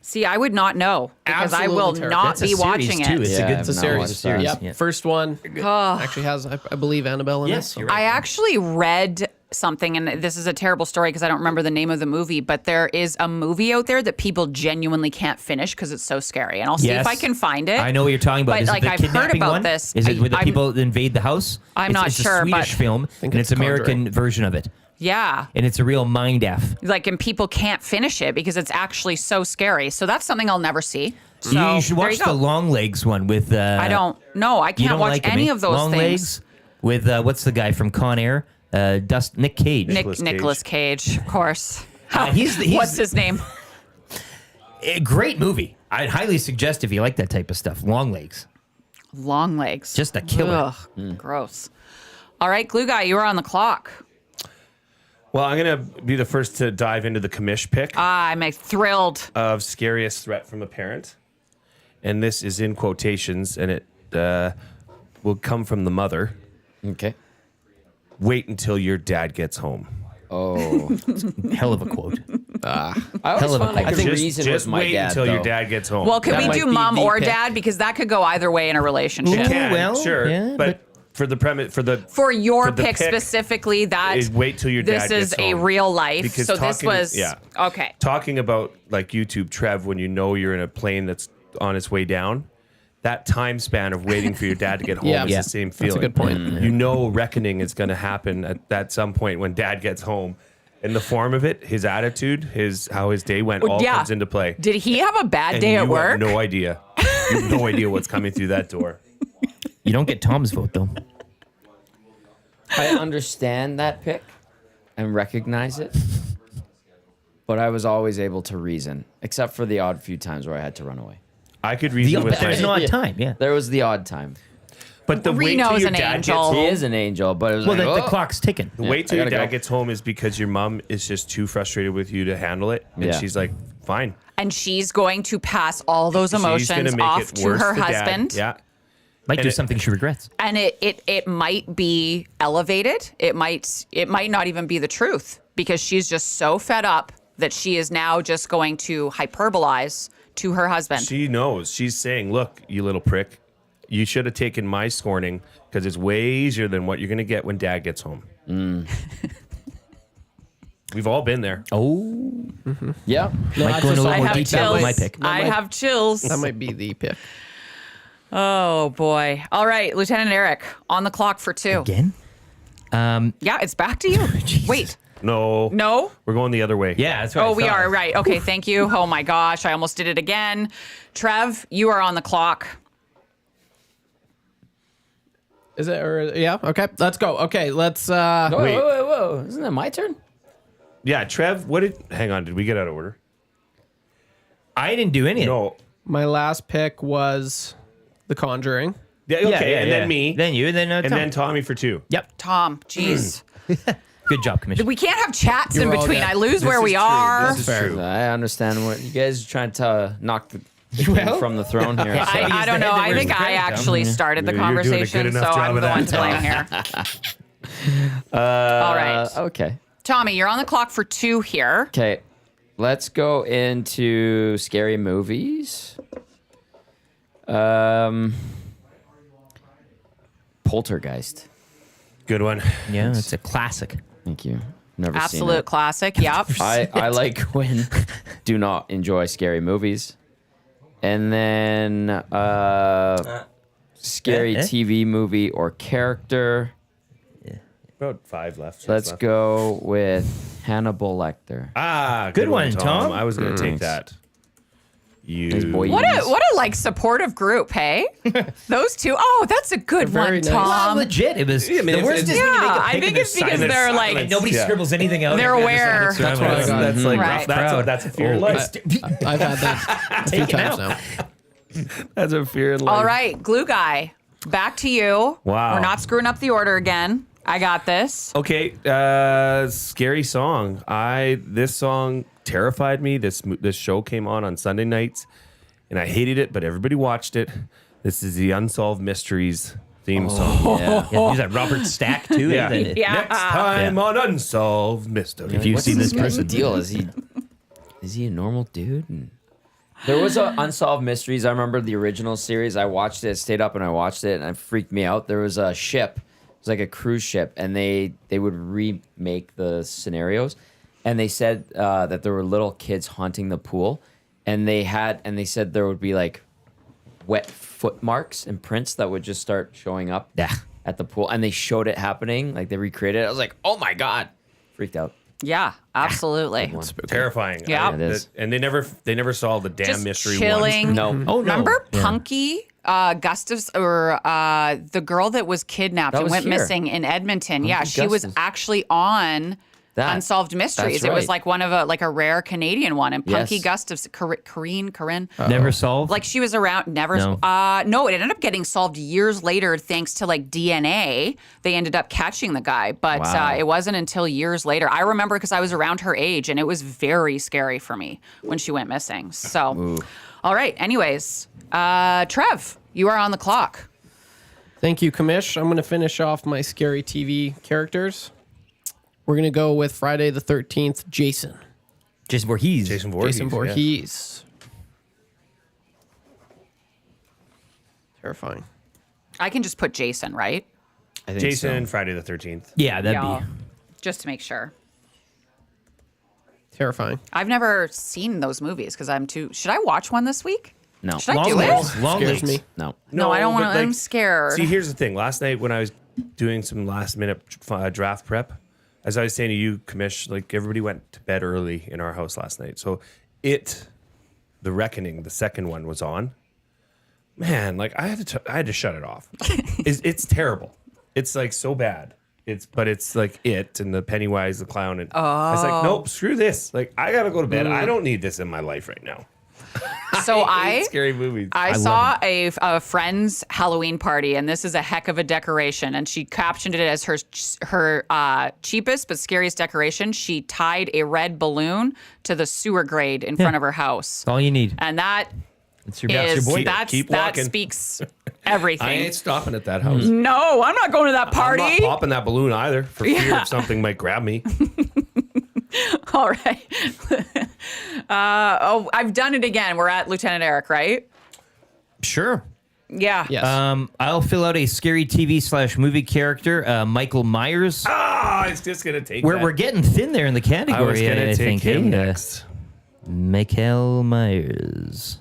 Speaker 6: See, I would not know because I
Speaker 4: Absolutely
Speaker 6: will
Speaker 4: terrifying.
Speaker 6: not
Speaker 3: That's a
Speaker 6: be
Speaker 3: series,
Speaker 6: watching
Speaker 3: too.
Speaker 6: it.
Speaker 3: It's a
Speaker 2: Yeah,
Speaker 3: good.
Speaker 2: I've
Speaker 4: It's a
Speaker 2: not
Speaker 4: series.
Speaker 2: watched that.
Speaker 3: series.
Speaker 4: Yep.
Speaker 3: Yeah.
Speaker 4: First one actually has, I believe, Annabelle in
Speaker 3: Yes,
Speaker 4: it. so-
Speaker 3: you're right.
Speaker 6: I actually read something, and this is a terrible story because I don't remember the name of the movie, but there is a movie out there that people genuinely can't finish because it's so scary. And I'll see if I can find it.
Speaker 3: I know what you're talking about.
Speaker 6: But
Speaker 3: Is
Speaker 6: like
Speaker 3: it the
Speaker 6: I've heard
Speaker 3: kidnapping
Speaker 6: about
Speaker 3: one?
Speaker 6: this.
Speaker 3: Is it where the
Speaker 6: I'm-
Speaker 3: people invade the house?
Speaker 6: I'm
Speaker 3: It's-
Speaker 6: not
Speaker 3: it's
Speaker 6: sure,
Speaker 3: a Swedish
Speaker 6: but-
Speaker 3: film,
Speaker 4: think
Speaker 3: and it's
Speaker 4: it's
Speaker 3: American
Speaker 4: Conjuring.
Speaker 3: version of it,
Speaker 6: Yeah.
Speaker 3: and it's a real mind f.
Speaker 6: Like, and people can't finish it because it's actually so scary. So that's something I'll never see. So
Speaker 3: You should
Speaker 6: there
Speaker 3: watch
Speaker 6: you
Speaker 3: the
Speaker 6: go.
Speaker 3: Long Legs one with.
Speaker 6: I don't know. I
Speaker 3: You
Speaker 6: can't
Speaker 3: don't
Speaker 6: watch
Speaker 3: like it,
Speaker 6: any
Speaker 3: eh?
Speaker 6: of those
Speaker 3: Long
Speaker 6: things.
Speaker 3: Legs with what's the guy from Con Air? Nick Cage.
Speaker 6: Nicholas Cage, of course.
Speaker 3: He's
Speaker 6: What's his name?
Speaker 3: a great movie. I'd highly suggest if you like that type of stuff. Long Legs,
Speaker 6: Long Legs.
Speaker 3: just a killer.
Speaker 6: Ugh, gross. All right, Glue Guy, you are on the clock.
Speaker 5: Well, I'm gonna be the first to dive into the commish pick
Speaker 6: I'm thrilled.
Speaker 5: of scariest threat from a parent, and this is in quotations, and it will come from the mother.
Speaker 2: Okay.
Speaker 5: Wait until your dad gets home.
Speaker 2: Oh.
Speaker 3: Hell of a quote.
Speaker 2: I always
Speaker 3: Hell of a
Speaker 2: found like
Speaker 3: quote.
Speaker 2: a
Speaker 5: Just,
Speaker 2: reason
Speaker 5: just
Speaker 2: with my
Speaker 5: wait
Speaker 2: dad,
Speaker 5: until your
Speaker 2: though.
Speaker 5: dad gets home.
Speaker 6: Well, could
Speaker 4: That
Speaker 6: we
Speaker 4: might
Speaker 6: do
Speaker 4: be
Speaker 6: mom
Speaker 4: the
Speaker 6: or
Speaker 4: pick.
Speaker 6: dad? Because that could go either way in a relationship.
Speaker 3: Ooh.
Speaker 5: Can,
Speaker 3: well,
Speaker 5: sure,
Speaker 3: yeah,
Speaker 5: but for the premise, for the
Speaker 6: For your
Speaker 5: for the
Speaker 6: pick specifically, that
Speaker 5: is wait till your
Speaker 6: this
Speaker 5: dad
Speaker 6: is
Speaker 5: gets
Speaker 6: a
Speaker 5: home.
Speaker 6: real life.
Speaker 5: Because
Speaker 6: So this
Speaker 5: talking-
Speaker 6: was
Speaker 5: yeah.
Speaker 6: okay.
Speaker 5: talking about like YouTube Trev when you know you're in a plane that's on its way down. That time span of waiting for your dad to get home
Speaker 4: Yeah.
Speaker 5: is
Speaker 4: Yeah.
Speaker 5: the same
Speaker 4: That's a
Speaker 5: feeling.
Speaker 4: good point.
Speaker 5: You know, reckoning is going to happen at some point when dad gets home. In the form of it, his attitude, how his day went, all
Speaker 6: yeah.
Speaker 5: comes into play.
Speaker 6: Did he have a bad
Speaker 5: And
Speaker 6: day
Speaker 5: you
Speaker 6: at work?
Speaker 5: have no idea. You have no idea what's coming through that door.
Speaker 3: You don't get Tom's vote though.
Speaker 2: I understand that pick and recognize it, but I was always able to reason, except for the odd few times where I had to run away.
Speaker 5: I could reason with
Speaker 3: There's
Speaker 5: my,
Speaker 3: no time. Yeah.
Speaker 2: There was the odd time.
Speaker 5: but the wait till
Speaker 6: Reno's
Speaker 5: your
Speaker 6: an
Speaker 5: dad
Speaker 6: angel.
Speaker 5: gets
Speaker 2: He
Speaker 5: home.
Speaker 2: is an angel, but it was
Speaker 3: Well,
Speaker 2: like,
Speaker 3: the
Speaker 2: oh.
Speaker 3: clock's ticking.
Speaker 5: The wait till
Speaker 2: I
Speaker 5: your
Speaker 2: gotta
Speaker 5: dad
Speaker 2: go.
Speaker 5: gets home is because your mom is just too frustrated with you to handle it, and
Speaker 2: Yeah.
Speaker 5: she's like, "Fine."
Speaker 6: And she's going to pass all those
Speaker 5: She's
Speaker 6: emotions
Speaker 5: gonna make
Speaker 6: off
Speaker 5: it
Speaker 6: to
Speaker 5: worse
Speaker 6: her
Speaker 5: for Dad.
Speaker 6: husband.
Speaker 5: Yeah.
Speaker 3: Might
Speaker 5: And
Speaker 3: do
Speaker 5: it-
Speaker 3: something she regrets.
Speaker 6: And it might be elevated. It might not even be the truth because she's just so fed up that she is now just going to hyperbolize to her husband.
Speaker 5: She knows. She's saying, "Look, you little prick, you should have taken my scorning because it's way easier than what you're going to get when Dad gets home." We've all been there.
Speaker 3: Oh,
Speaker 2: Yeah.
Speaker 3: might go into a
Speaker 4: I
Speaker 3: little
Speaker 6: I
Speaker 3: more
Speaker 6: have
Speaker 3: detail
Speaker 6: chills.
Speaker 3: with my pick.
Speaker 6: I have chills.
Speaker 4: That might be the pick.
Speaker 6: Oh boy. All right, Lieutenant Eric, on the clock for 2.
Speaker 3: Again?
Speaker 6: Yeah, it's back to you. Wait.
Speaker 5: No.
Speaker 6: No?
Speaker 5: We're going the other way.
Speaker 3: Yeah, that's right.
Speaker 6: Oh, we are right. Okay, thank you. Oh my gosh, I almost did it again. Trev, you are on the clock.
Speaker 4: Is it? Or yeah. Okay. Let's go. Okay. Let's.
Speaker 2: Whoa,
Speaker 5: Wait.
Speaker 2: whoa, whoa. Isn't it my turn?
Speaker 5: Yeah, Trev, hang on, did we get out of order?
Speaker 3: I didn't do any of it.
Speaker 5: No.
Speaker 4: My last pick was The Conjuring.
Speaker 5: Yeah, okay, and then me.
Speaker 3: Then you, and then
Speaker 5: and
Speaker 3: Tom.
Speaker 5: then Tommy for 2.
Speaker 3: Yep.
Speaker 6: Tom, jeez.
Speaker 3: Good job, Commissioner.
Speaker 6: We can't have chats in
Speaker 4: You're all
Speaker 6: between.
Speaker 4: good.
Speaker 6: I lose
Speaker 5: This
Speaker 6: where
Speaker 5: is
Speaker 6: we
Speaker 5: true.
Speaker 6: are.
Speaker 5: This is
Speaker 4: Fair.
Speaker 5: true.
Speaker 2: I understand what you guys are trying to knock the king
Speaker 3: Well-
Speaker 2: from the throne here.
Speaker 3: Yeah.
Speaker 2: so-
Speaker 6: I don't know. I think I actually started the
Speaker 5: You're doing a good
Speaker 6: conversation, so
Speaker 5: enough job
Speaker 6: I'm
Speaker 5: of
Speaker 6: the
Speaker 5: that,
Speaker 6: one to blame here. All right.
Speaker 2: Okay.
Speaker 6: Tommy, you're on the clock for 2 here.
Speaker 2: Okay. Let's go into scary movies. Poltergeist.
Speaker 5: Good one.
Speaker 3: Yeah, it's a classic.
Speaker 2: Thank you. Never seen
Speaker 6: Absolute
Speaker 2: it.
Speaker 6: classic. Yep.
Speaker 2: I like when do not enjoy scary movies. And then scary TV movie or character.
Speaker 5: About 5 left.
Speaker 2: Let's
Speaker 5: left.
Speaker 2: go with Hannibal Lecter.
Speaker 5: Ah,
Speaker 3: Good one, Tom.
Speaker 5: I was going to take that.
Speaker 2: Nice boy.
Speaker 6: What a like supportive group, hey? Those two. Oh, that's a good
Speaker 4: Very
Speaker 6: one,
Speaker 4: nice.
Speaker 6: Tom.
Speaker 3: Legit. It was
Speaker 5: I mean,
Speaker 3: the
Speaker 5: if
Speaker 3: worst
Speaker 5: it's-
Speaker 3: is when you make a
Speaker 6: Yeah, I
Speaker 3: pick
Speaker 6: think
Speaker 3: and
Speaker 6: it's because
Speaker 3: there's
Speaker 6: they're
Speaker 3: silence,
Speaker 6: like-
Speaker 3: and nobody
Speaker 5: Yeah.
Speaker 3: scribbles anything out.
Speaker 6: They're aware.
Speaker 4: That's what I got.
Speaker 5: That's like
Speaker 6: Right.
Speaker 5: that's a fear in life.
Speaker 4: I've had that a few
Speaker 3: Taken
Speaker 4: times
Speaker 3: out.
Speaker 4: now.
Speaker 5: That's a fear in life.
Speaker 6: All right, Glue Guy, back to you.
Speaker 5: Wow.
Speaker 6: We're not screwing up the order again. I got this.
Speaker 5: Okay, scary song. This song terrified me. This show came on Sunday nights, and I hated it, but everybody watched it. This is the Unsolved Mysteries theme song.
Speaker 2: Yeah.
Speaker 3: Yeah, use that Robert Stack too.
Speaker 5: Yeah.
Speaker 3: and then-
Speaker 6: Yeah.
Speaker 5: Next time on Unsolved Mysteries.
Speaker 3: If you've
Speaker 2: What's
Speaker 3: seen this
Speaker 2: guy's
Speaker 3: person,
Speaker 2: deal? Is he a normal dude? And there was a Unsolved Mysteries. I remember the original series. I watched it, stayed up and I watched it, and it freaked me out. There was a ship. It was like a cruise ship, and they would remake the scenarios, and they said that there were little kids haunting the pool, and they said there would be like wet foot marks and prints that would just start showing up
Speaker 3: Yeah.
Speaker 2: at the pool, and they showed it happening, like they recreated it. I was like, oh my god, freaked out.
Speaker 6: Yeah, absolutely.
Speaker 5: Terrifying.
Speaker 6: Yeah.
Speaker 2: It is.
Speaker 5: And they never solved the damn
Speaker 6: Just
Speaker 5: mystery
Speaker 6: chilling.
Speaker 2: No.
Speaker 3: Oh no.
Speaker 6: Remember
Speaker 3: Yeah.
Speaker 6: Punky Gustavs or the girl that was kidnapped
Speaker 2: That
Speaker 6: and
Speaker 2: was
Speaker 6: went
Speaker 2: here.
Speaker 6: missing in Edmonton? Yeah,
Speaker 2: Punky
Speaker 6: she was
Speaker 2: Gustavs.
Speaker 6: actually on
Speaker 2: That.
Speaker 6: Unsolved Mysteries.
Speaker 2: That's
Speaker 6: It was
Speaker 2: right.
Speaker 6: like one of a rare Canadian one. And Punky
Speaker 2: Yes.
Speaker 6: Gustavs, Corinne,
Speaker 3: Never solved.
Speaker 6: like she was around. Never.
Speaker 3: No.
Speaker 6: No, it ended up getting solved years later thanks to like DNA. They ended up catching the guy, but
Speaker 2: Wow.
Speaker 6: it wasn't until years later. I remember because I was around her age, and it was very scary for me when she went missing. So, all right. Anyways, Trev, you are on the clock.
Speaker 4: Thank you, Commish. I'm going to finish off my scary TV characters. We're going to go with Friday the 13th, Jason.
Speaker 3: Jason Voorhees.
Speaker 5: Jason Voorhees.
Speaker 4: Jason Voorhees. Terrifying.
Speaker 6: I can just put Jason, right?
Speaker 2: I think
Speaker 5: Jason,
Speaker 2: so.
Speaker 5: Friday the 13th.
Speaker 3: Yeah, that'd
Speaker 6: Yeah.
Speaker 3: be.
Speaker 6: Just to make sure.
Speaker 4: Terrifying.
Speaker 6: I've never seen those movies because I'm too. Should I watch one this week?
Speaker 2: No.
Speaker 6: Should I
Speaker 3: Long
Speaker 6: do
Speaker 3: legs.
Speaker 6: it?
Speaker 3: Long
Speaker 4: Scares
Speaker 3: legs.
Speaker 4: me.
Speaker 2: No.
Speaker 6: No, I don't want
Speaker 5: but,
Speaker 6: to. I'm scared.
Speaker 5: See, here's the thing. Last night when I was doing some last minute draft prep, as I was saying to you, Commish, like everybody went to bed early in our house last night. So The Reckoning, the second one was on. Man, like I had to shut it off. It's terrible. It's like so bad. But it's like it and the Pennywise the clown and I was like, nope, screw this. Like I gotta go to bed. I don't need this in my life right now.
Speaker 6: So
Speaker 5: I hate
Speaker 6: I
Speaker 5: scary movies.
Speaker 6: I saw a friend's Halloween party, and this is a heck of a decoration. And she captioned it as her cheapest but scariest decoration. She tied a red balloon to the sewer grate in front of her house,
Speaker 3: That's all you need.
Speaker 6: and that
Speaker 3: That's your boy.
Speaker 5: Keep
Speaker 6: that
Speaker 5: walking.
Speaker 6: speaks everything.
Speaker 5: I ain't stopping at that house.
Speaker 6: No, I'm not going to that
Speaker 5: I'm
Speaker 6: party.
Speaker 5: not popping that balloon either for fear of something might grab me.
Speaker 6: All right. I've done it again. We're at Lieutenant Eric, right?
Speaker 3: Sure.
Speaker 6: Yeah.
Speaker 4: Yes.
Speaker 3: I'll fill out a scary TV/movie character, Michael Myers.
Speaker 5: I was just gonna take.
Speaker 3: We're getting thin there in the category.
Speaker 5: I was gonna
Speaker 3: I
Speaker 5: take
Speaker 3: think.
Speaker 5: him
Speaker 3: Hey,
Speaker 5: next.
Speaker 3: Michael Myers.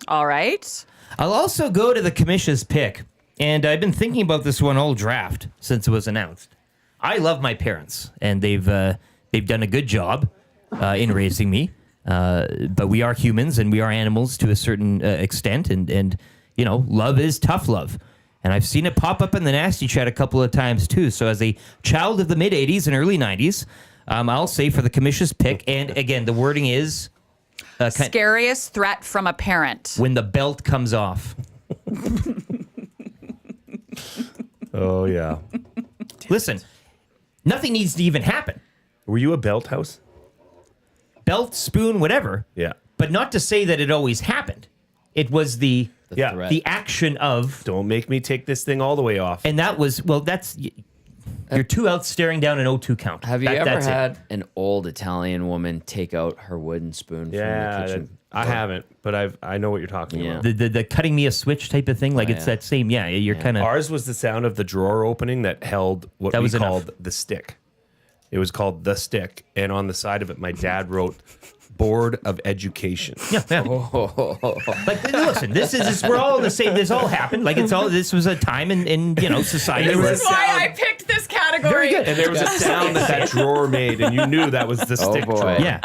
Speaker 6: All right.
Speaker 3: I'll also go to the Commish's pick, and I've been thinking about this one all draft since it was announced. I love my parents, and they've done a good job in raising me. But we are humans, and we are animals to a certain extent, and you know, love is tough love. And I've seen it pop up in the nasty chat a couple of times too. So as a child of the mid 80s and early 90s, I'll say for the Commish's pick, and again, the wording is
Speaker 6: Scariest threat from a parent.
Speaker 3: when the belt comes off.
Speaker 5: Oh yeah.
Speaker 3: Listen, Nothing needs to even happen.
Speaker 5: Were you a belt house?
Speaker 3: Belt, spoon, whatever.
Speaker 5: Yeah.
Speaker 3: But not to say that it always happened. It was the
Speaker 5: Yeah.
Speaker 3: the action of,
Speaker 5: Don't make me take this thing all the way off.
Speaker 3: and that was, well, that's, you're 2 out staring down an 0-2 count.
Speaker 2: Have you ever
Speaker 3: That's it.
Speaker 2: had an old Italian woman take out her wooden spoon from the
Speaker 5: Yeah,
Speaker 2: kitchen?
Speaker 5: I haven't, but I know what you're talking
Speaker 2: Yeah.
Speaker 5: about.
Speaker 3: The cutting me a switch type of thing? Like, it's
Speaker 2: yeah.
Speaker 3: that same, you're kind of,
Speaker 5: Ours was the sound of the drawer opening that held what
Speaker 3: That
Speaker 5: we
Speaker 3: was enough.
Speaker 5: called the stick. It was called the stick, and on the side of it, my dad wrote Board of Education.
Speaker 3: like, listen, we're all in the same, this all happened. Like, this was a time in society.
Speaker 5: There was
Speaker 3: where-
Speaker 5: a sound-
Speaker 6: I picked this category.
Speaker 3: Very good.
Speaker 5: And there was a sound that drawer made, and you knew that was the stick
Speaker 2: boy.
Speaker 5: drawer.
Speaker 3: Yeah.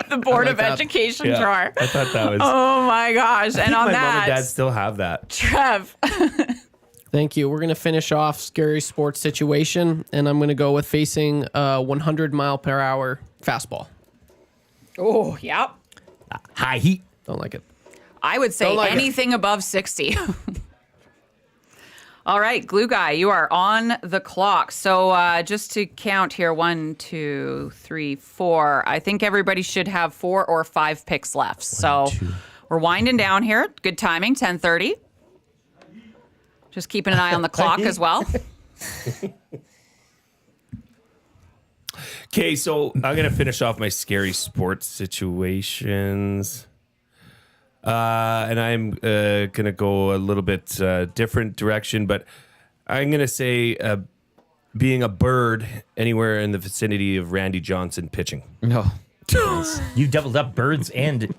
Speaker 6: The Board
Speaker 4: like
Speaker 6: of
Speaker 4: that.
Speaker 6: Education
Speaker 5: Yeah,
Speaker 6: drawer.
Speaker 5: I thought that was.
Speaker 6: Oh my gosh. And on
Speaker 5: my mom and dad
Speaker 6: that,
Speaker 5: still have that.
Speaker 6: Trev.
Speaker 4: Thank you. We're going to finish off scary sports situation, and I'm going to go with facing a 100 mile per hour fastball.
Speaker 6: Oh, yep.
Speaker 3: High heat.
Speaker 4: Don't like it.
Speaker 6: I would say
Speaker 4: Don't like it.
Speaker 6: anything above 60. All right, Glue Guy, you are on the clock. So just to count here, 1, 2, 3, 4. I think everybody should have 4 or 5 picks left. So we're winding down here. Good timing, 10:30. Just keeping an eye on the clock as well.
Speaker 5: Okay, so I'm gonna finish off my scary sports situations, and I'm gonna go a little bit different direction, but I'm gonna say being a bird anywhere in the vicinity of Randy Johnson pitching.
Speaker 2: No.
Speaker 3: You doubled up birds, and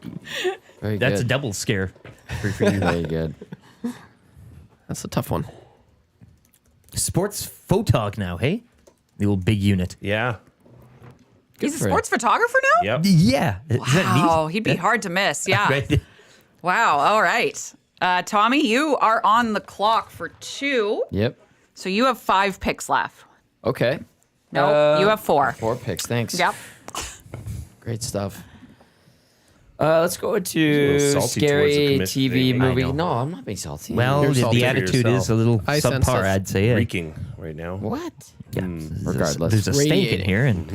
Speaker 2: Very
Speaker 3: that's a
Speaker 2: good.
Speaker 3: double scare for you.
Speaker 2: Very good.
Speaker 4: That's a tough one.
Speaker 3: Sports photog now, hey? The old big unit.
Speaker 5: Yeah.
Speaker 6: He's a
Speaker 2: for
Speaker 6: sports photographer now?
Speaker 5: Yep.
Speaker 3: Yeah. Is that neat?
Speaker 6: Oh, he'd be hard to miss. Yeah.
Speaker 3: Right?
Speaker 6: Wow. All right. Tommy, you are on the clock for 2.
Speaker 2: Yep.
Speaker 6: So you have 5 picks left.
Speaker 2: Okay.
Speaker 6: No, you have 4.
Speaker 2: 4 picks. Thanks.
Speaker 6: Yep.
Speaker 2: Great stuff. Let's go
Speaker 5: a
Speaker 2: to
Speaker 5: little salty towards the
Speaker 2: scary
Speaker 5: Commish
Speaker 2: TV
Speaker 5: thing. I
Speaker 2: movie.
Speaker 5: know.
Speaker 2: No, I'm not being salty.
Speaker 3: Well,
Speaker 5: You're salty
Speaker 3: the
Speaker 5: for
Speaker 3: attitude
Speaker 5: yourself.
Speaker 3: is a little
Speaker 4: I sense
Speaker 3: subpar,
Speaker 4: that.
Speaker 3: I'd say.
Speaker 5: Reeking right now.
Speaker 2: what?
Speaker 3: Yeah.
Speaker 2: Regardless.
Speaker 3: There's a steak in
Speaker 4: Radiating.
Speaker 3: here, and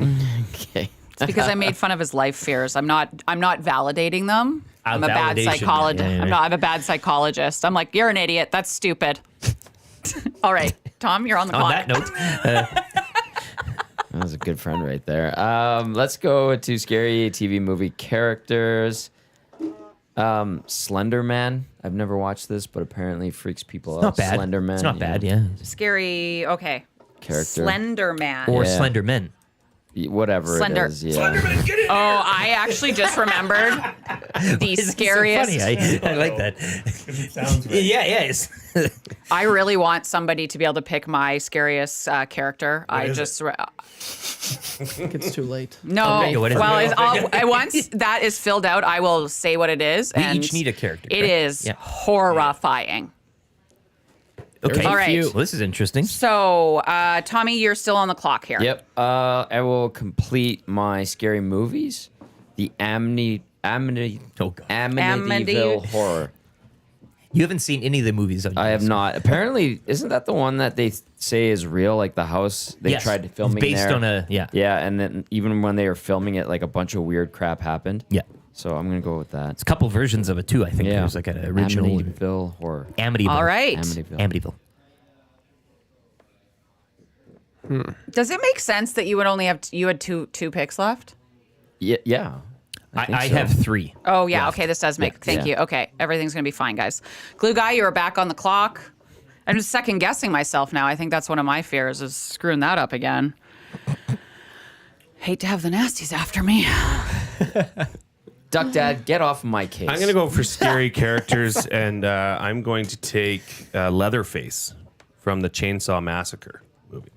Speaker 2: Okay.
Speaker 6: It's because I made fun of his life fears. I'm not validating them. I'm a bad
Speaker 3: validation,
Speaker 6: psychologist.
Speaker 3: yeah.
Speaker 6: I'm a bad psychologist. I'm like, you're an idiot. That's stupid. All right, Tom, you're on the
Speaker 3: on
Speaker 6: clock.
Speaker 3: that note,
Speaker 2: That was a good friend right there. Let's go to scary TV movie characters. Slender Man. I've never watched this, but apparently freaks people out.
Speaker 3: not bad.
Speaker 2: Slender Man.
Speaker 3: It's not bad, yeah.
Speaker 6: Scary. Okay.
Speaker 2: Character.
Speaker 6: Slender Man.
Speaker 3: Or
Speaker 2: Yeah.
Speaker 3: Slender Men.
Speaker 2: Whatever
Speaker 6: Slender.
Speaker 2: it is. Yeah.
Speaker 6: Oh, I actually just remembered the scariest.
Speaker 3: So funny. I like that.
Speaker 5: Sounds right.
Speaker 3: Yeah, it's
Speaker 6: I really want somebody to be able to pick my scariest character. I
Speaker 5: is
Speaker 6: just
Speaker 4: I think it's too late.
Speaker 6: no.
Speaker 3: Okay, what is it?
Speaker 6: Well, once that is filled out, I will say what it is.
Speaker 3: We
Speaker 6: and
Speaker 3: each need a character.
Speaker 6: It
Speaker 3: correct?
Speaker 6: is
Speaker 3: Yeah.
Speaker 6: horrifying.
Speaker 3: Okay.
Speaker 6: All right.
Speaker 3: Well, this is interesting.
Speaker 6: So, Tommy, you're still on the clock here.
Speaker 2: Yep. I will complete my scary movies. The
Speaker 3: Oh, God.
Speaker 2: Amityville Horror.
Speaker 3: You haven't seen any of the movies on
Speaker 2: I have
Speaker 3: yours.
Speaker 2: not. Apparently, isn't that the one that they say is real? Like the house they
Speaker 3: Yes.
Speaker 2: tried to film
Speaker 3: It's based
Speaker 2: there.
Speaker 3: on a yeah.
Speaker 2: Yeah, and then even when they were filming it, like a bunch of weird crap happened.
Speaker 3: Yeah.
Speaker 2: So I'm gonna go with that.
Speaker 3: It's a couple versions of it too. I think
Speaker 2: Yeah.
Speaker 3: there's like an original
Speaker 2: Amityville Horror.
Speaker 3: Amityville.
Speaker 6: All right.
Speaker 2: Amityville.
Speaker 3: Amityville.
Speaker 6: Does it make sense that you would only have you had two picks left?
Speaker 2: Yeah. think
Speaker 3: I
Speaker 2: so.
Speaker 3: have 3.
Speaker 6: Oh yeah. Okay, this does make. Thank
Speaker 2: Yeah.
Speaker 6: you. Okay, everything's gonna be fine, guys. Glue Guy, you are back on the clock. I'm just second guessing myself now. I think that's one of my fears is screwing that up again. Hate to have the nasties after me.
Speaker 2: Duck Dad, get off my case.
Speaker 5: I'm gonna go for scary characters, and I'm going to take Leatherface from the Chainsaw Massacre movie.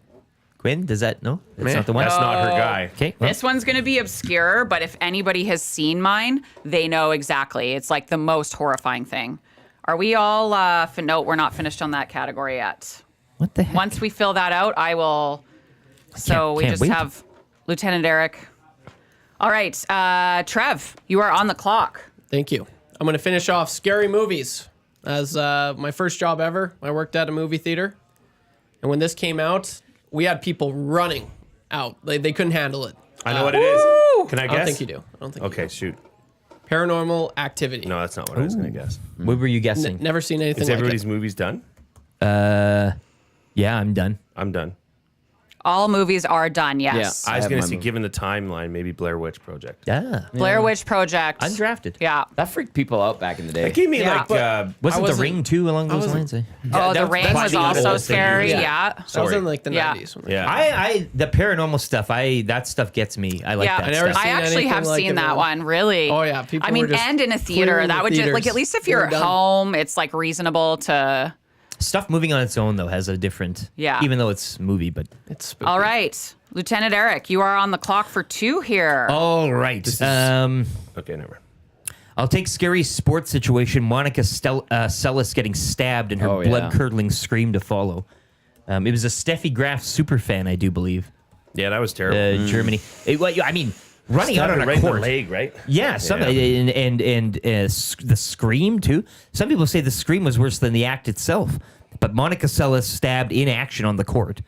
Speaker 3: Quinn, does that no? That's
Speaker 4: Meh.
Speaker 3: not the one.
Speaker 5: That's not her guy.
Speaker 3: Okay. Well,
Speaker 6: This one's going to be obscure, but if anybody has seen mine, they know exactly. It's like the most horrifying thing. Are we all, no, we're not finished on that category yet.
Speaker 3: what the heck?
Speaker 6: Once we fill that out, I will. So we
Speaker 3: can't
Speaker 6: just
Speaker 3: wait.
Speaker 6: have Lieutenant Eric. All right, Trev, you are on the clock.
Speaker 4: Thank you. I'm going to finish off scary movies. As my first job ever, I worked at a movie theater. And when this came out, we had people running out. They couldn't handle it.
Speaker 5: I know what it is. Can I
Speaker 4: I
Speaker 5: guess?
Speaker 4: don't think you do. I don't think.
Speaker 5: Okay,
Speaker 4: You
Speaker 5: shoot.
Speaker 4: do. Paranormal Activity.
Speaker 5: No, that's not what I was going to guess.
Speaker 3: What were you guessing?
Speaker 4: Never seen anything
Speaker 5: Is
Speaker 4: like
Speaker 5: everybody's
Speaker 4: it.
Speaker 5: movies done?
Speaker 3: Yeah, I'm done.
Speaker 5: I'm done.
Speaker 6: All movies are done. Yes.
Speaker 2: Yeah.
Speaker 5: I was
Speaker 2: have
Speaker 5: going
Speaker 2: my
Speaker 5: to say,
Speaker 2: movie.
Speaker 5: given the timeline, maybe Blair Witch Project.
Speaker 3: Yeah.
Speaker 6: Blair Witch Project.
Speaker 3: Undrafted.
Speaker 6: Yeah.
Speaker 2: That freaked people out back in the day.
Speaker 5: It gave me
Speaker 6: Yeah.
Speaker 5: like.
Speaker 3: Wasn't The
Speaker 4: wasn't-
Speaker 3: Ring too along those lines?
Speaker 6: Oh, The
Speaker 3: That's
Speaker 6: Ring
Speaker 3: probably
Speaker 6: was
Speaker 3: the
Speaker 6: also
Speaker 3: old thing.
Speaker 6: scary.
Speaker 4: Yeah.
Speaker 6: Yeah.
Speaker 4: That was in like the
Speaker 6: Yeah.
Speaker 4: 90s.
Speaker 5: Yeah.
Speaker 3: I the paranormal stuff. That stuff gets me. I like
Speaker 6: Yeah,
Speaker 3: that
Speaker 4: I never
Speaker 3: stuff.
Speaker 6: I
Speaker 4: seen
Speaker 6: actually
Speaker 4: anything
Speaker 6: have
Speaker 4: like
Speaker 6: seen
Speaker 4: it,
Speaker 6: that
Speaker 4: man.
Speaker 6: one. Really?
Speaker 4: Oh, yeah, people
Speaker 6: I mean,
Speaker 4: were just
Speaker 6: and in a theater,
Speaker 4: clearing
Speaker 6: that
Speaker 4: the
Speaker 6: would just like
Speaker 4: theaters.
Speaker 6: at least if
Speaker 4: They
Speaker 6: you're
Speaker 4: were
Speaker 6: at
Speaker 4: done.
Speaker 6: home, it's like reasonable to.
Speaker 3: Stuff moving on its own though has a different.
Speaker 6: Yeah.
Speaker 3: Even though it's movie, but
Speaker 4: It's spooky.
Speaker 6: All right, Lieutenant Eric, you are on the clock for 2 here.
Speaker 3: all right.
Speaker 5: Okay, never.
Speaker 3: I'll take scary sports situation. Monica Seles getting stabbed and her
Speaker 2: Oh, yeah.
Speaker 3: blood-curdling scream to follow. It was a Steffi Graf super fan, I do believe.
Speaker 5: Yeah, that was terrible.
Speaker 3: Germany. I mean, running out on a
Speaker 5: right in the
Speaker 3: court.
Speaker 5: leg, right?
Speaker 3: Yeah, some
Speaker 5: Yeah.
Speaker 3: and the scream too. Some people say the scream was worse than the act itself. But Monica Seles stabbed in action on the court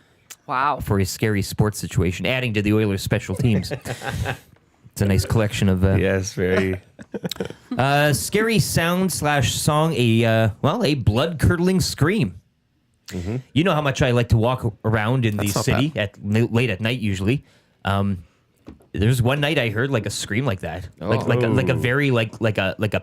Speaker 6: Wow.
Speaker 3: for a scary sports situation, adding to the Oilers' special teams. It's a nice collection of
Speaker 5: Yes, very.
Speaker 3: scary sound / song. A blood curdling scream. You know how much I like to walk around in the
Speaker 4: not
Speaker 3: city late at night usually. There's one night I heard like a scream like that, like a very like a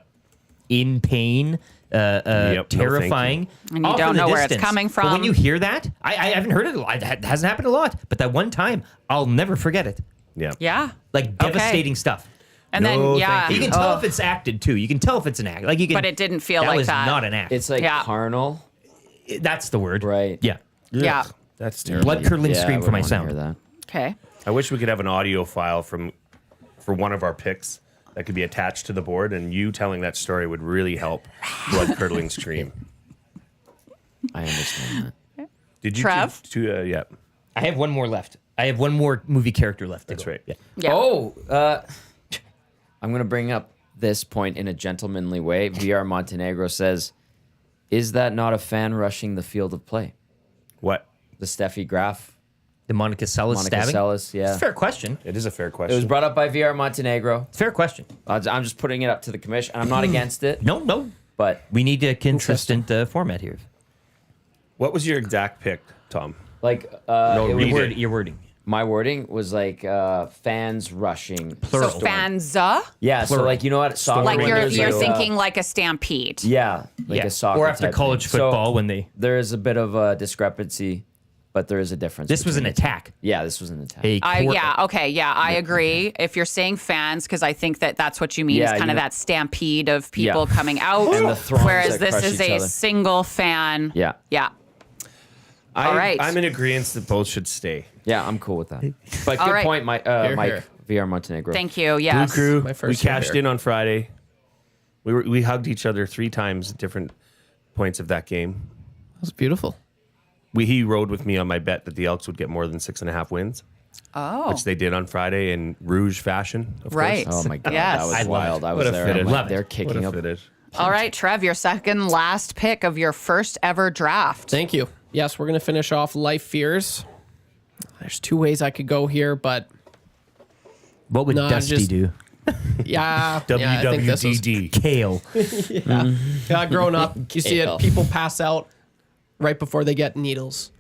Speaker 3: in pain,
Speaker 5: no,
Speaker 3: terrifying.
Speaker 6: And you
Speaker 3: off
Speaker 6: don't
Speaker 3: in the
Speaker 6: know where it's
Speaker 3: distance.
Speaker 6: coming
Speaker 3: But when
Speaker 6: from.
Speaker 3: you hear that, I haven't heard it a lot. It hasn't happened a lot, but that one time I'll never forget it.
Speaker 5: Yeah.
Speaker 6: Yeah.
Speaker 3: Like devastating stuff.
Speaker 6: And
Speaker 5: No,
Speaker 6: then yeah,
Speaker 5: thank
Speaker 3: You can tell if it's acted too. You can tell if it's an act. Like you can,
Speaker 6: But it didn't feel
Speaker 3: that
Speaker 6: like
Speaker 3: was
Speaker 6: that.
Speaker 3: not an act.
Speaker 2: It's like
Speaker 6: Yeah.
Speaker 2: carnal.
Speaker 3: That's the word.
Speaker 2: Right.
Speaker 3: Yeah.
Speaker 6: yeah.
Speaker 5: That's terrible.
Speaker 3: Blood curdling
Speaker 2: Yeah, I
Speaker 3: scream for my
Speaker 2: wouldn't wanna
Speaker 3: sound.
Speaker 2: hear that.
Speaker 6: Okay.
Speaker 5: I wish we could have an audio file for one of our picks that could be attached to the board, and you telling that story would really help. Blood curdling scream.
Speaker 2: I understand that.
Speaker 5: Did you?
Speaker 6: Trev?
Speaker 5: Yeah.
Speaker 3: I have one more left. I have one more movie character left.
Speaker 5: That's right.
Speaker 3: Yeah.
Speaker 6: Yeah.
Speaker 2: Oh, I'm going to bring up this point in a gentlemanly way. VR Montenegro says, is that not a fan rushing the field of play?
Speaker 5: What?
Speaker 2: The Steffi Graf,
Speaker 3: The Monica Seles
Speaker 2: Monica
Speaker 3: stabbing.
Speaker 2: Seles,
Speaker 3: It's
Speaker 2: yeah.
Speaker 3: a fair question.
Speaker 5: It is a fair
Speaker 2: It
Speaker 5: question.
Speaker 2: was brought up by VR Montenegro.
Speaker 3: It's a fair question.
Speaker 2: I'm just putting it up to the commission. I'm not against it,
Speaker 3: No.
Speaker 2: but
Speaker 3: We need a consistent format here.
Speaker 5: What was your exact pick, Tom?
Speaker 2: like
Speaker 5: No,
Speaker 2: it was-
Speaker 5: read it.
Speaker 3: Your wording.
Speaker 2: my wording was like fans rushing.
Speaker 3: Plural.
Speaker 6: So fanza,
Speaker 2: Yeah, so
Speaker 3: Plural.
Speaker 2: like you know what? Soccer
Speaker 6: like
Speaker 2: when
Speaker 6: you're
Speaker 2: there's
Speaker 6: you're
Speaker 2: like,
Speaker 6: thinking like a stampede.
Speaker 2: yeah, like a soccer.
Speaker 3: Or after
Speaker 2: type
Speaker 3: college
Speaker 2: thing. So
Speaker 3: football when they.
Speaker 2: there is a bit of a discrepancy, but there is a difference.
Speaker 3: This was an
Speaker 2: between the two.
Speaker 3: attack.
Speaker 2: Yeah, this was an attack.
Speaker 6: I agree. If you're saying fans, because I think that's what you mean
Speaker 2: Yeah,
Speaker 6: is kind
Speaker 2: you
Speaker 6: of
Speaker 2: know-
Speaker 6: that stampede of people
Speaker 2: Yeah.
Speaker 6: coming out,
Speaker 2: And the throngs
Speaker 6: whereas
Speaker 2: that
Speaker 6: this
Speaker 2: crush
Speaker 6: is
Speaker 2: each
Speaker 6: a
Speaker 2: other.
Speaker 6: single fan.
Speaker 2: Yeah.
Speaker 6: Yeah. All right.
Speaker 5: I'm in agreement that both should stay.
Speaker 2: Yeah, I'm cool with that. But
Speaker 6: All
Speaker 2: good
Speaker 6: right.
Speaker 2: point, Mike.
Speaker 4: Here,
Speaker 2: Mike VR Montenegro.
Speaker 6: Thank you. Yes.
Speaker 5: Blue Crew.
Speaker 4: My
Speaker 5: We
Speaker 4: first year
Speaker 5: cashed
Speaker 4: here.
Speaker 5: in on Friday. We hugged each other 3 times at different points of that game.
Speaker 4: That was beautiful.
Speaker 5: He rode with me on my bet that the Elks would get more than 6.5 wins,
Speaker 6: Oh.
Speaker 5: which they did on Friday in Rouge fashion. Of
Speaker 6: Right.
Speaker 2: Oh my god,
Speaker 6: Yes.
Speaker 2: that was
Speaker 6: I love
Speaker 2: wild. I was
Speaker 5: What a
Speaker 2: there.
Speaker 5: fit.
Speaker 2: I'm like,
Speaker 3: Love it.
Speaker 2: they're
Speaker 5: course.
Speaker 2: kicking up.
Speaker 6: All right, Trev, your second last pick of your first ever draft.
Speaker 4: Thank you. Yes, we're going to finish off Life Fears. There's 2 ways I could go here, but
Speaker 3: What would
Speaker 4: No,
Speaker 3: Dusty
Speaker 4: just-
Speaker 3: do?
Speaker 4: yeah. I think this was-
Speaker 5: WWDD.
Speaker 3: Kale.
Speaker 4: Yeah, growing up, you see
Speaker 2: Kale.
Speaker 4: it. People pass out right before they get needles.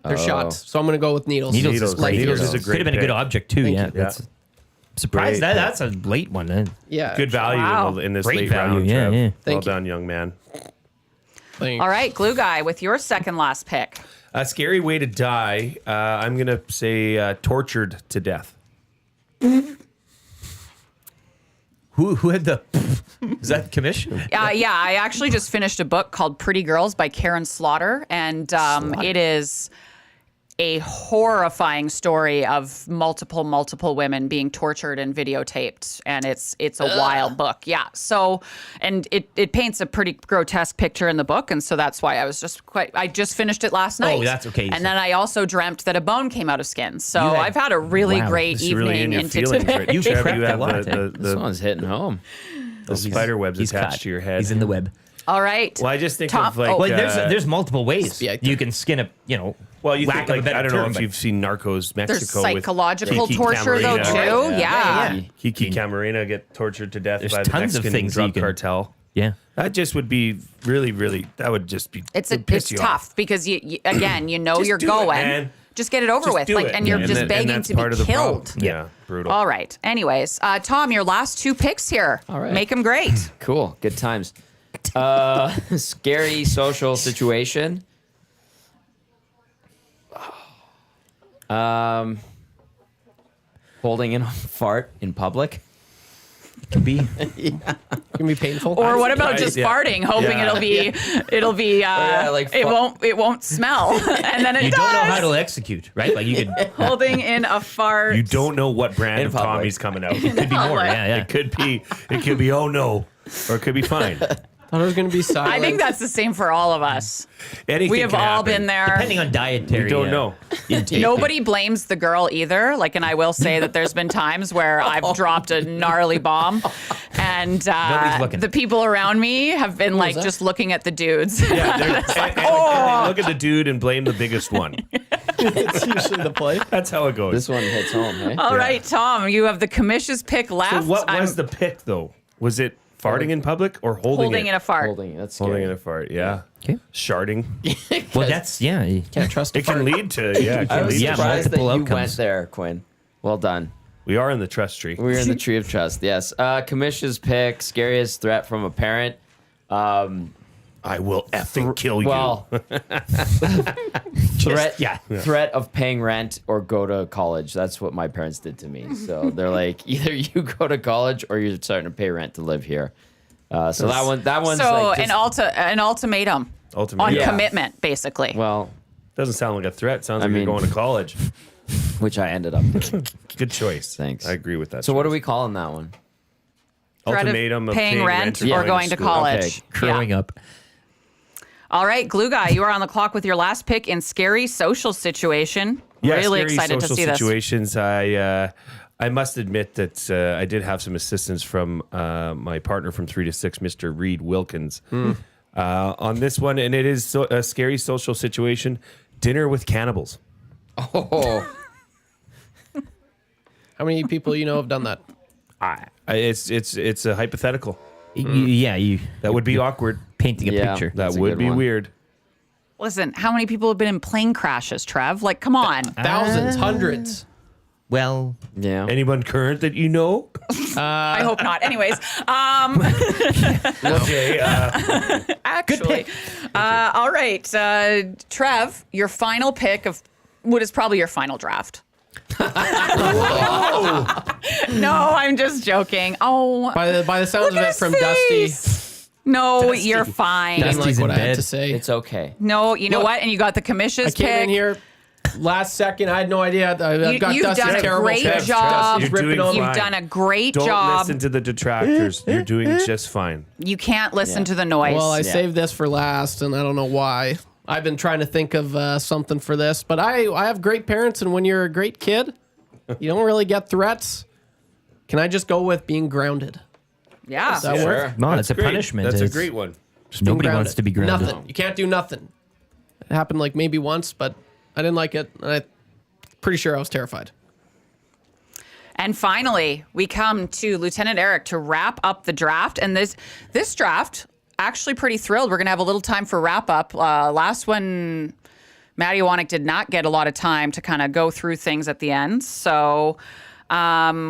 Speaker 4: They're shot. So I'm going to go with needles.
Speaker 3: Needles is
Speaker 5: Needles.
Speaker 3: great.
Speaker 5: Needles is a
Speaker 3: Could
Speaker 5: great
Speaker 3: have been a good
Speaker 5: pick.
Speaker 3: object too.
Speaker 4: Thank
Speaker 3: Yeah.
Speaker 4: you.
Speaker 3: That's surprised.
Speaker 5: Great.
Speaker 3: That's a late one. Then.
Speaker 4: Yeah.
Speaker 5: Good value
Speaker 6: Wow.
Speaker 5: in this
Speaker 3: Great
Speaker 5: late
Speaker 3: value,
Speaker 5: round.
Speaker 3: yeah,
Speaker 5: Trev.
Speaker 3: yeah.
Speaker 5: Well
Speaker 4: Thank you.
Speaker 5: done, young man.
Speaker 4: Thanks.
Speaker 6: All right, Glue Guy, with your second last pick.
Speaker 5: A scary way to die. I'm going to say tortured to death.
Speaker 3: Who had the? Is that commission?
Speaker 6: Yeah, I actually just finished a book called Pretty Girls by Karen Slaughter, and it is a horrifying story of multiple women being tortured and videotaped, and it's a wild book. Yeah. So, and it paints a pretty grotesque picture in the book, and so that's why I just finished it last night.
Speaker 3: Oh, that's okay.
Speaker 6: And then I also dreamt that a bone came out of skin. So
Speaker 3: You had-
Speaker 6: I've had a really
Speaker 3: Wow,
Speaker 6: great
Speaker 5: This is really in
Speaker 6: evening
Speaker 5: your
Speaker 6: into
Speaker 5: feelings.
Speaker 6: today.
Speaker 5: Right?
Speaker 3: You
Speaker 5: Trev,
Speaker 3: prepped
Speaker 5: you
Speaker 3: a
Speaker 5: have
Speaker 3: lot,
Speaker 2: This one's hitting home.
Speaker 5: the spider webs
Speaker 3: He's
Speaker 5: attached
Speaker 3: cut.
Speaker 5: to your head.
Speaker 3: He's in the web.
Speaker 6: All right.
Speaker 5: Well, I just think
Speaker 6: Tom-
Speaker 5: of like.
Speaker 6: oh,
Speaker 3: Well, there's multiple ways
Speaker 4: Yeah,
Speaker 3: you can skin a
Speaker 5: Well, you
Speaker 3: lack
Speaker 5: think,
Speaker 3: of a
Speaker 5: like,
Speaker 3: better
Speaker 5: I don't know
Speaker 3: term,
Speaker 5: if
Speaker 3: but-
Speaker 5: you've seen Narcos Mexico.
Speaker 6: There's psychological
Speaker 5: with Kiki
Speaker 6: torture though
Speaker 5: Camarena.
Speaker 6: too. Yeah.
Speaker 5: Kiki Camarena get tortured to death
Speaker 3: There's
Speaker 5: by the
Speaker 3: tons of
Speaker 5: Mexican
Speaker 3: things
Speaker 5: drug
Speaker 3: you can-
Speaker 5: cartel.
Speaker 3: Yeah.
Speaker 5: That just would be really, really. That would just be.
Speaker 6: It's
Speaker 5: it'd piss
Speaker 6: it's
Speaker 5: you
Speaker 6: tough
Speaker 5: off.
Speaker 6: because you again you know
Speaker 5: Just
Speaker 6: you're
Speaker 5: do it,
Speaker 6: going.
Speaker 5: man.
Speaker 6: Just get it over
Speaker 5: Just
Speaker 6: with,
Speaker 5: do
Speaker 6: like,
Speaker 5: it.
Speaker 6: and you're
Speaker 5: Yeah.
Speaker 6: just
Speaker 5: And
Speaker 6: begging
Speaker 5: that's
Speaker 6: to
Speaker 5: part
Speaker 6: be
Speaker 5: of the problem.
Speaker 6: killed.
Speaker 5: Yeah, brutal.
Speaker 6: All right. Anyways, Tom, your last 2 picks here.
Speaker 2: All right.
Speaker 6: Make them great.
Speaker 2: Cool. Good times. Scary social situation. Holding in a fart in public.
Speaker 3: Could be.
Speaker 4: Can be painful.
Speaker 6: Or what about just
Speaker 5: surprised,
Speaker 6: farting, hoping
Speaker 5: Yeah.
Speaker 6: it'll be
Speaker 2: like
Speaker 6: it won't smell, and then it
Speaker 3: You
Speaker 6: does.
Speaker 3: don't know how to execute, right? Like you could
Speaker 6: Holding in a fart.
Speaker 5: You don't know what brand
Speaker 2: In
Speaker 5: of
Speaker 2: public.
Speaker 5: Tommy's coming out.
Speaker 3: be more. Yeah, yeah.
Speaker 5: It could be. It could be. Oh no, or it could be fine.
Speaker 4: thought it was going to be silent.
Speaker 6: I think that's the same for all of us.
Speaker 5: Anything
Speaker 6: We have
Speaker 5: can
Speaker 6: all
Speaker 5: happen.
Speaker 6: been there.
Speaker 3: Depending on dietary.
Speaker 5: We don't know.
Speaker 3: intake.
Speaker 6: Nobody blames the girl either. Like, and I will say that there's been times where I've dropped a gnarly bomb, and
Speaker 3: Nobody's looking.
Speaker 6: the people around me have been like
Speaker 4: that?
Speaker 6: just looking at the dudes.
Speaker 5: Yeah, and look at the dude and blame the biggest one.
Speaker 4: It's usually the play.
Speaker 5: That's how it goes.
Speaker 2: This one hits home, right?
Speaker 6: All right, Tom, you have the Commish's pick
Speaker 5: So
Speaker 6: left.
Speaker 5: what
Speaker 6: I'm
Speaker 5: was the pick though? Was it farting in public or holding
Speaker 6: holding
Speaker 5: it?
Speaker 6: in a fart.
Speaker 2: Holding. That's scary.
Speaker 5: Holding in a fart. Yeah.
Speaker 3: Okay.
Speaker 5: Sharding.
Speaker 3: Well, that's yeah.
Speaker 4: Can't trust a
Speaker 5: It can
Speaker 4: fart.
Speaker 5: lead to It
Speaker 2: I
Speaker 5: can
Speaker 2: was
Speaker 5: lead
Speaker 3: Yeah,
Speaker 5: to
Speaker 2: surprised that
Speaker 3: multiple
Speaker 2: you
Speaker 3: outcomes.
Speaker 2: went there, Quinn. Well done.
Speaker 5: We are in the trust tree.
Speaker 2: We're in the tree of trust. Yes. Commish's pick: scariest threat from a parent.
Speaker 5: I will effing kill you.
Speaker 2: Well, threat.
Speaker 3: yeah.
Speaker 2: Threat of paying rent or go to college. That's what my parents did to me. So they're like, either you go to college or you're starting to pay rent to live here. So that one's
Speaker 6: So
Speaker 2: like just,
Speaker 6: an ultimatum
Speaker 5: Ultimately.
Speaker 6: on
Speaker 2: Yeah.
Speaker 6: commitment, basically.
Speaker 2: well,
Speaker 5: Doesn't sound like a threat. Sounds like
Speaker 2: mean-
Speaker 5: you're going to college.
Speaker 2: which I ended up doing.
Speaker 5: Good choice.
Speaker 2: Thanks.
Speaker 5: I agree with that.
Speaker 2: So what are
Speaker 5: choice.
Speaker 2: we calling that one?
Speaker 6: Threat of
Speaker 5: Ultimatum of
Speaker 6: paying rent or going to
Speaker 5: school.
Speaker 6: college.
Speaker 2: Okay,
Speaker 3: Growing
Speaker 6: Yeah.
Speaker 3: up.
Speaker 6: All right, Glue Guy, you are on the clock with your last pick in scary social situation.
Speaker 5: Yeah,
Speaker 6: really
Speaker 5: scary
Speaker 6: excited to
Speaker 5: social
Speaker 6: see this.
Speaker 5: situations. I must admit that I did have some assistance from my partner from 3 to 6, Mr. Reed Wilkins, on this one, and it is a scary social situation: dinner with cannibals.
Speaker 2: Oh,
Speaker 4: How many people you know have done that?
Speaker 5: It's a hypothetical.
Speaker 3: Yeah, you
Speaker 5: That would be awkward.
Speaker 3: painting a
Speaker 2: Yeah.
Speaker 3: picture.
Speaker 5: That
Speaker 2: That's a
Speaker 5: would
Speaker 2: good
Speaker 5: be
Speaker 2: one.
Speaker 5: weird.
Speaker 6: Listen, how many people have been in plane crashes, Trev? Like, come on.
Speaker 4: Thousands, hundreds.
Speaker 3: Well,
Speaker 2: yeah.
Speaker 5: Anyone current that you know?
Speaker 6: I hope not. Anyways,
Speaker 5: Okay.
Speaker 6: actually, all right, Trev, your final pick of what is probably your final draft. No, I'm just joking. Oh,
Speaker 4: By the sounds
Speaker 6: look
Speaker 4: of
Speaker 6: at
Speaker 4: it
Speaker 6: his
Speaker 4: from
Speaker 6: face. No, you're fine.
Speaker 4: Dusty, didn't like
Speaker 3: Dusty's
Speaker 4: what
Speaker 3: in
Speaker 4: I had
Speaker 3: bed.
Speaker 4: to say.
Speaker 2: It's okay.
Speaker 6: No, you know
Speaker 4: Look,
Speaker 6: what? And you got the Commish's
Speaker 4: I came
Speaker 6: pick.
Speaker 4: in here last second. I had no idea. I've got
Speaker 6: You've
Speaker 4: Dusty's
Speaker 6: done a
Speaker 4: terrible
Speaker 6: great
Speaker 4: picks.
Speaker 6: job.
Speaker 4: Dusty's
Speaker 5: You're
Speaker 4: ripping
Speaker 5: doing
Speaker 4: on me.
Speaker 6: You've
Speaker 5: fine.
Speaker 6: done a great
Speaker 5: Don't
Speaker 6: job.
Speaker 5: listen to the detractors. You're doing just fine.
Speaker 6: You can't listen
Speaker 2: Yeah.
Speaker 6: to the noise.
Speaker 4: Well, I saved this for last, and I don't know why. I've been trying to think of something for this, but I have great parents, and when you're a great kid, you don't really get threats. Can I just go with being grounded?
Speaker 6: yeah.
Speaker 4: Does that work?
Speaker 3: no,
Speaker 5: That's
Speaker 3: it's a
Speaker 5: great.
Speaker 3: punishment.
Speaker 5: That's a
Speaker 3: It's-
Speaker 5: great one.
Speaker 3: Just nobody
Speaker 4: Being
Speaker 3: wants to be grounded.
Speaker 4: Nothing. You can't do nothing. It happened like maybe once, but I didn't like it. And I'm pretty sure I was terrified.
Speaker 6: And finally, we come to Lieutenant Eric to wrap up the draft. And this draft, actually pretty thrilled. We're going to have a little time for wrap up. Last one, Maddie Iwanyk did not get a lot of time to kind of go through things at the end. So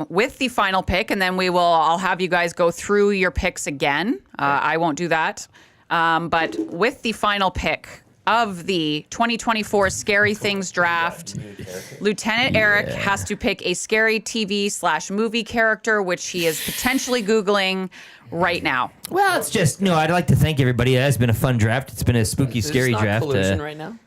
Speaker 6: with the final pick, and then I'll have you guys go through your picks again. I won't do that. But with the final pick of the 2024 Scary Things draft, Lieutenant Eric has to pick a scary TV/movie character, which he is potentially Googling right now.
Speaker 3: Well, it's just I'd like to thank everybody. It has been a fun draft. It's been a spooky, scary
Speaker 2: There's not
Speaker 3: draft.
Speaker 2: collusion right now.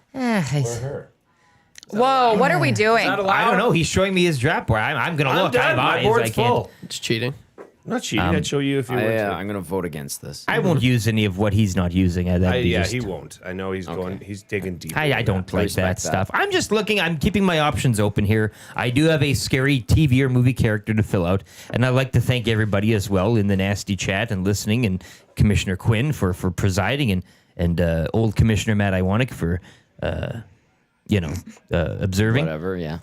Speaker 6: Whoa, what are we doing?
Speaker 3: I don't know. He's showing me his draft board. I'm going to
Speaker 5: I'm
Speaker 3: look. I have
Speaker 5: done. My
Speaker 3: eyes.
Speaker 5: board's
Speaker 3: I can't.
Speaker 5: full.
Speaker 4: It's cheating.
Speaker 5: I'm not cheating. I'd show you if you want to.
Speaker 2: I'm going to vote against this.
Speaker 3: I won't use any of what he's not using.
Speaker 5: He won't. I know he's going. He's digging deep.
Speaker 3: I don't like
Speaker 2: respect
Speaker 3: that
Speaker 2: that.
Speaker 3: stuff. I'm just looking. I'm keeping my options open here. I do have a scary TV or movie character to fill out, and I'd like to thank everybody as well in the nasty chat and listening, and Commissioner Quinn for presiding, and old Commissioner Matt Iwanyk for observing.
Speaker 2: Whatever, yeah.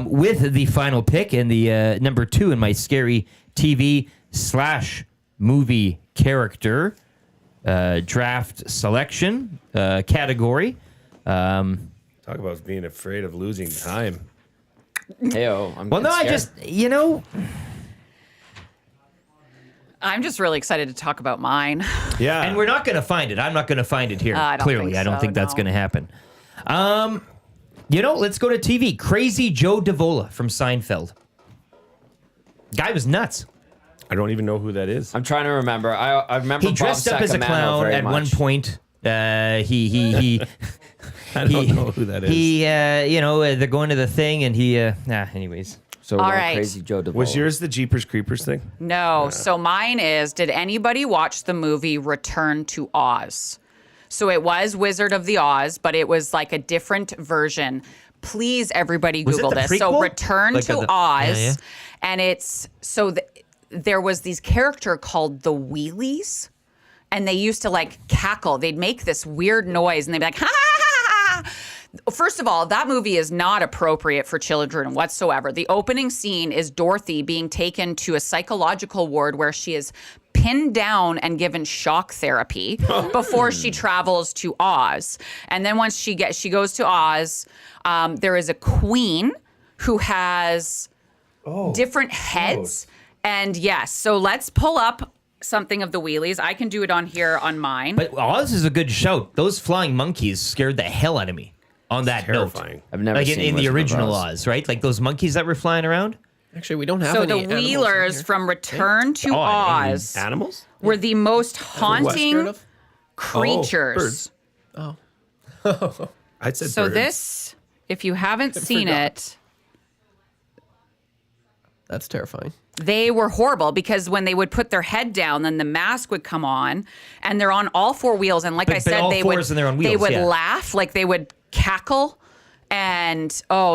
Speaker 3: With the final pick and the number 2 in my scary TV / movie character draft selection category.
Speaker 5: Talk about being afraid of losing time.
Speaker 2: Heyo, I'm
Speaker 3: Well, no, I
Speaker 2: scared.
Speaker 3: just,
Speaker 6: I'm just really excited to talk about mine.
Speaker 5: Yeah.
Speaker 3: and we're not going to find it. I'm not going to find it here.
Speaker 6: I don't
Speaker 3: Clearly,
Speaker 6: think
Speaker 3: I don't
Speaker 6: so,
Speaker 3: think that's
Speaker 6: no.
Speaker 3: going to happen. Let's go to TV. Crazy Joe Davola from Seinfeld. Guy was nuts.
Speaker 5: I don't even know who that is.
Speaker 2: I'm trying to remember. I remember
Speaker 3: He dressed
Speaker 2: Bob
Speaker 3: up as a
Speaker 2: Sacamano
Speaker 3: clown
Speaker 2: very
Speaker 3: at
Speaker 2: much.
Speaker 3: one point. He
Speaker 5: I don't know who that is.
Speaker 3: they're going to the thing, and anyways.
Speaker 2: So
Speaker 6: All
Speaker 2: we're
Speaker 6: right.
Speaker 2: Crazy Joe DeVoe.
Speaker 5: Was yours the Jeepers Creepers thing?
Speaker 6: No. So mine is, did anybody watch the movie Return to Oz? So it was Wizard of the Oz, but it was like a different version. Please, everybody
Speaker 3: Was it
Speaker 6: Google
Speaker 3: the
Speaker 6: this. So
Speaker 3: prequel?
Speaker 6: Return
Speaker 3: Like
Speaker 6: to
Speaker 3: the-
Speaker 6: Oz.
Speaker 3: yeah.
Speaker 6: And it's, there was these character called the Wheelies, and they used to like cackle. They'd make this weird noise, and they'd be like, ha ha ha ha ha. First of all, that movie is not appropriate for children whatsoever. The opening scene is Dorothy being taken to a psychological ward where she is pinned down and given shock therapy before she travels to Oz. And then once she goes to Oz, there is a queen who has different heads. And yes, so let's pull up something of the Wheelies. I can do it on here on mine.
Speaker 3: But Oz is a good shout. Those flying monkeys scared the hell out of me on that
Speaker 5: Terrifying.
Speaker 3: note.
Speaker 2: I've never
Speaker 3: Like
Speaker 2: seen
Speaker 3: in the
Speaker 2: Wizard of
Speaker 3: original
Speaker 2: Oz.
Speaker 3: Oz, right? Like those monkeys that were flying around.
Speaker 4: Actually, we don't have
Speaker 6: So
Speaker 4: any
Speaker 6: the
Speaker 4: animals in
Speaker 6: Wheelers
Speaker 4: here.
Speaker 6: from Return to Oz
Speaker 5: Animals?
Speaker 6: were the most
Speaker 4: Scared
Speaker 6: haunting
Speaker 4: of?
Speaker 6: creatures.
Speaker 5: birds. I said
Speaker 6: So
Speaker 5: birds.
Speaker 6: this, if you haven't seen
Speaker 4: forgot.
Speaker 6: it,
Speaker 4: That's terrifying.
Speaker 6: they were horrible because when they would put their head down, then the mask would come on, and they're on all four wheels. And like I
Speaker 3: But
Speaker 6: said,
Speaker 3: all
Speaker 6: they
Speaker 3: fours
Speaker 6: would
Speaker 3: and they're on
Speaker 6: they
Speaker 3: wheels,
Speaker 6: would
Speaker 3: yeah.
Speaker 6: laugh, like they would cackle, and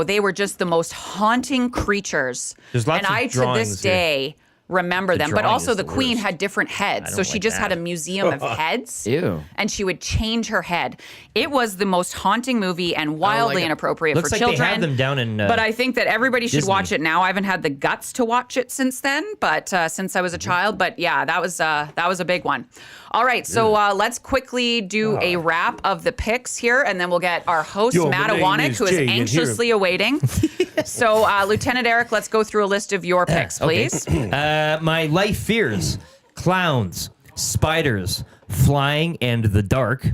Speaker 6: they were just the most haunting creatures.
Speaker 3: There's lots
Speaker 6: and
Speaker 3: of
Speaker 6: I to
Speaker 3: drawings
Speaker 6: this
Speaker 3: here.
Speaker 6: day remember them. But
Speaker 3: drawing
Speaker 6: also
Speaker 3: is
Speaker 6: the
Speaker 3: the
Speaker 6: queen
Speaker 3: worst.
Speaker 6: had different heads, so
Speaker 3: don't
Speaker 6: she
Speaker 3: like
Speaker 6: just had a
Speaker 3: that.
Speaker 6: museum of heads.
Speaker 2: Ew.
Speaker 6: And she would change her head. It was the most haunting movie and wildly
Speaker 4: it.
Speaker 6: inappropriate
Speaker 3: Looks
Speaker 6: for
Speaker 3: like
Speaker 6: children.
Speaker 3: they have them down in.
Speaker 6: But I think that everybody should
Speaker 3: Disney.
Speaker 6: watch it now. I haven't had the guts to watch it since then, but since I was a child. But yeah, that was a big one. All right, so let's quickly do a wrap of the picks here, and then we'll get our host
Speaker 5: Yo,
Speaker 6: Matt
Speaker 5: my name
Speaker 6: Iwanyk,
Speaker 5: is
Speaker 6: who is
Speaker 5: Jay, and here-
Speaker 6: anxiously awaiting. So Lieutenant Eric, let's go through a list of your picks, please.
Speaker 3: My life fears: clowns, spiders, flying, and the dark.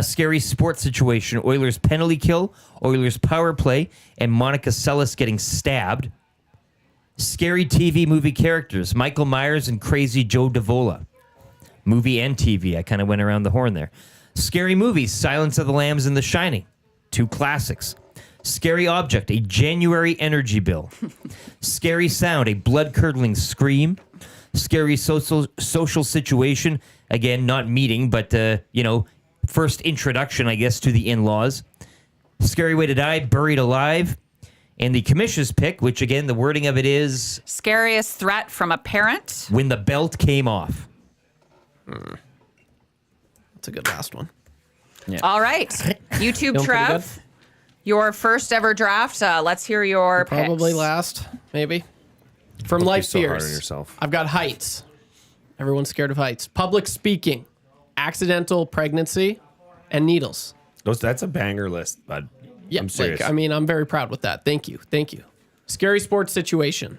Speaker 3: Scary sports situation: Oilers penalty kill, Oilers power play, and Monica Seles getting stabbed. Scary TV movie characters: Michael Myers and Crazy Joe Davola. Movie and TV. I kind of went around the horn there. Scary movies: Silence of the Lambs and The Shining. 2 classics. Scary object: a January energy bill. Scary sound: a blood-curdling scream. Scary social situation: again, not meeting, but first introduction, I guess, to the in-laws. Scary way to die: buried alive. And the Commish's pick, which again, the wording of it is
Speaker 6: Scariest threat from a parent.
Speaker 3: when the belt came off.
Speaker 4: That's a good last one.
Speaker 6: All right, YouTube
Speaker 4: Feeling pretty
Speaker 6: Trev, your first ever draft. Let's hear your
Speaker 4: Probably
Speaker 6: picks.
Speaker 4: last, maybe. From
Speaker 5: Don't be
Speaker 4: life
Speaker 5: so hard
Speaker 4: fears.
Speaker 5: on yourself.
Speaker 4: I've got heights. Everyone's scared of heights. Public speaking, accidental pregnancy, and needles.
Speaker 5: That's a banger list, bud.
Speaker 4: Yeah,
Speaker 5: I'm serious.
Speaker 4: I'm very proud with that. Thank you. Scary sports situation.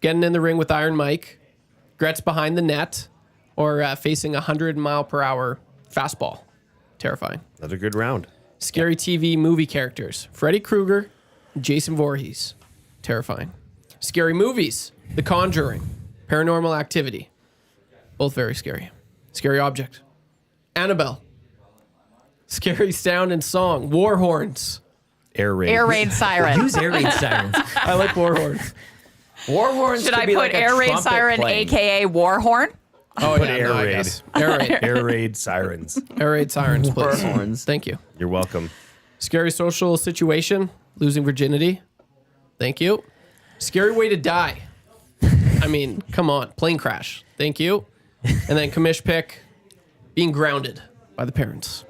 Speaker 4: Getting in the ring with Iron Mike, Gretz behind the net, or facing a 100-mile-per-hour fastball. Terrifying.
Speaker 5: Another good round.
Speaker 4: Scary TV movie characters. Freddy Krueger, Jason Voorhees. Terrifying. Scary movies. The Conjuring, Paranormal Activity. Both very scary. Scary object. Annabelle. Scary sound and song. War horns.
Speaker 5: Air raid.
Speaker 6: Air raid siren.
Speaker 3: Use air raid sirens.
Speaker 4: I like war horns.
Speaker 2: War horns.
Speaker 6: Should
Speaker 2: could
Speaker 6: I
Speaker 2: be
Speaker 6: put
Speaker 2: like a
Speaker 6: air raid
Speaker 2: trumpet
Speaker 6: siren,
Speaker 2: playing.
Speaker 6: aka war horn?
Speaker 4: Oh,
Speaker 5: Put
Speaker 4: yeah,
Speaker 5: air
Speaker 4: no, I
Speaker 5: raid.
Speaker 4: guess. Air raid.
Speaker 5: Air raid sirens.
Speaker 4: Air raid sirens, please.
Speaker 2: War horns.
Speaker 4: Thank you.
Speaker 5: You're welcome.
Speaker 4: Scary social situation. Losing virginity. Thank you. Scary way to die. I mean, come on. Plane crash. Thank you. And then commish pick. Being grounded by the parents.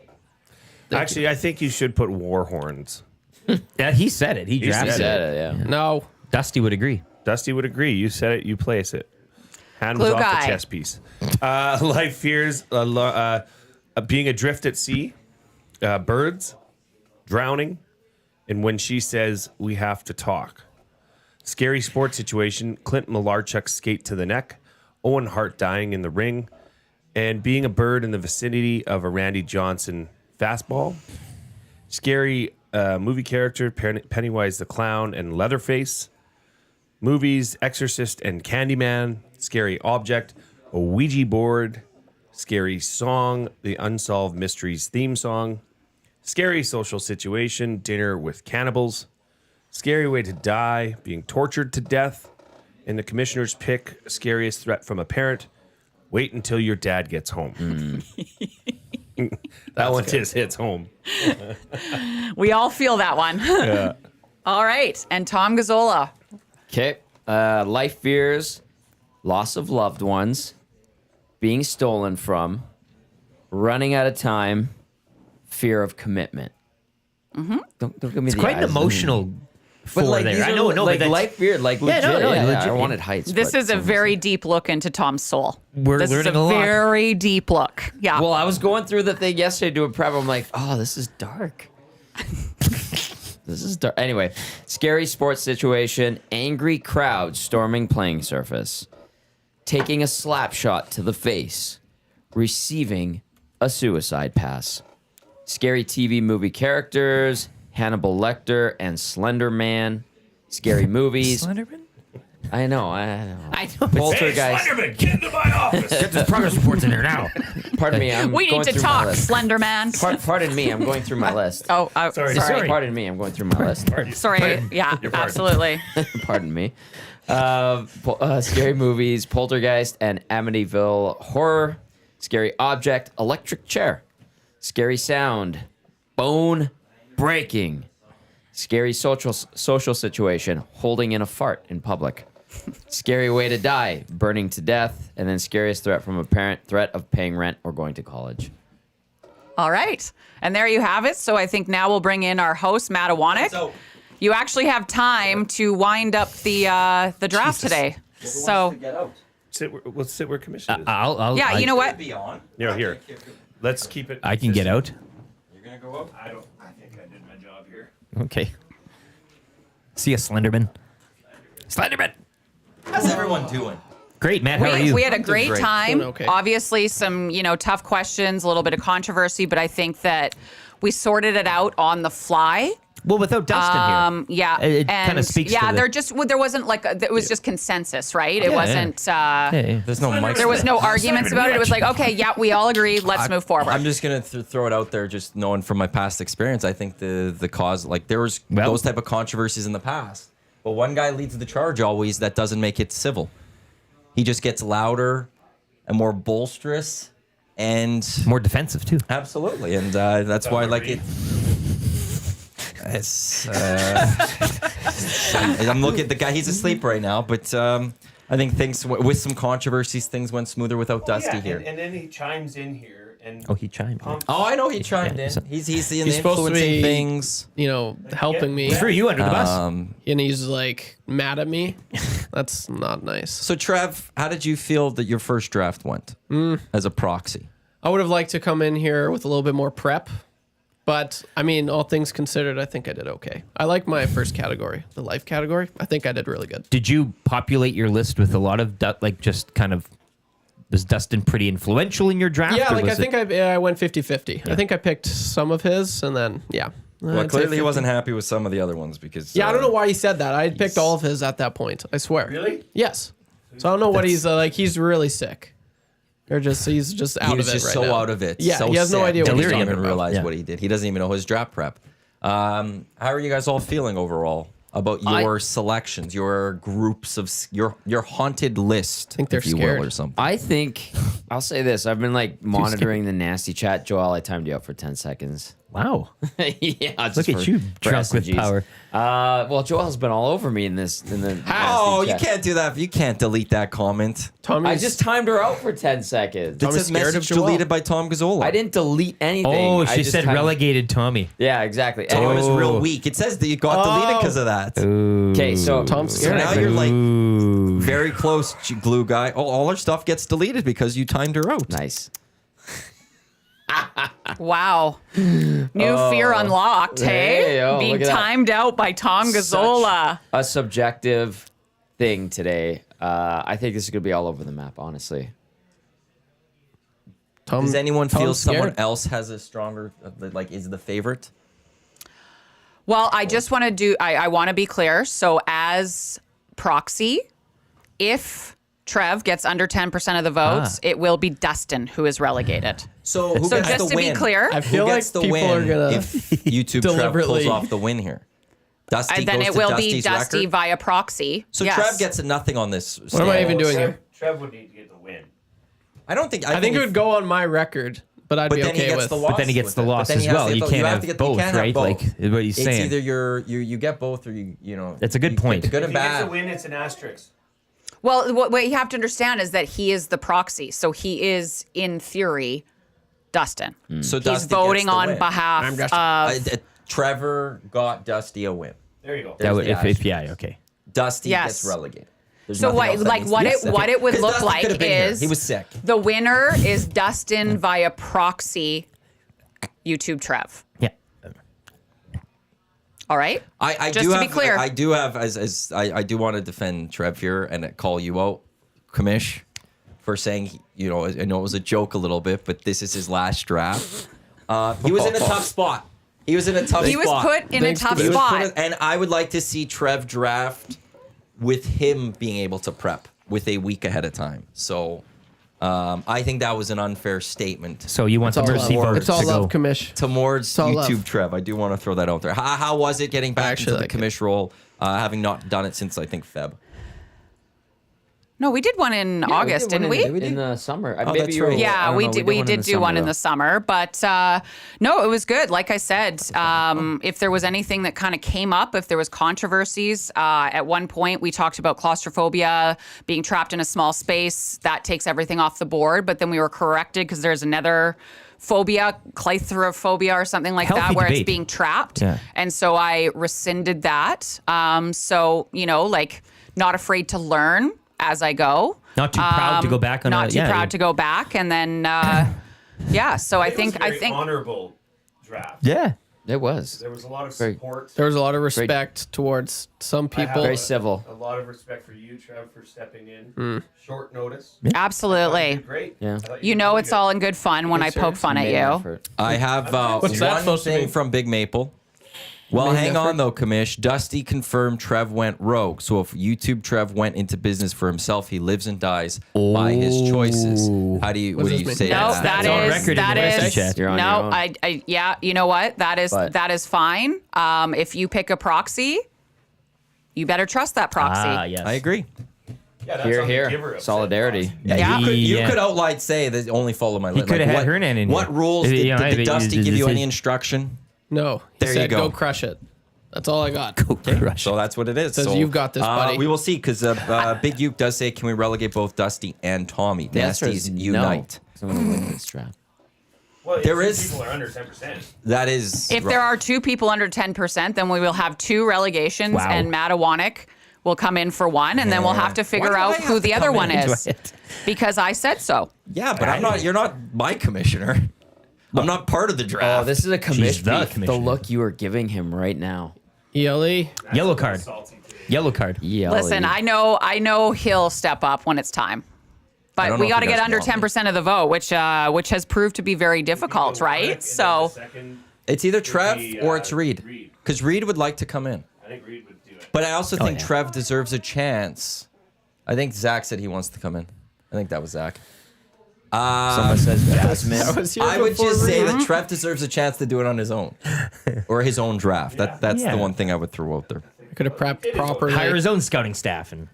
Speaker 5: Actually, I think you should put war horns.
Speaker 3: Yeah, he said it. He
Speaker 5: He
Speaker 3: drafted
Speaker 5: said
Speaker 3: it.
Speaker 2: Yeah.
Speaker 4: No.
Speaker 3: Dusty would agree.
Speaker 5: Dusty would agree. You said it. You place it. Hand was
Speaker 6: Glue
Speaker 5: off
Speaker 6: guy.
Speaker 5: the chess piece. Life fears, being adrift at sea, birds, drowning, and when she says we have to talk. Scary sports situation. Clint Malarchuk's skate to the neck. Owen Hart dying in the ring, and being a bird in the vicinity of a Randy Johnson fastball. Scary movie character, Pennywise the Clown and Leatherface. Movies, Exorcist and Candyman. Scary object, a Ouija board. Scary song, the Unsolved Mysteries theme song. Scary social situation, dinner with cannibals. Scary way to die, being tortured to death. And the commissioner's pick, scariest threat from a parent. Wait until your dad gets home. That one just hits home.
Speaker 6: We all feel that one.
Speaker 5: Yeah.
Speaker 6: All right. And Tom Gazzola.
Speaker 2: Okay. Life fears, loss of loved ones, being stolen from, running out of time, fear of commitment. Mm-hmm. Don't give me
Speaker 3: It's
Speaker 2: the
Speaker 3: quite an
Speaker 2: eyes.
Speaker 3: emotional
Speaker 2: But
Speaker 3: four
Speaker 2: like
Speaker 3: there.
Speaker 2: these
Speaker 3: I
Speaker 2: are
Speaker 3: know, no,
Speaker 2: like
Speaker 3: but that's,
Speaker 2: life fear, like
Speaker 3: Yeah,
Speaker 2: legit.
Speaker 3: no,
Speaker 2: Yeah,
Speaker 3: legit.
Speaker 2: I wanted heights.
Speaker 6: This
Speaker 2: but
Speaker 6: is a
Speaker 2: someone
Speaker 6: very
Speaker 2: said-
Speaker 6: deep look into Tom's soul.
Speaker 3: We're
Speaker 6: this is
Speaker 3: learning
Speaker 6: a
Speaker 3: a lot.
Speaker 6: very deep look. Yeah.
Speaker 2: Well, I was going through the thing yesterday doing prep. I'm like, oh, this is dark. This is dark. Anyway, scary sports situation, angry crowd storming playing surface, taking a slap shot to the face, receiving a suicide pass, scary TV movie characters, Hannibal Lecter and Slender Man, scary movies.
Speaker 3: Slenderman?
Speaker 2: I know.
Speaker 6: I know.
Speaker 2: Poltergeist.
Speaker 5: Slenderman, get into my office.
Speaker 3: Get the progress reports in here now.
Speaker 2: Pardon me. I'm
Speaker 6: We
Speaker 2: going
Speaker 6: need to
Speaker 2: through my
Speaker 6: talk,
Speaker 2: list.
Speaker 6: Slender Man.
Speaker 2: Pardon me. I'm going through my list.
Speaker 6: Oh,
Speaker 3: Sorry.
Speaker 2: Pardon me. I'm going through my list.
Speaker 6: Sorry. Yeah, absolutely.
Speaker 2: Pardon me. Scary movies, Poltergeist and Amityville Horror, Scary Object, Electric Chair, Scary Sound, Bone Breaking, Scary Social Situation, Holding in a Fart in Public, Scary Way to Die, Burning to Death, and then Scariest Threat from a Parent, Threat of Paying Rent or Going to College.
Speaker 6: All right. And there you have it. So I think now we'll bring in our host, Matt Iwanyk.
Speaker 1: So-
Speaker 6: You actually have time to wind up the draft today. So
Speaker 5: Let's sit where commission is.
Speaker 6: yeah, you know what?
Speaker 1: Be on.
Speaker 5: Here. Let's keep it.
Speaker 3: I can get out.
Speaker 1: You're gonna go up.
Speaker 7: I think I did my job here.
Speaker 3: Okay. See ya, Slenderman. Slenderman.
Speaker 1: How's everyone doing?
Speaker 3: Great, Matt. How are you?
Speaker 6: We had a great
Speaker 1: great.
Speaker 6: time.
Speaker 4: Doing okay.
Speaker 6: Obviously, some tough questions, a little bit of controversy, but I think that we sorted it out on the fly.
Speaker 3: Well, without Dustin here.
Speaker 6: Yeah,
Speaker 3: It kind of speaks
Speaker 6: yeah,
Speaker 3: to the...
Speaker 6: there wasn't like it was just consensus, right? It
Speaker 3: Yeah,
Speaker 6: wasn't.
Speaker 3: Hey.
Speaker 1: There's no mic.
Speaker 6: There was no arguments about it. It was like, okay, yeah, we all agree. Let's move forward.
Speaker 1: I'm just gonna throw it out there, just knowing from my past experience. I think the cause, like there was
Speaker 3: Well-
Speaker 1: those type of controversies in the past, but one guy leads the charge always. That doesn't make it civil. He just gets louder and more boisterous, and
Speaker 3: More defensive, too.
Speaker 1: absolutely, and that's why like it. It's, I'm looking at the guy. He's asleep right now, but I think things with some controversies, things went smoother without Dusty here.
Speaker 5: And then he chimes in here and
Speaker 3: Oh, he chimed in.
Speaker 1: Oh, I know he chimed in.
Speaker 3: so-
Speaker 1: He's
Speaker 4: He's supposed to
Speaker 1: influencing
Speaker 4: be-
Speaker 1: things.
Speaker 4: Helping me.
Speaker 3: Threw you under the bus.
Speaker 1: Um,
Speaker 4: And he's like mad at me. That's not nice.
Speaker 1: So Trev, how did you feel that your first draft went as a proxy?
Speaker 4: I would have liked to come in here with a little bit more prep. But I mean, all things considered, I think I did okay. I like my first category, the life category. I think I did really good.
Speaker 3: Did you populate your list with a lot of, just kind of, was Dustin pretty influential in your draft?
Speaker 4: Yeah,
Speaker 3: or
Speaker 4: like I
Speaker 3: was
Speaker 4: think I went 50-50. I think I picked some of his and then, yeah.
Speaker 1: Well,
Speaker 4: I'd say
Speaker 1: clearly he
Speaker 4: 50.
Speaker 1: wasn't happy with some of the other ones because
Speaker 4: Yeah, I don't know why he said that. I had picked all of his at that point. I swear.
Speaker 5: Really?
Speaker 4: Yes. So I don't know what he's like. He's really sick. Or he's just out
Speaker 1: he was
Speaker 4: of it
Speaker 1: just
Speaker 4: right
Speaker 1: so
Speaker 4: now.
Speaker 1: out of it.
Speaker 4: Yeah,
Speaker 1: so
Speaker 4: he has no
Speaker 1: sick
Speaker 4: idea
Speaker 1: that
Speaker 4: what
Speaker 1: he
Speaker 4: he's
Speaker 1: doesn't
Speaker 4: talking
Speaker 1: even
Speaker 4: about.
Speaker 1: realize
Speaker 3: Yeah.
Speaker 1: what he did. He doesn't even know his draft prep. How are you guys all feeling overall about your selections, your groups of your haunted list,
Speaker 4: think they're
Speaker 1: if you
Speaker 4: scared.
Speaker 1: will, or something?
Speaker 2: I think I'll say this. I've been like monitoring the nasty chat. Joel, I timed you out for 10 seconds.
Speaker 3: Wow.
Speaker 2: Yeah, just
Speaker 3: Look at
Speaker 2: for-
Speaker 3: you,
Speaker 2: for
Speaker 3: drunk with
Speaker 2: S&Gs.
Speaker 3: power.
Speaker 2: Well, Joel's been all over me in this.
Speaker 1: Oh, you can't do that. You can't delete that comment.
Speaker 4: Tommy's,
Speaker 2: I just timed her out for 10 seconds.
Speaker 1: It says
Speaker 4: scared of
Speaker 1: message
Speaker 4: Joel.
Speaker 1: deleted by Tom Gazzola.
Speaker 2: I didn't delete anything.
Speaker 3: Oh,
Speaker 2: I
Speaker 3: she
Speaker 2: just
Speaker 3: said
Speaker 2: timed-
Speaker 3: relegated Tommy.
Speaker 2: Yeah, exactly.
Speaker 1: Tom
Speaker 2: Anyway,
Speaker 1: is real weak. It says that you got deleted because of that.
Speaker 2: okay, so
Speaker 4: Tom's
Speaker 1: So
Speaker 4: scared.
Speaker 1: now you're like very close, glue guy. Oh, all our stuff gets deleted because you timed her out.
Speaker 2: nice.
Speaker 6: Wow. New fear unlocked, hey?
Speaker 2: Hey, oh,
Speaker 6: Being
Speaker 2: look at that.
Speaker 6: timed out by Tom Gazzola.
Speaker 2: A subjective thing today. I think this is gonna be all over the map, honestly.
Speaker 4: Tom,
Speaker 1: Does anyone feel
Speaker 4: Tom's
Speaker 1: someone
Speaker 4: scared.
Speaker 1: else has a stronger, like, is the favorite?
Speaker 6: Well, I just want to I want to be clear. So, as proxy, if Trev gets under 10% of the votes, it will be Dustin who is relegated.
Speaker 1: So who
Speaker 6: So
Speaker 1: gets
Speaker 6: just
Speaker 1: the
Speaker 6: to be
Speaker 1: win?
Speaker 6: clear,
Speaker 4: I feel
Speaker 1: Who
Speaker 4: like
Speaker 1: gets the
Speaker 4: people
Speaker 1: win
Speaker 4: are gonna
Speaker 1: if YouTube Trev pulls
Speaker 4: deliberately-
Speaker 1: off the win here? Dusty
Speaker 6: then
Speaker 1: goes
Speaker 6: it
Speaker 1: to
Speaker 6: will
Speaker 1: Dusty's
Speaker 6: be Dusty
Speaker 1: record.
Speaker 6: via proxy.
Speaker 1: So
Speaker 6: Yes.
Speaker 1: Trev gets a nothing on this.
Speaker 4: What am I even doing here?
Speaker 7: Trev would need to get the win.
Speaker 1: I don't think.
Speaker 4: I think it
Speaker 1: if-
Speaker 4: would go on my record, but I'd
Speaker 1: But
Speaker 4: be
Speaker 1: then he
Speaker 4: okay
Speaker 1: gets
Speaker 4: with.
Speaker 1: the loss.
Speaker 3: But then he gets the
Speaker 1: with it.
Speaker 3: loss
Speaker 1: But then
Speaker 3: as
Speaker 1: he has
Speaker 3: well.
Speaker 1: to
Speaker 3: You
Speaker 1: get-
Speaker 3: can't
Speaker 1: have
Speaker 3: have
Speaker 1: to get-
Speaker 3: both,
Speaker 1: can't have
Speaker 3: right?
Speaker 1: both.
Speaker 3: Like, is what he's
Speaker 1: It's
Speaker 3: saying.
Speaker 1: either you get both or you know.
Speaker 3: That's a good
Speaker 1: you get
Speaker 3: point.
Speaker 1: The good
Speaker 7: If
Speaker 1: and
Speaker 7: he gets a
Speaker 1: bad.
Speaker 7: win, it's an asterisk.
Speaker 6: Well, what you have to understand is that he is the proxy. So he is, in theory, Dustin.
Speaker 1: So
Speaker 6: He's
Speaker 1: Dusty
Speaker 6: voting
Speaker 1: gets the
Speaker 6: on
Speaker 1: win.
Speaker 6: behalf
Speaker 4: I'm
Speaker 6: of.
Speaker 4: Dustin.
Speaker 1: Trevor got Dusty a win.
Speaker 7: There you go.
Speaker 3: That
Speaker 1: There's
Speaker 3: would,
Speaker 1: the
Speaker 3: if
Speaker 1: asterisk.
Speaker 3: yeah, okay.
Speaker 1: Dusty
Speaker 6: Yes.
Speaker 1: gets relegated. There's
Speaker 6: So
Speaker 1: nothing
Speaker 6: what,
Speaker 1: else that
Speaker 6: like
Speaker 1: needs
Speaker 6: what
Speaker 1: to be
Speaker 6: it
Speaker 1: said.
Speaker 6: what it would
Speaker 1: 'Cause
Speaker 6: look
Speaker 1: Dusty
Speaker 6: like
Speaker 1: could have been here.
Speaker 6: is
Speaker 1: He was sick.
Speaker 6: the winner is Dustin via proxy, YouTube Trev.
Speaker 3: Yeah.
Speaker 6: All right.
Speaker 1: I
Speaker 6: Just
Speaker 1: do
Speaker 6: to
Speaker 1: have,
Speaker 6: be clear.
Speaker 1: I do have as I do want to defend Trev here and call you out, Commish, for saying you know I know it was a joke a little bit, but this is his last draft. He was in a tough spot. He was in a tough spot.
Speaker 6: He was put in
Speaker 4: Thanks
Speaker 6: a tough
Speaker 4: to
Speaker 1: He was
Speaker 6: spot.
Speaker 1: put in- and I would like to see Trev draft with him being able to prep with a week ahead of time. So I think that was an unfair statement.
Speaker 3: So you want the
Speaker 4: It's all
Speaker 3: mercy
Speaker 4: love.
Speaker 3: vote
Speaker 4: It's all
Speaker 3: to
Speaker 4: love,
Speaker 3: go.
Speaker 4: Commish.
Speaker 1: Towards
Speaker 4: all
Speaker 1: YouTube
Speaker 4: love.
Speaker 1: Trev, I do want to throw that out there. How was it getting back
Speaker 4: actually
Speaker 1: into the
Speaker 4: like it.
Speaker 1: commish role, having not done it since I think Feb?
Speaker 6: No, we did one in August, didn't we?
Speaker 2: In the summer.
Speaker 1: Oh,
Speaker 2: Maybe
Speaker 1: that's
Speaker 2: you were-
Speaker 1: right.
Speaker 2: I
Speaker 6: Yeah,
Speaker 2: don't
Speaker 6: we
Speaker 2: know,
Speaker 6: did. We did do one in
Speaker 2: though.
Speaker 6: the summer, but no, it was good. Like I said, if there was anything that kind of came up, if there was controversies, at one point we talked about claustrophobia, being trapped in a small space. That takes everything off the board. But then we were corrected because there's another phobia, claustrophobia or something like
Speaker 3: Healthy
Speaker 6: that, where
Speaker 3: debate.
Speaker 6: it's being trapped.
Speaker 3: Yeah.
Speaker 6: And so I rescinded that. So like not afraid to learn as I go.
Speaker 3: Not too proud to go back on
Speaker 6: Not
Speaker 3: a,
Speaker 6: too
Speaker 3: yeah,
Speaker 6: proud to go back, and then yeah. So I
Speaker 7: It was
Speaker 6: think
Speaker 7: a very honorable draft.
Speaker 3: Yeah.
Speaker 2: It was.
Speaker 7: There was a lot of
Speaker 2: Very-
Speaker 7: support.
Speaker 4: There was a lot of respect towards some
Speaker 7: I have
Speaker 4: people.
Speaker 2: Very civil.
Speaker 7: A lot of respect for you, Trev, for stepping in. Short notice.
Speaker 6: absolutely.
Speaker 7: Great.
Speaker 2: Yeah.
Speaker 7: I thought
Speaker 6: You
Speaker 7: did
Speaker 6: know
Speaker 7: really
Speaker 6: it's
Speaker 7: good.
Speaker 6: all in good fun when I poke fun at
Speaker 2: Made an
Speaker 6: you.
Speaker 2: effort.
Speaker 1: I have
Speaker 4: What's that
Speaker 1: one
Speaker 4: supposed to
Speaker 1: thing
Speaker 4: mean?
Speaker 1: from Big Maple. Well,
Speaker 4: Main
Speaker 1: hang on
Speaker 4: effort?
Speaker 1: though, Commish. Dusty confirmed Trev went rogue. So if YouTube Trev went into business for himself, he lives and dies by his choices. What do you
Speaker 4: does this
Speaker 1: say
Speaker 4: mean?
Speaker 1: to
Speaker 6: No,
Speaker 1: that?
Speaker 6: that
Speaker 3: That's on
Speaker 6: is
Speaker 3: record in
Speaker 6: that
Speaker 3: the message
Speaker 6: is
Speaker 3: chat.
Speaker 2: You're on your
Speaker 6: no.
Speaker 2: own.
Speaker 6: I yeah. You know what? That is fine. If you pick a proxy, you better trust that proxy.
Speaker 3: Ah, yes.
Speaker 1: I agree.
Speaker 7: Yeah, that's
Speaker 2: Here,
Speaker 7: on the giver
Speaker 2: here.
Speaker 7: of said
Speaker 2: Solidarity.
Speaker 7: proxy.
Speaker 6: Yeah.
Speaker 1: You
Speaker 3: Yeah.
Speaker 1: could outright say that only follow my list.
Speaker 3: could have had
Speaker 1: what,
Speaker 3: Hernan in
Speaker 1: What
Speaker 3: here.
Speaker 1: rules did,
Speaker 3: You know,
Speaker 1: did
Speaker 3: but
Speaker 1: Dusty
Speaker 3: this
Speaker 1: give you
Speaker 3: is-
Speaker 1: any instruction?
Speaker 4: No, he
Speaker 1: There you
Speaker 4: said
Speaker 1: go.
Speaker 4: go crush it. That's all I got.
Speaker 3: Crush.
Speaker 1: So that's what it is.
Speaker 4: Says
Speaker 1: so,
Speaker 4: you've got this, buddy.
Speaker 1: We will see because Big Uke does say, can we relegate both Dusty and Tommy?
Speaker 2: The answer is
Speaker 1: Nasties
Speaker 2: no.
Speaker 1: unite.
Speaker 2: Someone will win this draft.
Speaker 7: Well,
Speaker 1: There
Speaker 7: if
Speaker 1: is-
Speaker 7: people are under 10%.
Speaker 1: That is.
Speaker 6: If there are two people under 10%, then we will have two relegations,
Speaker 3: Wow.
Speaker 6: and Matt Iwanyk will come in for one, and then we'll have to figure
Speaker 1: Why do I
Speaker 6: out
Speaker 1: have
Speaker 6: who
Speaker 1: to
Speaker 6: the
Speaker 1: come
Speaker 6: other one
Speaker 1: into
Speaker 6: is.
Speaker 3: it?
Speaker 6: Because I said so.
Speaker 1: Yeah, but I'm not. You're not my commissioner. I'm not part of the draft.
Speaker 2: Oh, this is a commish
Speaker 3: the
Speaker 2: beef. The
Speaker 3: commissioner.
Speaker 2: look you are giving him right now.
Speaker 4: ELE.
Speaker 3: Yellow card.
Speaker 7: Salty today.
Speaker 3: Yellow card.
Speaker 2: Yeah.
Speaker 6: Listen, I know he'll step up when it's time.
Speaker 1: I
Speaker 6: But
Speaker 1: don't
Speaker 6: we
Speaker 1: know if
Speaker 6: got to
Speaker 1: he
Speaker 6: get
Speaker 1: does
Speaker 6: under
Speaker 1: want me.
Speaker 6: 10% of the vote, which has proved to be very difficult,
Speaker 7: Iwanyk, and
Speaker 6: right?
Speaker 7: then
Speaker 6: So
Speaker 7: the second
Speaker 1: It's either Trev
Speaker 7: be,
Speaker 1: or it's Reed.
Speaker 7: Reed.
Speaker 1: Because Reed would like to come in.
Speaker 7: I think Reed would do it.
Speaker 1: But I also think
Speaker 3: yeah.
Speaker 1: Trev deserves a chance. I think Zach said he wants to come in. I think that was Zach.
Speaker 2: Someone says Jasmine.
Speaker 4: I was here
Speaker 1: I would
Speaker 4: before
Speaker 1: just say
Speaker 4: Reed.
Speaker 1: that Trev deserves a chance to do it on his own. Or his own draft. That's
Speaker 3: Yeah.
Speaker 1: the one thing I would throw out there.
Speaker 4: Could have prepped properly.
Speaker 3: Hire his own scouting staff and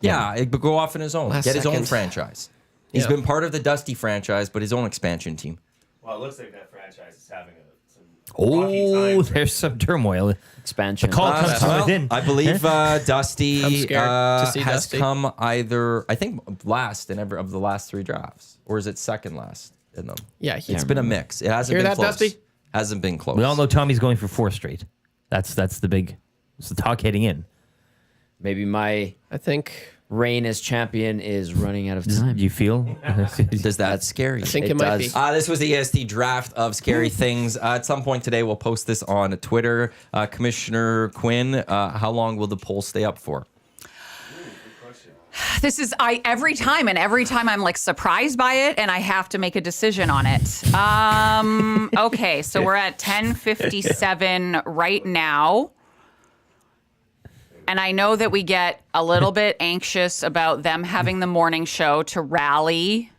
Speaker 1: Yeah, it would go off on his own.
Speaker 4: Last
Speaker 1: Get his own
Speaker 4: second.
Speaker 1: franchise. He's
Speaker 4: Yeah.
Speaker 1: been part of the Dusty franchise, but his own expansion team.
Speaker 7: Well, it looks like that franchise is having some
Speaker 3: Oh, there's some turmoil.
Speaker 2: Expansion.
Speaker 3: The call comes from
Speaker 1: Well,
Speaker 3: within.
Speaker 1: I believe Dusty
Speaker 4: I'm scared to see
Speaker 1: has
Speaker 4: Dusty.
Speaker 1: come either, I think, last in every of the last 3 drafts, or is it second last in them?
Speaker 4: Yeah,
Speaker 1: It's been a mix. It hasn't
Speaker 4: Hear
Speaker 1: been
Speaker 4: that,
Speaker 1: close.
Speaker 4: Dusty?
Speaker 1: Hasn't been close.
Speaker 3: We all know Tommy's going for 4 straight. That's the talk heading in.
Speaker 2: Maybe my
Speaker 4: I think
Speaker 2: reign as champion is running out of time.
Speaker 3: You feel?
Speaker 1: Does that scare you?
Speaker 4: I think
Speaker 2: It
Speaker 4: it, might
Speaker 2: does.
Speaker 4: be.
Speaker 1: This was the EST draft of scary things. At some point today, we'll post this on Twitter. Commissioner Quinn, how long will the poll stay up for?
Speaker 6: This is every time I'm like surprised by it and I have to make a decision on it. Okay, so we're at 10:57 right now. And I know that we get a little bit anxious about them having the morning show to rally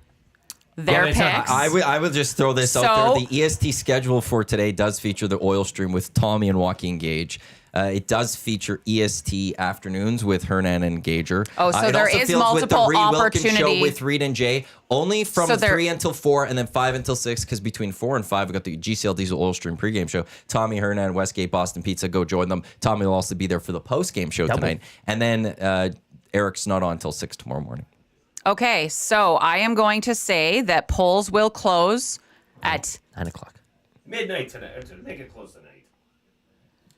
Speaker 6: their
Speaker 3: it's not-
Speaker 6: picks.
Speaker 1: I would just throw this out there. The EST schedule for today does feature the oil stream with Tommy and Joaquin Gage. It does feature EST afternoons with Hernan and Gager.
Speaker 6: Oh, so
Speaker 1: it
Speaker 6: there
Speaker 1: also
Speaker 6: is
Speaker 1: feels with the
Speaker 6: multiple
Speaker 1: Reed Wilkins show
Speaker 6: opportunity.
Speaker 1: with Reed and Jay, only from
Speaker 6: So there-
Speaker 1: 3 until 4 and then 5 until 6, because between 4 and 5, we got the GCL Diesel Oil Stream pregame show. Tommy, Hernan, Westgate, Boston Pizza, go join them. Tommy will also be there for the postgame show tonight. And then Eric's not on until 6 tomorrow morning.
Speaker 6: Okay, so I am going to say that polls will close at
Speaker 3: 9 o'clock.
Speaker 5: Midnight tonight. Make it close tonight.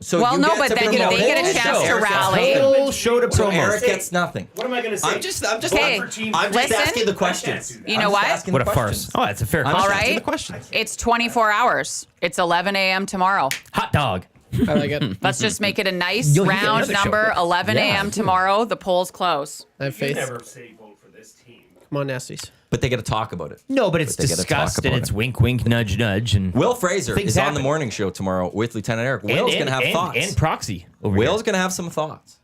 Speaker 1: So
Speaker 6: Well,
Speaker 1: you
Speaker 6: no,
Speaker 1: get
Speaker 6: but
Speaker 1: to
Speaker 6: then
Speaker 1: promote
Speaker 6: they get
Speaker 1: it,
Speaker 6: a
Speaker 1: and
Speaker 6: chance
Speaker 1: so
Speaker 6: to
Speaker 1: Eric gets
Speaker 6: rally.
Speaker 1: nothing.
Speaker 3: Whole show to
Speaker 1: So
Speaker 3: promo.
Speaker 1: Eric gets nothing.
Speaker 5: What am I going to say?
Speaker 1: I'm just
Speaker 6: Hey, listen.
Speaker 1: asking the questions.
Speaker 6: You know what?
Speaker 1: Asking
Speaker 3: What
Speaker 1: the
Speaker 3: a
Speaker 1: questions.
Speaker 3: farce. Oh, that's a fair
Speaker 1: I'm
Speaker 3: question.
Speaker 1: just asking
Speaker 6: right.
Speaker 1: the questions.
Speaker 6: It's 24 hours. It's 11 a.m. tomorrow.
Speaker 3: Hot dog.
Speaker 4: I like it.
Speaker 6: Let's just make it a nice
Speaker 3: You'll get
Speaker 6: round
Speaker 3: another show.
Speaker 6: number. 11
Speaker 3: Yeah.
Speaker 6: a.m. tomorrow. The polls close.
Speaker 4: I have
Speaker 5: You
Speaker 4: faith.
Speaker 5: never say vote for this team.
Speaker 4: Come on, Nasties.
Speaker 1: But they got to talk about it.
Speaker 3: No, but it's
Speaker 1: But they gotta
Speaker 3: discussed
Speaker 1: talk
Speaker 3: and
Speaker 1: about
Speaker 3: it's
Speaker 1: it.
Speaker 3: wink, wink, nudge, nudge. And
Speaker 1: Will Fraser
Speaker 3: Things
Speaker 1: is on the
Speaker 3: happen.
Speaker 1: morning show tomorrow with Lieutenant Eric. Will's going to have thoughts.
Speaker 3: And Proxy over
Speaker 1: Will's
Speaker 3: here.
Speaker 1: going to have some thoughts.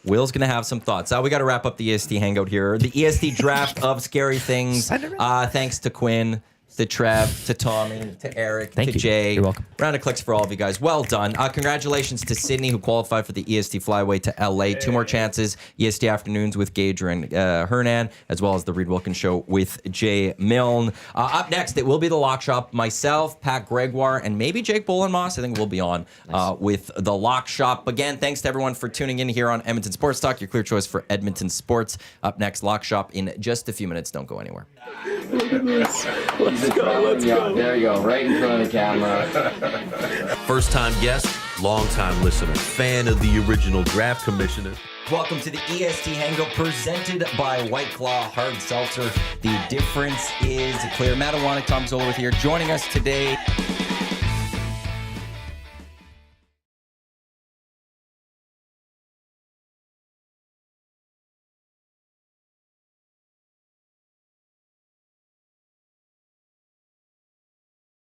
Speaker 1: Will's going to have some thoughts. We got to wrap up the EST Hangout here. The EST draft of scary things. Thanks to Quinn, to Trev, to Tommy, to Eric,
Speaker 3: Thank
Speaker 1: to
Speaker 3: you.
Speaker 1: Jay.
Speaker 3: You're welcome.
Speaker 1: Round of clicks for all of you guys. Well done. Congratulations to Sydney, who qualified for the EST Flyway to LA. 2 more chances. EST afternoons with Gager and Hernan, as well as the Reed Wilkins show with Jay Milne. Up next, it will be the Lock Shop. Myself, Pat Gregoire, and maybe Jake Bolenmoss. I think we'll be on with the Lock Shop. Again, thanks to everyone for tuning in here on Edmonton Sports Talk, your clear choice for Edmonton sports. Up next, Lock Shop in just a few minutes. Don't go anywhere.
Speaker 2: There you go, right in front of the camera.
Speaker 8: First time guest, long time listener, fan of the original draft commissioner.
Speaker 1: Welcome to the EST Hangout presented by White Claw Hard Seltzer. The difference is clear. Matt Iwanyk, Tom Gazzola with here. Joining us today,